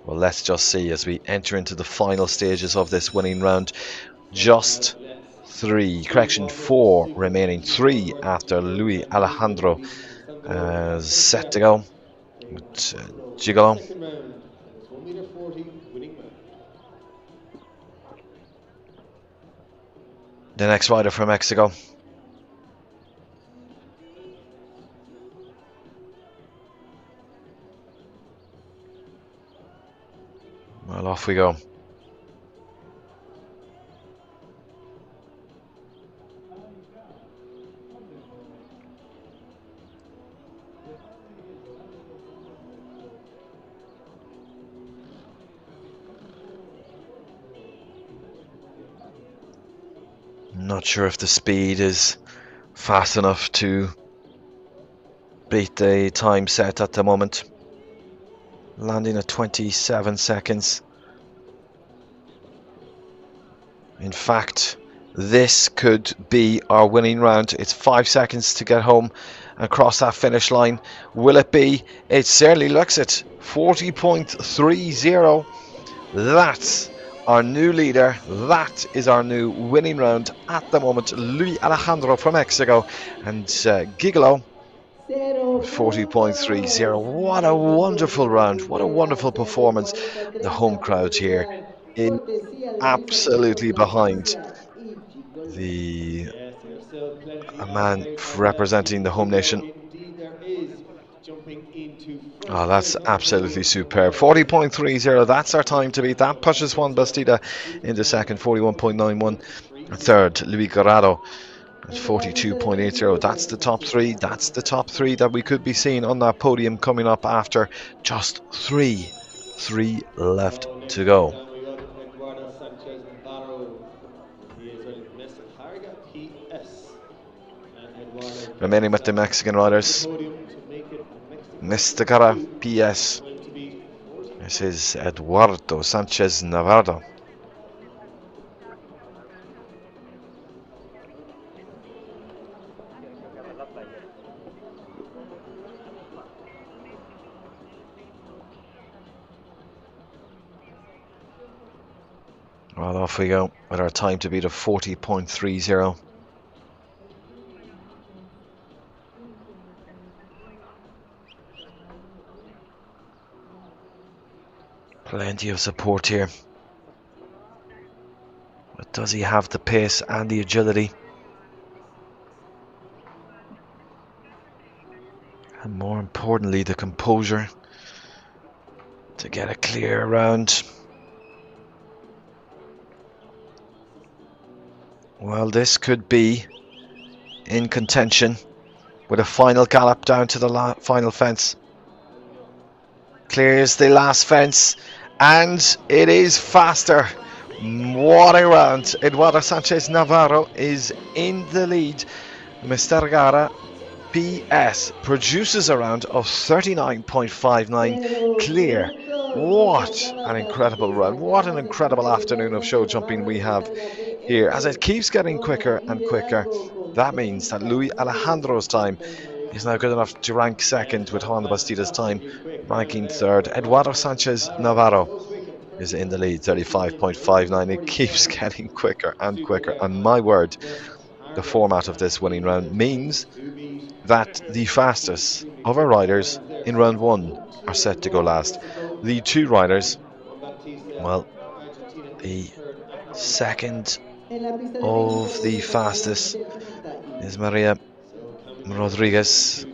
Well, let's just see as we enter into the final stages of this winning round. Just 4 remaining. 3 after Luis Alejandro set to go. Gigolo. The next rider from Mexico. Well, off we go. Not sure if the speed is fast enough to beat the time set at the moment. Landing at 27 seconds. In fact, this could be our winning round. It's 5 seconds to get home and cross that finish line. Will it be? It certainly looks it. 40.30. That's our new leader. That is our new winning round at the moment. Luis Alejandro from Mexico and Gigolo 40.30. What a wonderful round. What a wonderful performance. The home crowd here in absolutely behind the Yes, there's still plenty a of man space for representing the penalties to home go. nation. Indeed, there is. Jumping into Oh, first that's place on the absolutely podium. superb. 40.30. That's our time to beat. That pushes Juan Bastida into second. 41.91. Third, Luis Garrado at 42.80. That's the top three. That's the top three that we could be seeing on that podium coming up after just three left So next to to go. Dan, we got Eduardo Sanchez Navarro. He is running Mestajarga PS. And Eduardo getting Remaining with the himself Mexican onto the riders, podium to make it a Mexico Mr. Cara two. PS. Trying to beat 40. This is Eduardo Sanchez Navarro. Well, off we go with our time to beat of 40.30. Plenty of support here. But does he have the pace and the agility? And more importantly, the composure to get a clear round. Well, this could be in contention with a final gallop down to the final fence. Clears the last fence, and it is faster. What a round. Eduardo Sanchez Navarro is in the lead. Mr. Gara PS produces a round of 39.59 clear. What an incredible round. What an incredible afternoon of show jumping we have here. As it keeps getting quicker and quicker, that means that Luis Alejandro's time is now good enough to rank second, with Juan Bastida's time ranking third. Eduardo Sanchez Navarro is in the lead, 35.59. It keeps getting quicker and quicker. And my word, the format of this winning round means that the fastest of our riders in round one are set to go last. The two riders, well, the second of the fastest is Maria Rodriguez,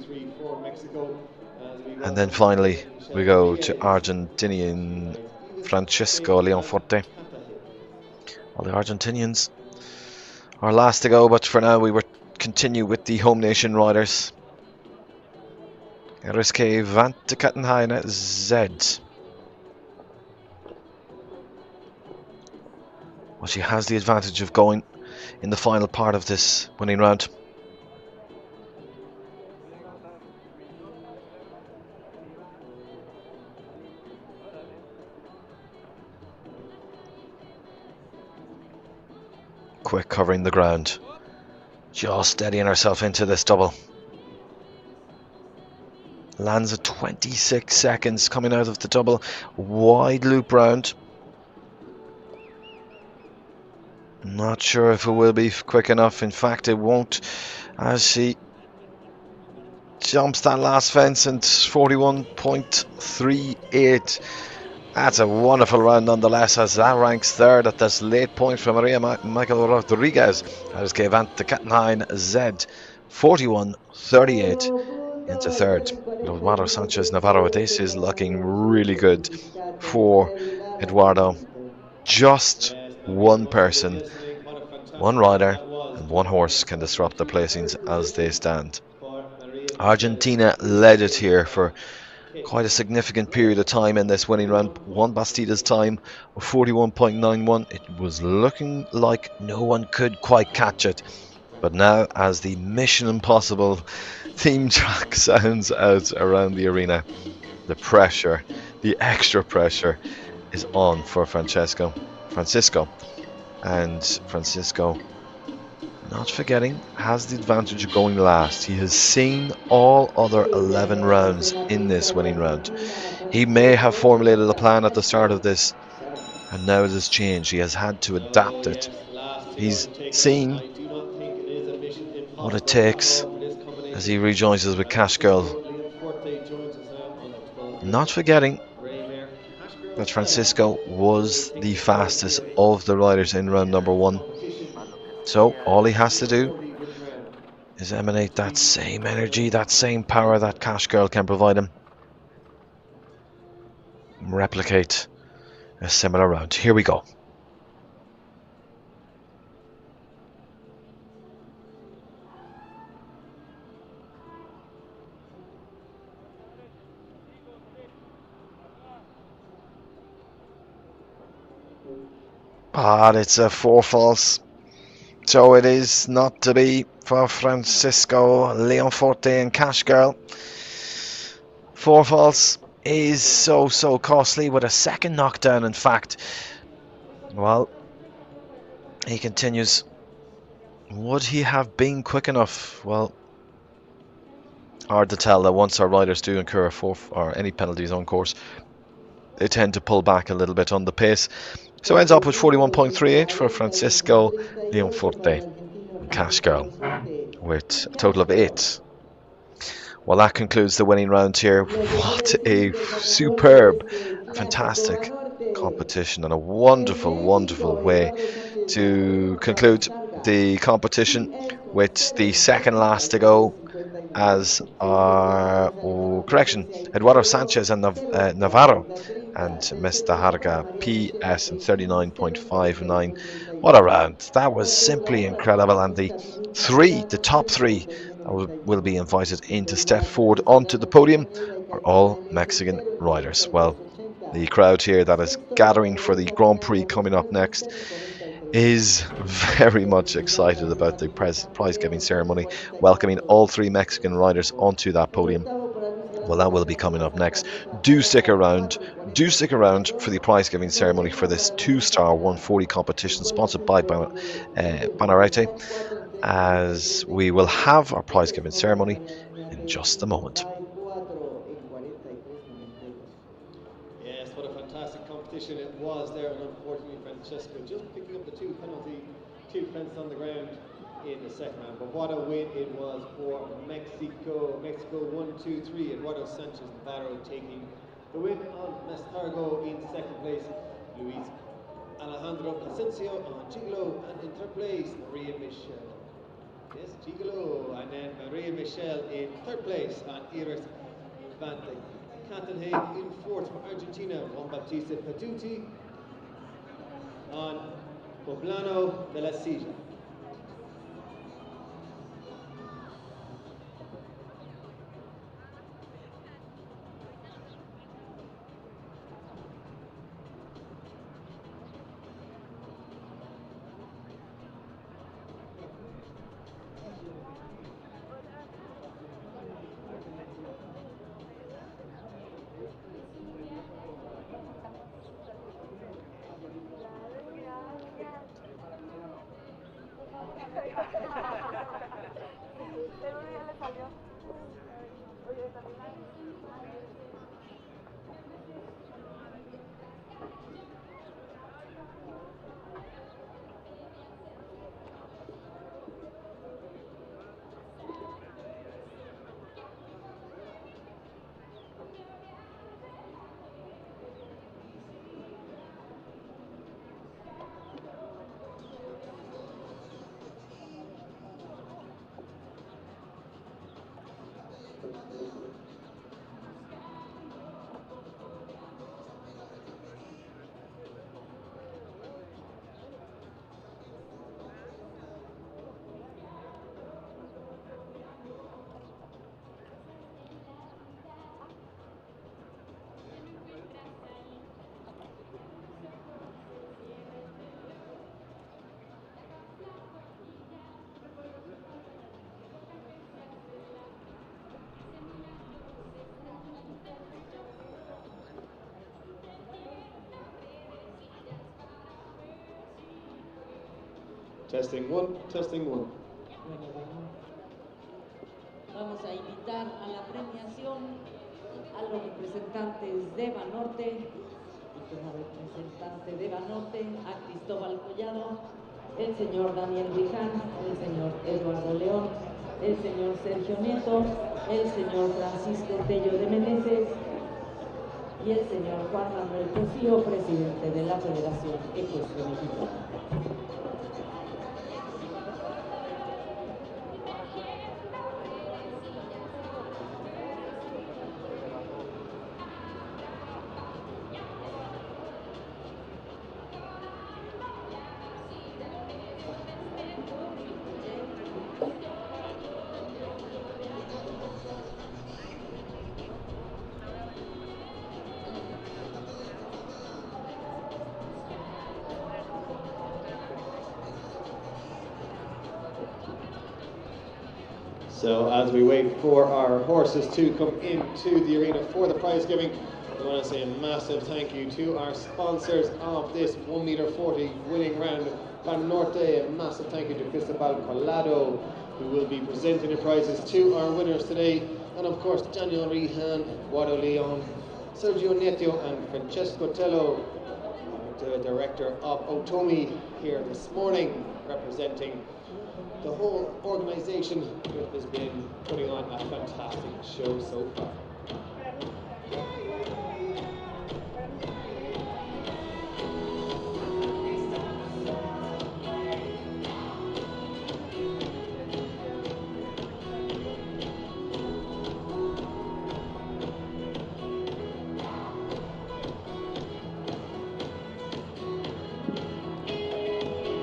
and then finally we go to Argentinian Francisco Leonforte. Well, the Argentinians are last to go, but for now we will continue with the home nation riders. RSK Van de Kattenheine Z. Well, she has the advantage of going in the final part of this winning round. Quick covering the ground. Just steadying herself into this double. Lands at 26 seconds coming out of the double. Wide loop round. Not sure if it will be quick enough. In fact, it won't, as she jumps that last fence and 41.38. That's a wonderful round nonetheless, as that ranks third at this late point for Maria Michael Rodriguez. That is Van de Kattenheine Z, 41.38 into third. Eduardo Sanchez Navarro, this is looking really good for Eduardo. Just one person, one rider and one horse can disrupt the placings as they stand. Argentina led it here for quite a significant period of time in this winning round. Juan Bastida's time of 41.91. It was looking like no one could quite catch it. But now, as the Mission Impossible theme track sounds out around the arena, the pressure, the extra pressure is on for Francisco. And Francisco, not forgetting, has the advantage of going last. He has seen all other 11 rounds in this winning round. He may have formulated a plan at the start of this, and now it has changed. He has had to adapt it. He's seen what it takes as he rejoins us with Cash Girl. Not forgetting that Francisco was the fastest of the riders in round number 1. So all he has to do is emanate that same energy, that same power that Cash Girl can provide him. Replicate a similar round. Here we go. But it's a 4 false. So it is not to be for Francisco, Leonforte and Cash Girl. 4 false is so costly with a second knockdown, in fact. Well, he continues. Would he have been quick enough? Well, hard to tell. That once our riders do incur a 4 or any penalties on course, they tend to pull back a little bit on the pace. So ends up with 41.38 for Francisco, Leonforte and Cash Girl, with a total of 8. Well, that concludes the winning round here. What a superb, fantastic competition, and a wonderful way to conclude the competition, with the second last to go as our Eduardo Sanchez and Navarro and Mr. Harga PS and 39.59. What a round. That was simply incredible. And the top three will be invited in to step forward onto the podium are all Mexican riders. Well, the crowd here that is gathering for the Grand Prix coming up next is very much excited about the prize giving ceremony, welcoming all 3 Mexican riders onto that podium. Well, that will be coming up next. Do stick around for the prize giving ceremony for this 2-star 140 competition sponsored by BANORTE, as we will have our prize giving ceremony in just a moment. Yes, what a fantastic competition it was there, and unfortunately Francesco just picking up the 2 penalties on the ground in the second round. But what a win it was for Mexico. Mexico 1-2-3. Eduardo Sanchez Navarro taking the win on Mestargo in second place. Luis Alejandro Plasencia on Gigolo, and in third place Maria Michelle. Yes, Gigolo, and then Maria Michelle in third place on Iris Van de Cantenhagen in fourth for Argentina. Juan Baptista Paduti on Poblano de la Silla. Testing one, testing one. Vamos a invitar a la premiación a los representantes de BANORTE, y como representante de BANORTE a Cristóbal Collado, el señor Daniel Riján, el señor Eduardo León, el señor Sergio Nieto, el señor Francisco Tello de Meneses y el señor Juan Manuel Cosío, presidente de la Federación Ecuestre Mexicana. So as we wait for our horses to come into the arena for the prize giving, I want to say a massive thank you to our sponsors of this 1m40 winning round, BANORTE. A massive thank you to Cristobal Collado, who will be presenting the prizes to our winners today, and of course Daniel Rihan, Guado Leon, Sergio Nieto and Francesco Tello, the director of OTOMI, here this morning representing the whole organization, which has been putting on a fantastic show so far.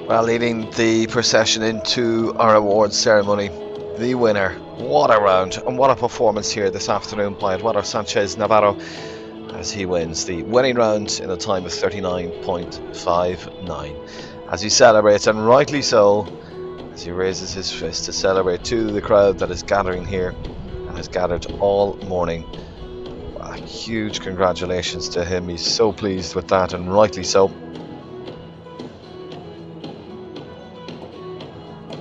Well, leading the procession into our awards ceremony, the winner. What a round and what a performance here this afternoon by Eduardo Sanchez Navarro, as he wins the winning round in a time of 39.59. As he celebrates, and rightly so, as he raises his fist to celebrate to the crowd that is gathering here and has gathered all morning. Well, huge congratulations to him. He's so pleased with that, and rightly so.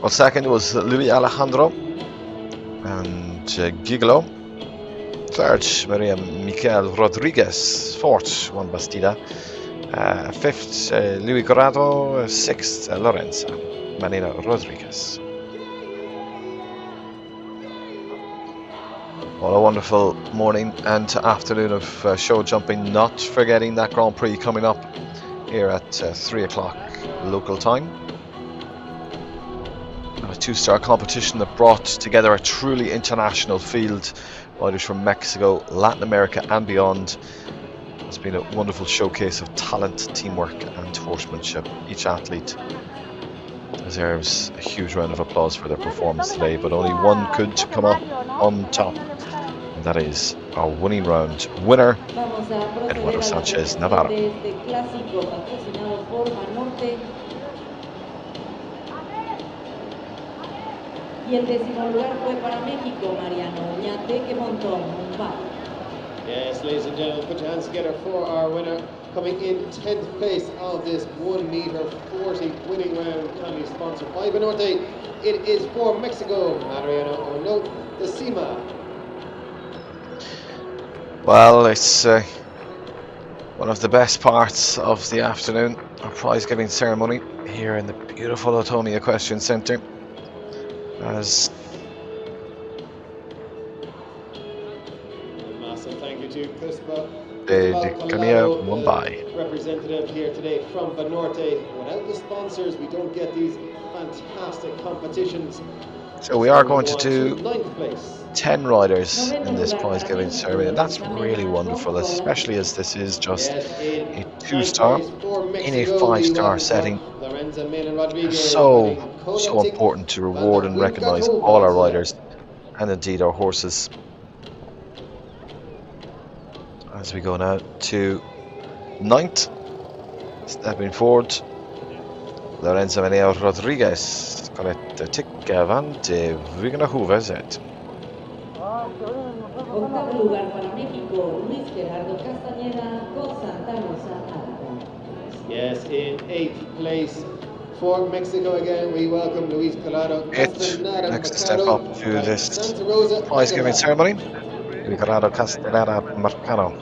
Well, second was Luis Alejandro and Gigolo. Third, Maria Miquel Rodriguez. Fourth, Juan Bastida. Fifth, Luis Corrado. Sixth, Lorenza Marina Rodriguez. What a wonderful morning and afternoon of show jumping, not forgetting that Grand Prix coming up here at 3 o'clock local time. A two-star competition that brought together a truly international field, riders from Mexico, Latin America and beyond. It's been a wonderful showcase of talent, teamwork and horsemanship. Each athlete deserves a huge round of applause for their performance today, but only one could come up on top, and that is our winning round winner, Eduardo Sanchez Navarro. Clasico, patrocinado por BANORTE. Y el décimo lugar fue para México, Mariano Oñate, que montó Mumbai. Yes, ladies and gentlemen, put your hands together for our winner, coming in 10th place of this 1m40 winning round, kindly sponsored by BANORTE. It is for Mexico, Mariano Oñate de Cima. Well, it's one of the best parts of the afternoon, our prize giving ceremony here in the beautiful OTOMI Equestrian Centre. As a massive thank you to Crispa Camilla Mumbai, representative here today from BANORTE. Without the sponsors, we don't get these fantastic competitions. So we are going to do 10 riders in this prize giving ceremony, and that's really wonderful, especially as this is just a 2-star in a 5-star setting. It's so important to reward and recognize all our riders and indeed our horses. As we go now to 9th, stepping forward, Lorenza Maria Rodriguez, correct tick avante, Vigna Huvezet. Octavo lugar para México, Luis Gerardo Castañeda con Santa Rosa Alta. Yes, in 8th place for Mexico again, we welcome Luis Gerardo Castañeda. Next to step up to this prize giving ceremony, Luis Gerardo Castañeda Marcano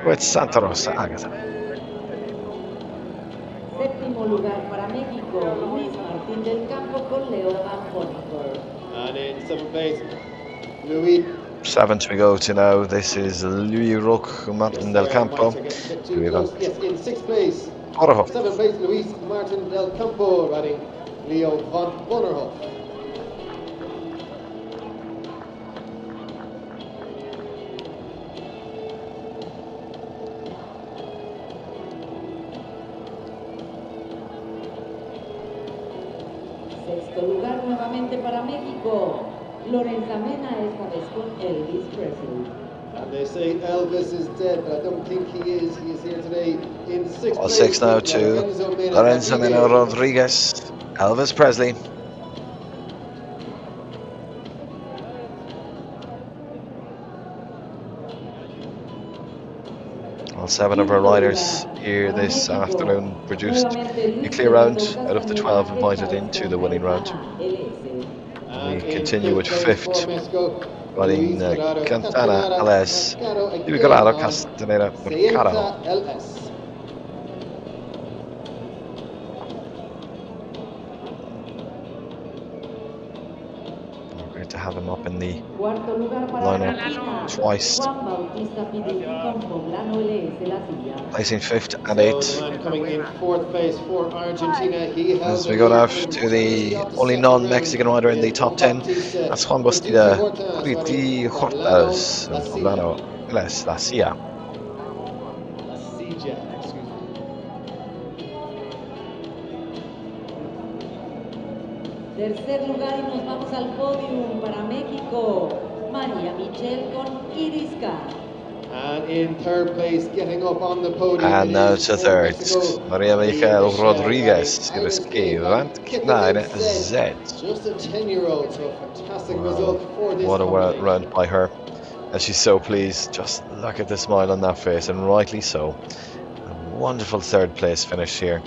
with Santa Rosa Agata. Séptimo lugar para México, Luis Marcano mástil del campo con Leo Van Bonneker. And in 7th place, Louis. 7th we go to now. This is Louis Roque Martin del Campo. Getting a bit too Louis Van close. Yes, in 6th place. Bonnerhoff. 7th place, Luis Martin del Campo, riding Leo van Bonnerhoff. Sexto lugar nuevamente para México. Lorenza Mena, esta vez con Elvis Presley. And they say Elvis is dead, but I don't think he is. He is here today in 6th All place. 6 now to Lorenzo Mena Rodriguez. Elvis Presley. All 7 of our riders here this afternoon produced a clear round out of the 12 invited into the winning round. We continue with 5th, riding Cantana LS, Liberado Castaneda Mercado. LS. Great to have him up in the Cuarto lugar para lineup Argentina. twice, Juan Bautista Pidini con Poblano LS La Silla. placing 5th and So the 8th. man coming in 4th place for Argentina. He held As we go now to the only non-Mexican rider in the top 10, that's Juan Bautista Pretty Hortas and Poblano LS La Silla. Tercer lugar y nos vamos al podium para México. María Michel con Irisca. And in 3rd place, getting up on the podium. And now to 3rd, Maria Michael Rodriguez, Irisque Vant Knare Z. Just a 10-year-old, so fantastic result for this. What a round by her, and she's so pleased. Just look at the smile on that face, and rightly so. A wonderful 3rd place finish here.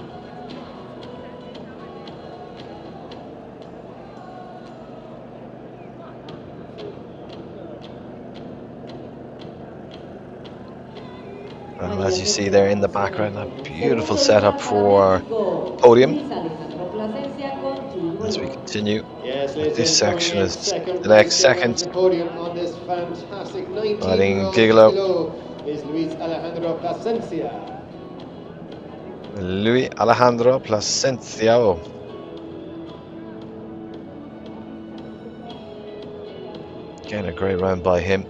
And as you see there in the background, a beautiful setup for podium. As we continue, this section is the next second. Riding Gigolo. Is Luis Alejandro Plasencia. Luis Alejandro Plasencia. Again, a great round by him.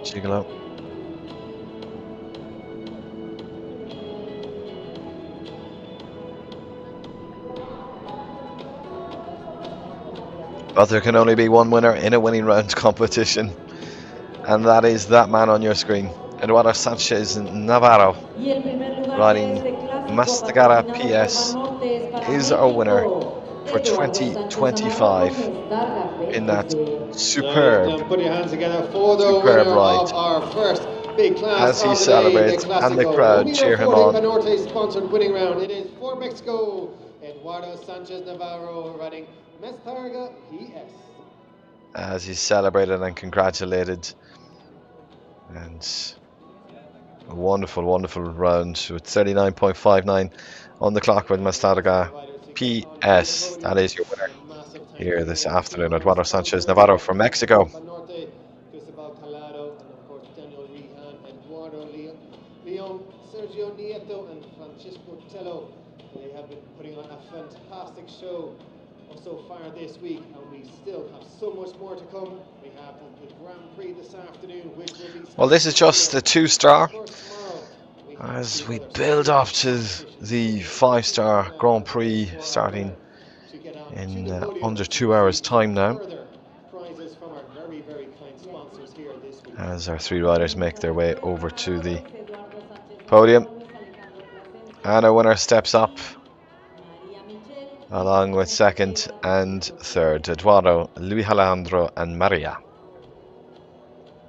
Gigolo. But there can only be one winner in a winning round competition, and that is that man on your screen, Eduardo Sanchez Navarro, riding Mastagara PS, is our winner for 2025 in that superb ride. As he celebrates and the crowd cheer him on. BANORTE sponsored winning round. It is for Mexico. Eduardo Sanchez Navarro riding Mestarga PS. As he's celebrated and congratulated, and a wonderful, wonderful round with 39.59 on the clock with Mestarga PS. That is your winner here this afternoon, Eduardo Sanchez Navarro from Mexico. Sergio Nieto and Francisco Tello. They have been putting on a fantastic show so far this week, and we still have so much more to come. We have the Grand Prix this afternoon, which will be... Well, this is just the 2-star as we build up to the 5-star Grand Prix starting in under 2 hours time now, as our 3 riders make their way over to the podium. And our winner steps up along with 2nd and 3rd, Eduardo, Luis Alejandro and Maria.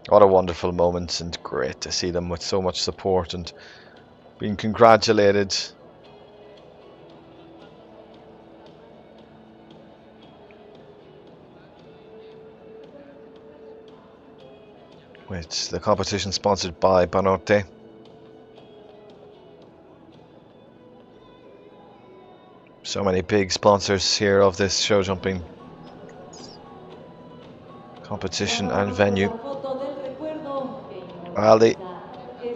What a wonderful moment, and great to see them with so much support and being congratulated. With the competition sponsored by BANORTE. So many big sponsors here of this show jumping competition and venue. Well, the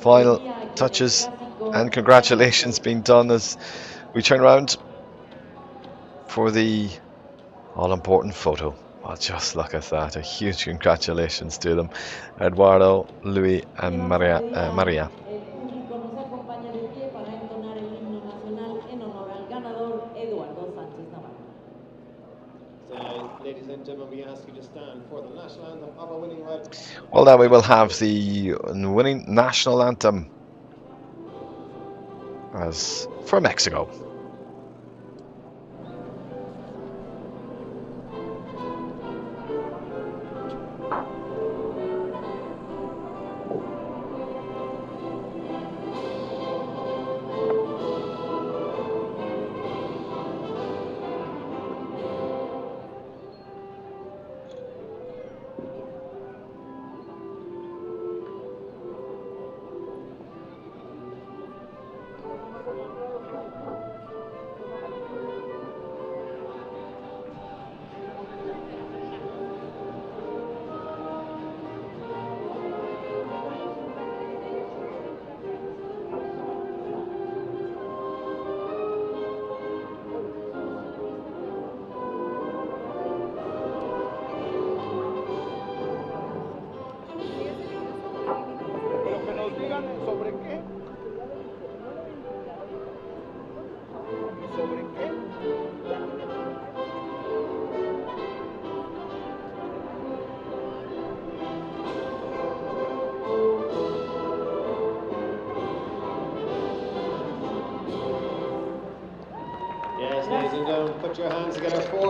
final touches and congratulations being done as we turn around for the all-important photo. Well, just look at that. A huge congratulations to them. Eduardo, Luis and Maria. Ladies and gentlemen, we ask you to stand for the national anthem of our winning rider. Well, now we will have the winning national anthem as for Mexico.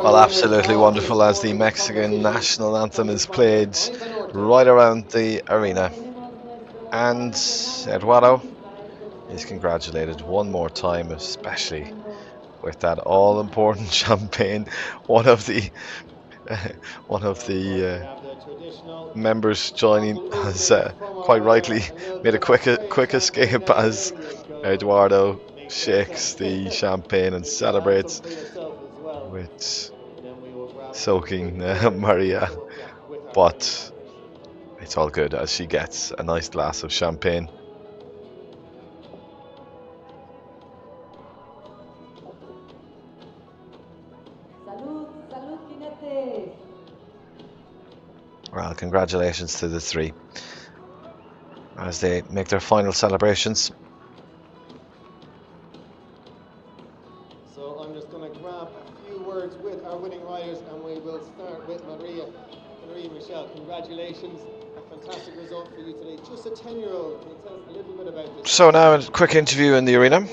Well, absolutely wonderful as the Mexican national anthem is played right around the arena. And Eduardo is congratulated one more time, especially with that all-important champagne. One of the members joining has quite rightly made a quick escape as Eduardo shakes the champagne and celebrates with soaking Maria, but it's all good as she gets a nice glass of champagne. Well, congratulations to the three as they make their final celebrations. So I'm just going to grab a few words with our winning riders, and we will start with Maria Michelle. Congratulations, a fantastic result for you today. Just a 10-year-old. Can you tell us a little bit about this? So now a quick interview in the arena.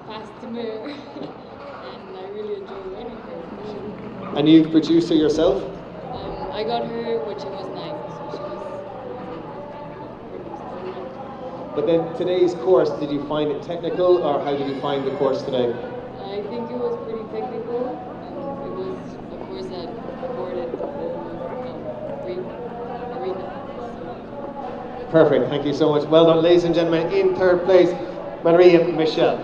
Fast to move, and I really enjoy running her. And you've produced her yourself? I got her when she was 9, so she was. But then today's course, did you find it technical, or how did you find the course today? I think it was pretty technical. It was a course that supported the whole arena. So. Perfect, thank you so much. Well done, ladies and gentlemen. In third place, Maria Michelle.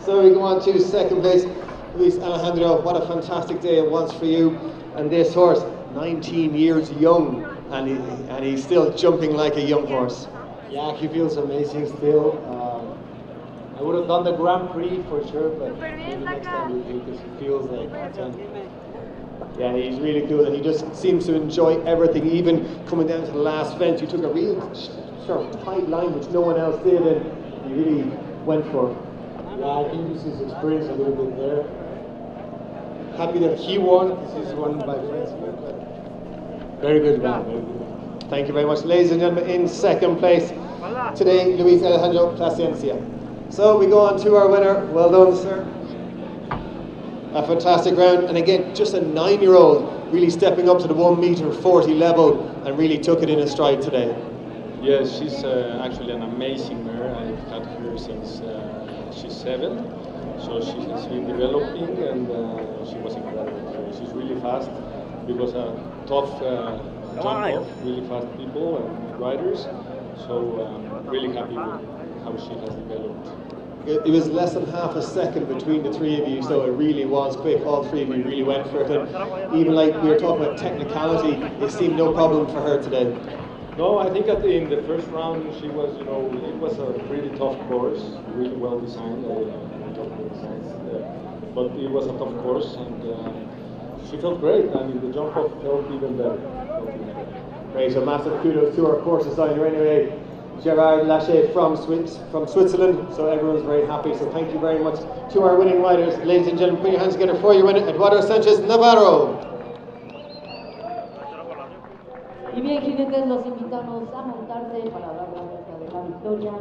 So we go on to second place. Luis Alejandro, what a fantastic day it was for you. And this horse, 19 years young, and he's still jumping like a young horse. Yeah, he feels amazing still. I would have done the Grand Prix for sure, but maybe next time we'll do, because he feels like 10. Yeah, he's really cool, and he just seems to enjoy everything, even coming down to the last fence. You took a real sort of tight line, which no one else did, and he really went for it. Yeah, I think this is experience a little bit there. Happy that he won. This is won by friends here, but very good run. Very good. Thank you very much, ladies and gentlemen. In second place today, Luis Alejandro Plasencia. So we go on to our winner. Well done, sir. A fantastic round, and again, just a 9-year-old really stepping up to the 1m40 level and really took it in a stride today. Yes, she's actually an amazing mare. I've had her since she's 7, so she has been developing, and she was incredible. She's really fast. It was a tough jump off, really fast people and riders, so really happy with how she has developed. It was less than half a second between the three of you, so it really was quick. All three of you really went for it. And even like we were talking about technicality, it seemed no problem for her today. No, I think in the first round she was, it was a pretty tough course, really well designed. But it was a tough course, and she felt great. I mean, the jump off felt even better. Great, so massive kudos to our course designer anyway, Gerard Lachet from Switzerland, so everyone's very happy. So thank you very much to our winning riders. Ladies and gentlemen, put your hands together for your winner, Eduardo Sanchez Navarro. Y bien, jinetes, los invitamos a montarse para dar la vuelta de la victoria.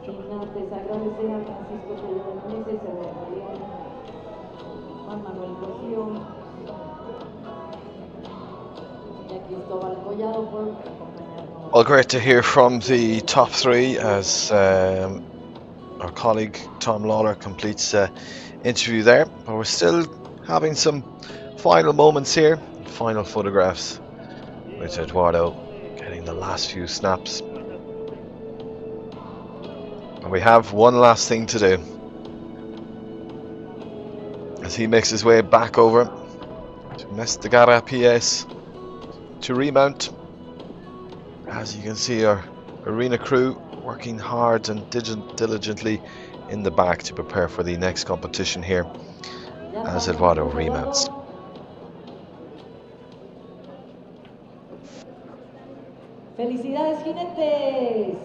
Sin antes agradecer a Francisco Tello de Meneses, Juan Manuel Cosío y a Cristóbal Collado por acompañarnos. Well, great to hear from the top three as our colleague Tom Lawler completes interview there. But we're still having some final moments here, final photographs with Eduardo getting the last few snaps. And we have one last thing to do as he makes his way back over to Mestegara PS to remount. As you can see, our arena crew working hard and diligently in the back to prepare for the next competition here as Eduardo remounts. Felicidades, jinetes.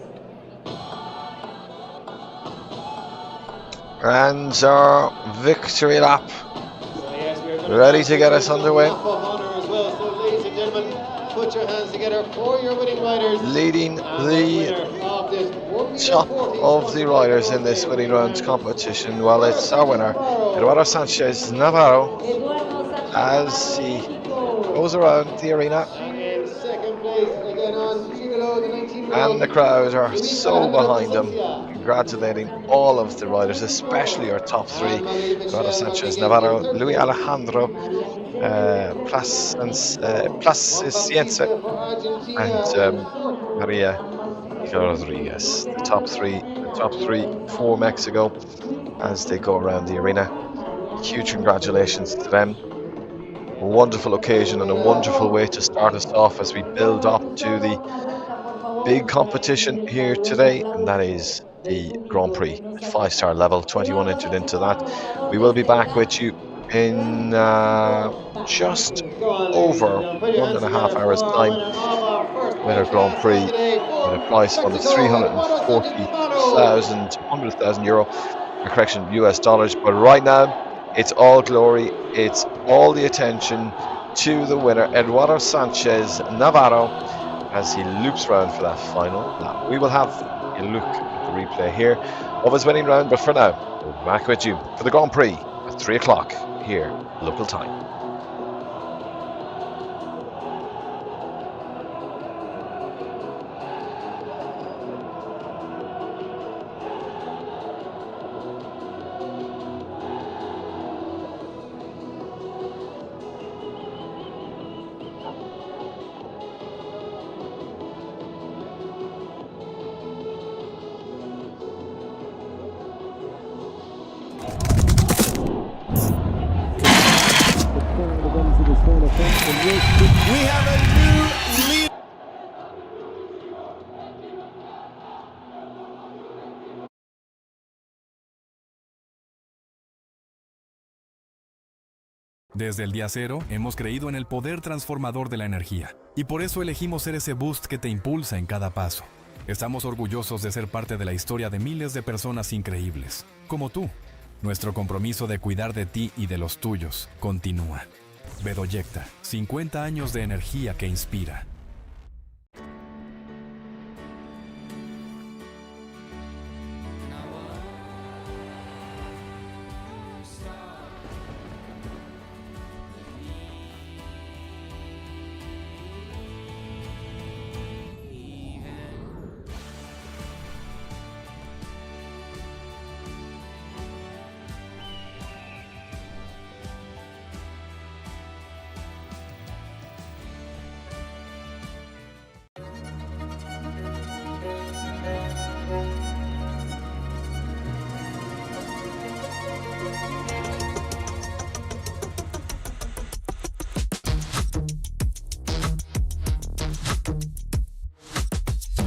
And our victory lap ready to get us underway. Put your hands together for your winning riders. Leading the top of the riders in this winning round competition. Well, it's our winner, Eduardo Sanchez Navarro, as he goes around the arena. In second place, again on Gigolo, the 19-year-old. And the crowd are so behind him, congratulating all of the riders, especially our top three, Eduardo Sanchez Navarro, Luis Alejandro Plasciense, and Maria Rodriguez. The top three for Mexico as they go around the arena. Huge congratulations to them. A wonderful occasion and a wonderful way to start us off as we build up to the big competition here today, and that is the Grand Prix at 5-star level. 21 entered into that. We will be back with you in just over 1.5 hours time with our Grand Prix with a prize fund of 340,000 euro, correction, US dollars. But right now it's all glory, it's all the attention to the winner, Eduardo Sanchez Navarro, as he loops round for that final lap. We will have a look at the replay here of his winning round, but for now we'll be back with you for the Grand Prix at 3 o'clock here local time. Desde el día cero, hemos creído en el poder transformador de la energía, y por eso elegimos ser ese boost que te impulsa en cada paso. Estamos orgullosos de ser parte de la historia de miles de personas increíbles, como tú. Nuestro compromiso de cuidar de ti y de los tuyos continúa. Bedoyecta, 50 años de energía que inspira.